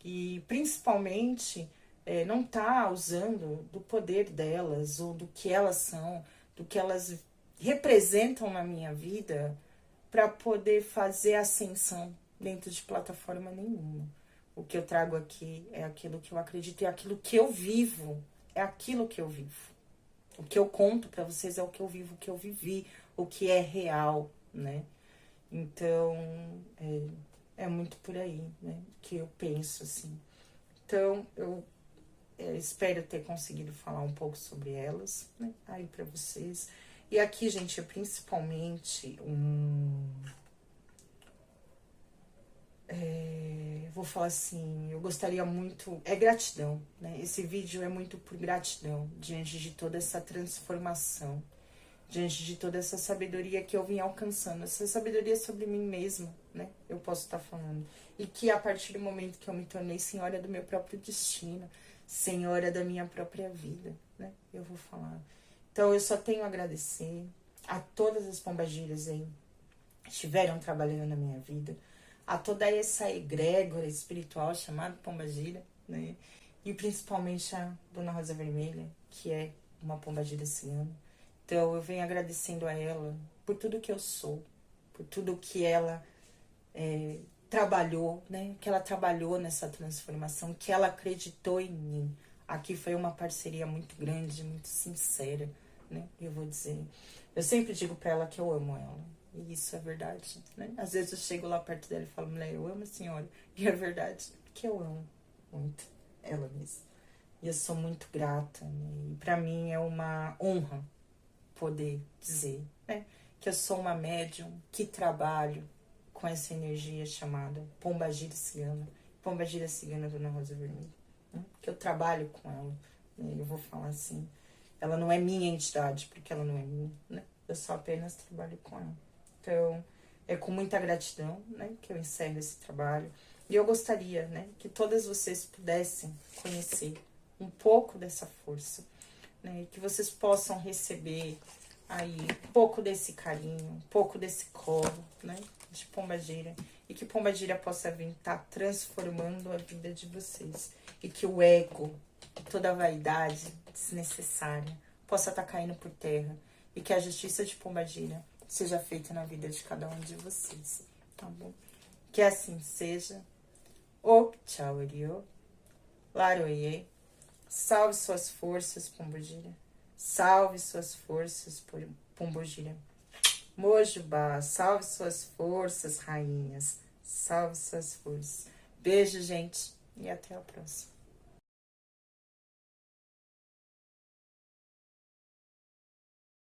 E principalmente não tá usando do poder delas, ou do que elas são, do que elas representam na minha vida, para poder fazer ascensão dentro de plataforma nenhuma. O que eu trago aqui é aquilo que eu acredito, é aquilo que eu vivo, é aquilo que eu vivo. O que eu conto para vocês é o que eu vivo, o que eu vivi, o que é real, né? Então, é muito por aí, né? Que eu penso, assim. Então, eu espero ter conseguido falar um pouco sobre elas, né? Aí para vocês. E aqui, gente, é principalmente vou falar assim, eu gostaria muito, é gratidão, né? Esse vídeo é muito por gratidão, diante de toda essa transformação, diante de toda essa sabedoria que eu vim alcançando, essa sabedoria sobre mim mesma, né? Eu posso estar falando. E que a partir do momento que eu me tornei senhora do meu próprio destino, senhora da minha própria vida, né? Eu vou falar. Então eu só tenho a agradecer a todas as pombagiras aí que estiveram trabalhando na minha vida, a toda essa egrégora espiritual chamada pombagira, né? E principalmente a Dona Rosa Vermelha, que é uma pombagira cigana. Então eu venho agradecendo a ela por tudo que eu sou, por tudo que ela trabalhou, né? Que ela trabalhou nessa transformação, que ela acreditou em mim. Aqui foi uma parceria muito grande, muito sincera, né? Eu vou dizer, eu sempre digo pra ela que eu amo ela. E isso é verdade, né? Às vezes eu chego lá perto dela e falo, mulher, eu amo a senhora. E é verdade, que eu amo muito ela mesma. E eu sou muito grata, né? E pra mim é uma honra poder dizer, né? Que eu sou uma médium que trabalho com essa energia chamada pombagira cigana. Pombagira cigana Dona Rosa Vermelha. Né? Que eu trabalho com ela. Né? Eu vou falar assim, ela não é minha entidade, porque ela não é minha, né? Eu só apenas trabalho com ela. Então, é com muita gratidão, né, que eu encerro esse trabalho. E eu gostaria, né, que todas vocês pudessem conhecer um pouco dessa força, né, que vocês possam receber aí um pouco desse carinho, um pouco desse colo, né, de pombagira, e que pombagira possa vir estar transformando a vida de vocês, e que o ego, toda a vaidade desnecessária possa estar caindo por terra, e que a justiça de pombagira seja feita na vida de cada um de vocês, tá bom? Que assim seja. O tchau, Erio. Laroie. Salve suas forças, Pombogira. Salve suas forças, Pombogira. Mojubá, salve suas forças, rainhas. Salve suas forças. Beijo, gente, e até a próxima.